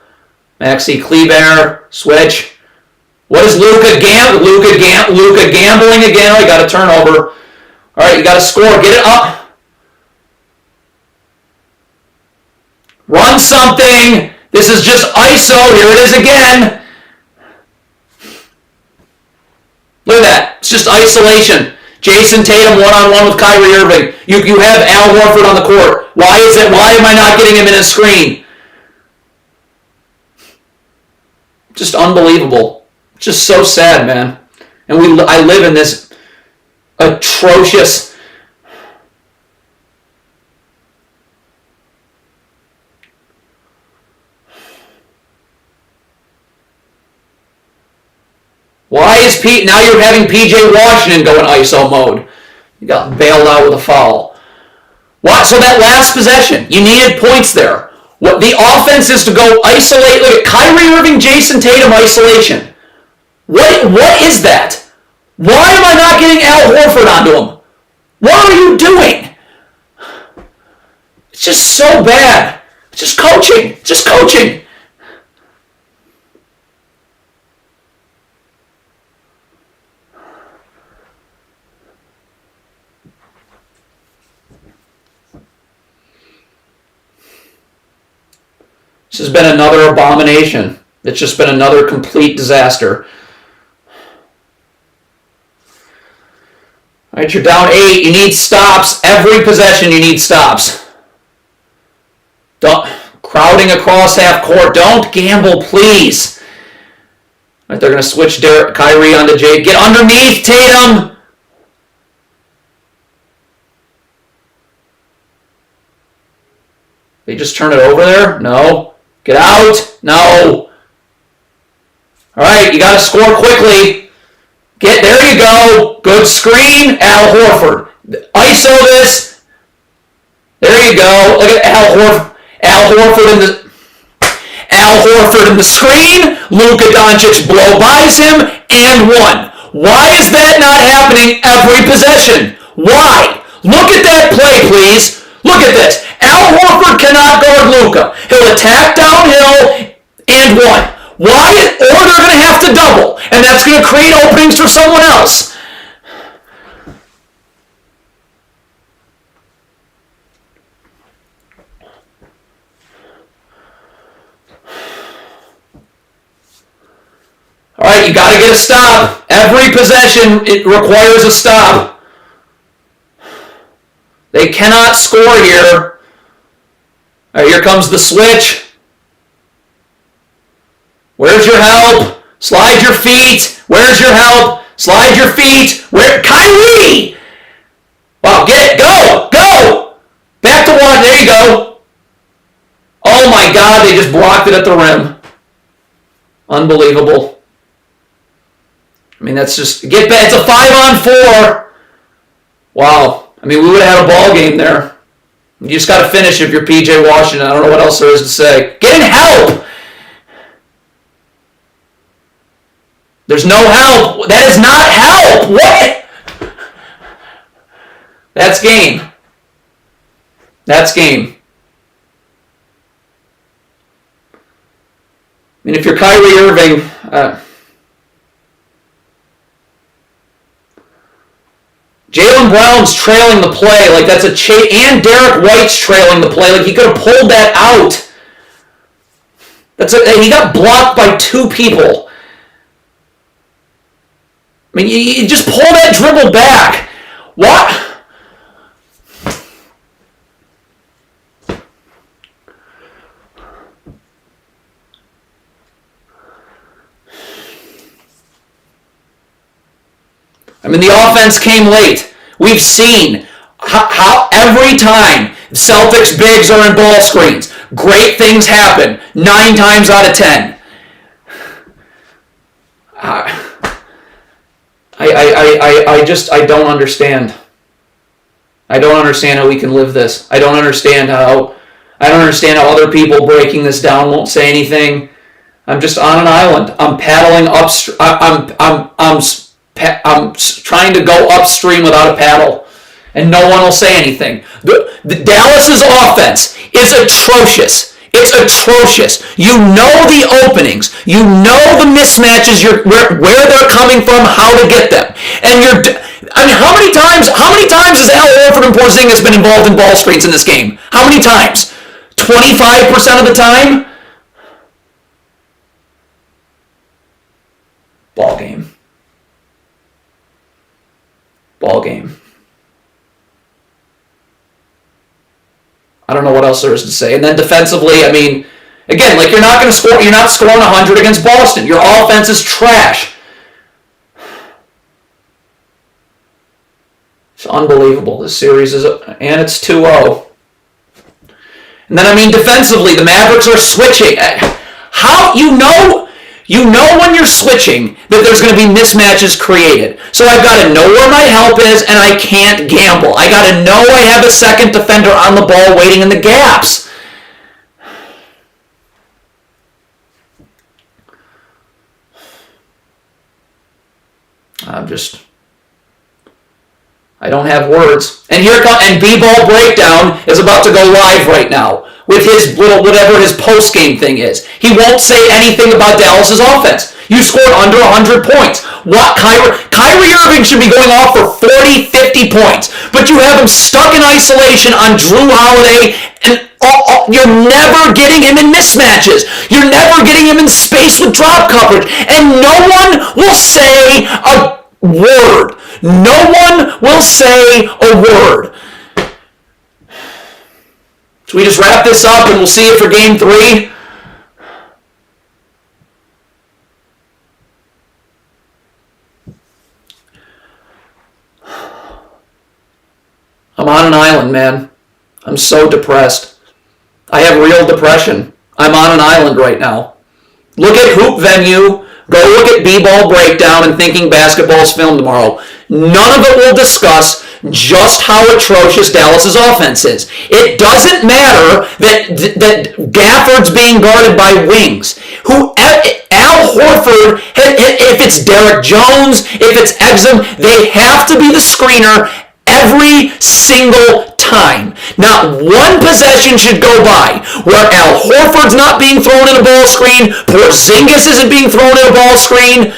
Maxi Kleber. Switch. What is Luka gambling again? Oh, you got a turnover. All right, you got to score. Get it up. Run something. This is just ISO. Here it is again. Look at that. It's just isolation. Jason Tatum one-on-one with Kyrie Irving. You have Al Horford on the court. Why is it? Why am I not getting him in a screen? Just unbelievable. Just so sad, man. And I live in this atrocious... Why is now you're having PJ Washington go in ISO mode? You got bailed out with a foul. What? So that last possession, you needed points there. What the offense is to go isolate. Look at Kyrie Irving, Jason Tatum isolation. What is that? Why am I not getting Al Horford onto him? What are you doing? It's just so bad. It's just coaching. Just coaching. This has been another abomination. It's just been another complete disaster. All right, you're down 8. You need stops. Every possession, you need stops. Crowding across half court. Don't gamble, please. All right, they're going to switch Kyrie onto Jay. Get underneath, Tatum. They just turn it over there? No. Get out. No. All right, you got to score quickly. There you go. Good screen. Al Horford. ISO this. There you go. Look at Al Horford. Al Horford in the screen. Luka Doncic blow-bys him and one. Why is that not happening every possession? Why? Look at that play, please. Look at this. Al Horford cannot guard Luka. He'll attack downhill and one. Why? Or they're going to have to double, and that's going to create openings for someone else. All right, you got to get a stop. Every possession, it requires a stop. They cannot score here. All right, here comes the switch. Where's your help? Slide your feet. Where's your help? Slide your feet. Where? Kyrie! Wow, get it. Go! Go! Back to one. There you go. Oh my God, they just blocked it at the rim. Unbelievable. I mean, that's just... Get back. It's a 5-on-4. Wow. I mean, we would have had a ball game there. You just got to finish if you're PJ Washington. I don't know what else there is to say. Get in help! There's no help. That is not help. What? That's game. That's game. I mean, if you're Kyrie Irving, Jaylen Brown's trailing the play like that's a and Derek White's trailing the play like he could have pulled that out. He got blocked by two people. I mean, you just pull that dribble back. What? I mean, the offense came late. We've seen how every time Celtics bigs are in ball screens, great things happen 9 times out of 10. I don't understand. I don't understand how we can live this. I don't understand how other people breaking this down won't say anything. I'm just on an island. I'm paddling upstream. I'm trying to go upstream without a paddle, and no one will say anything. The Dallas's offense is atrocious. It's atrocious. You know the openings. You know the mismatches. Where they're coming from, how to get them, and how many times has Al Horford and Porzingis been involved in ball screens in this game? How many times? 25% of the time. Ball game. I don't know what else there is to say. And then defensively, I mean, again, like you're not scoring 100 against Boston. Your offense is trash. It's unbelievable. This series and it's 2-0. And then, I mean, defensively, the Mavericks are switching. How you know when you're switching that there's going to be mismatches created. So I've got to know where my help is, and I can't gamble. I got to know I have a second defender on the ball waiting in the gaps. I don't have words. And B-Ball Breakdown is about to go live right now with his little, whatever his post-game thing is. He won't say anything about Dallas's offense. You scored under 100 points. What? Kyrie Irving should be going off for 40, 50 points. But you have him stuck in isolation on Drew Holiday, and you're never getting him in mismatches. You're never getting him in space with drop coverage. And no one will say a word. No one will say a word. So we just wrap this up and we'll see you for game 3. I'm on an island, man. I'm so depressed. I have real depression. I'm on an island right now. Look at Hoop Venue. Go look at B-Ball Breakdown and Thinking Basketball's film tomorrow. None of it will discuss just how atrocious Dallas's offense is. It doesn't matter that Gafford's being guarded by wings. Al Horford, if it's Derek Jones, if it's Exum, they have to be the screener every single time. Not one possession should go by where Al Horford's not being thrown in a ball screen, Porzingis isn't being thrown in a ball screen,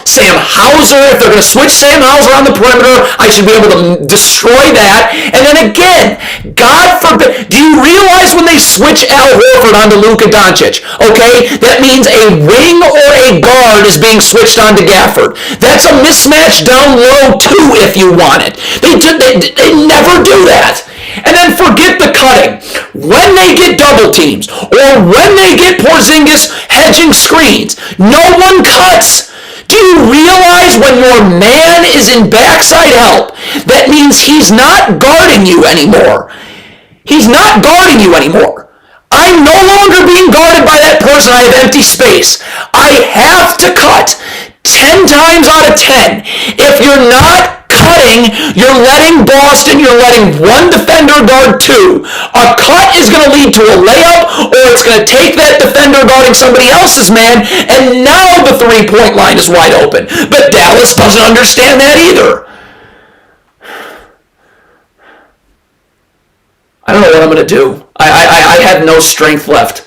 Sam Hauser, if they're going to switch Sam Hauser on the perimeter, I should be able to destroy that. And then again, God forbid, do you realize when they switch Al Horford onto Luka Doncic, okay, that means a wing or a guard is being switched onto Gafford. That's a mismatch down low too if you want it. They never do that. And then forget the cutting. When they get double teams or when they get Porzingis hedging screens, no one cuts. Do you realize when your man is in backside help, that means he's not guarding you anymore. He's not guarding you anymore. I'm no longer being guarded by that person. I have empty space. I have to cut 10 times out of 10. If you're not cutting, you're letting Boston, you're letting one defender guard 2. A cut is going to lead to a layup, or it's going to take that defender guarding somebody else's man, and now the 3-point line is wide open. But Dallas doesn't understand that either. I don't know what I'm going to do. I have no strength left.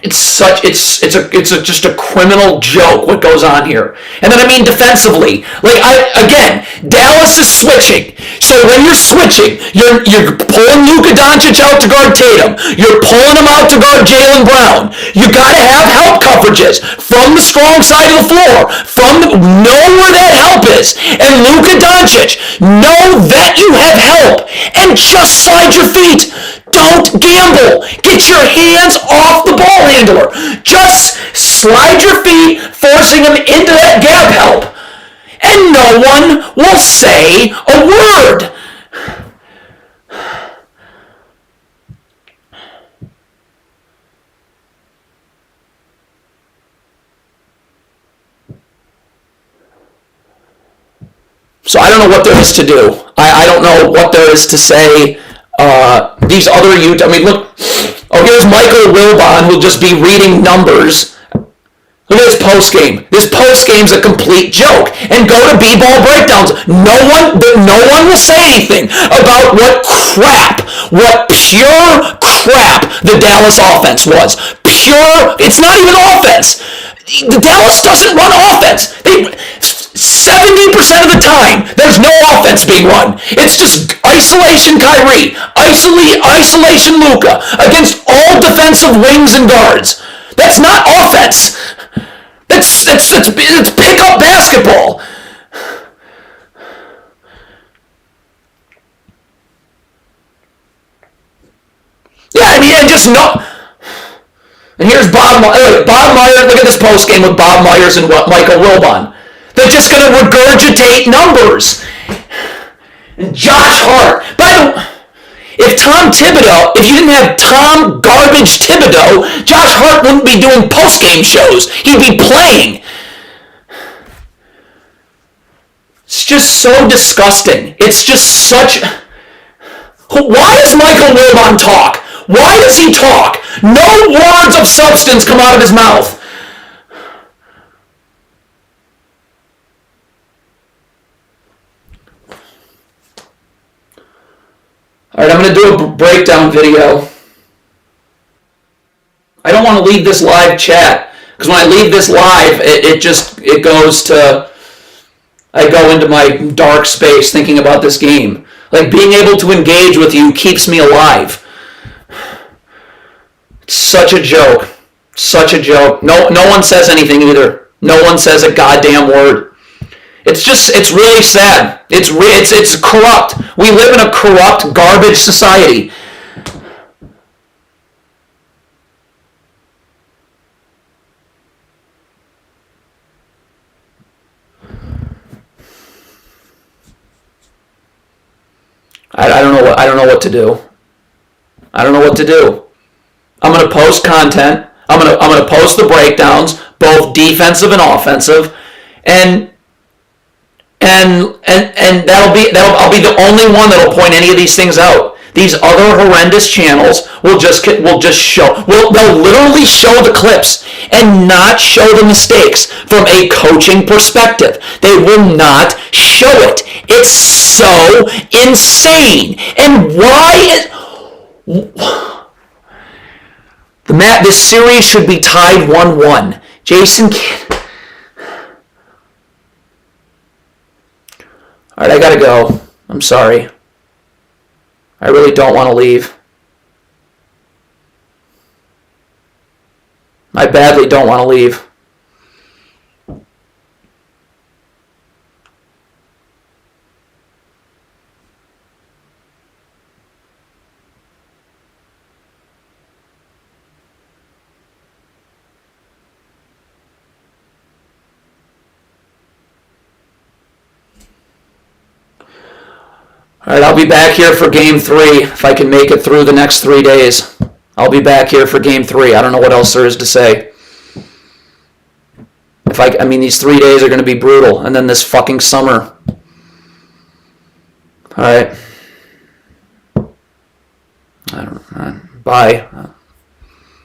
It's just a criminal joke what goes on here. And then I mean defensively, Dallas is switching. So when you're switching, you're pulling Luka Doncic out to guard Tatum. You're pulling him out to guard Jaylen Brown. You gotta have help coverages from the strong side of the floor. Know where that help is. And Luka Doncic, know that you have help. And just slide your feet. Don't gamble. Get your hands off the ball handler. Just slide your feet, forcing him into that gap help. and no one will say a word. So I don't know what there is to do. I don't know what there is to say. These other I mean, look. Oh, here's Michael Wilbon, who'll just be reading numbers. Look at this post game. This post game's a complete joke. And go to b-ball breakdowns. No one will say anything about what pure crap the Dallas offense was. It's not even offense. The Dallas doesn't run offense. 70% of the time, there's no offense being run. It's just isolation Kyrie, isolation Luka against all defensive wings and guards. That's not offense. It's pickup basketball. Yeah, I mean, and just no. And here's Bob Myers. Look at this post game with Bob Myers and Michael Wilbon. They're just going to regurgitate numbers. And Josh Hart. By the way, if you didn't have Tom Garbage Thibodeau, Josh Hart wouldn't be doing post-game shows. He'd be playing. It's just so disgusting. It's just such... Why does Michael Wilbon talk? Why does he talk? No words of substance come out of his mouth. All right, I'm going to do a breakdown video. I don't want to leave this live chat because when I leave this live, it goes to... I go into my dark space thinking about this game. Like, being able to engage with you keeps me alive. It's such a joke. Such a joke. No one says anything either. No one says a goddamn word. It's really sad. It's corrupt. We live in a corrupt, garbage society. I don't know what to do. I don't know what to do. I'm going to post content. I'm going to post the breakdowns, both defensive and offensive, and I'll be the only one that'll point any of these things out. These other horrendous channels will just show. They'll literally show the clips and not show the mistakes from a coaching perspective. They will not show it. It's so insane. And this series should be tied 1-1. Jason Kidd. All right, I gotta go. I'm sorry. I really don't want to leave. I badly don't want to leave. All right, I'll be back here for Game 3 if I can make it through the next 3 days. I'll be back here for Game 3. I don't know what else there is to say. I mean, these 3 days are going to be brutal, and then this fucking summer. All right. I don't know. Bye.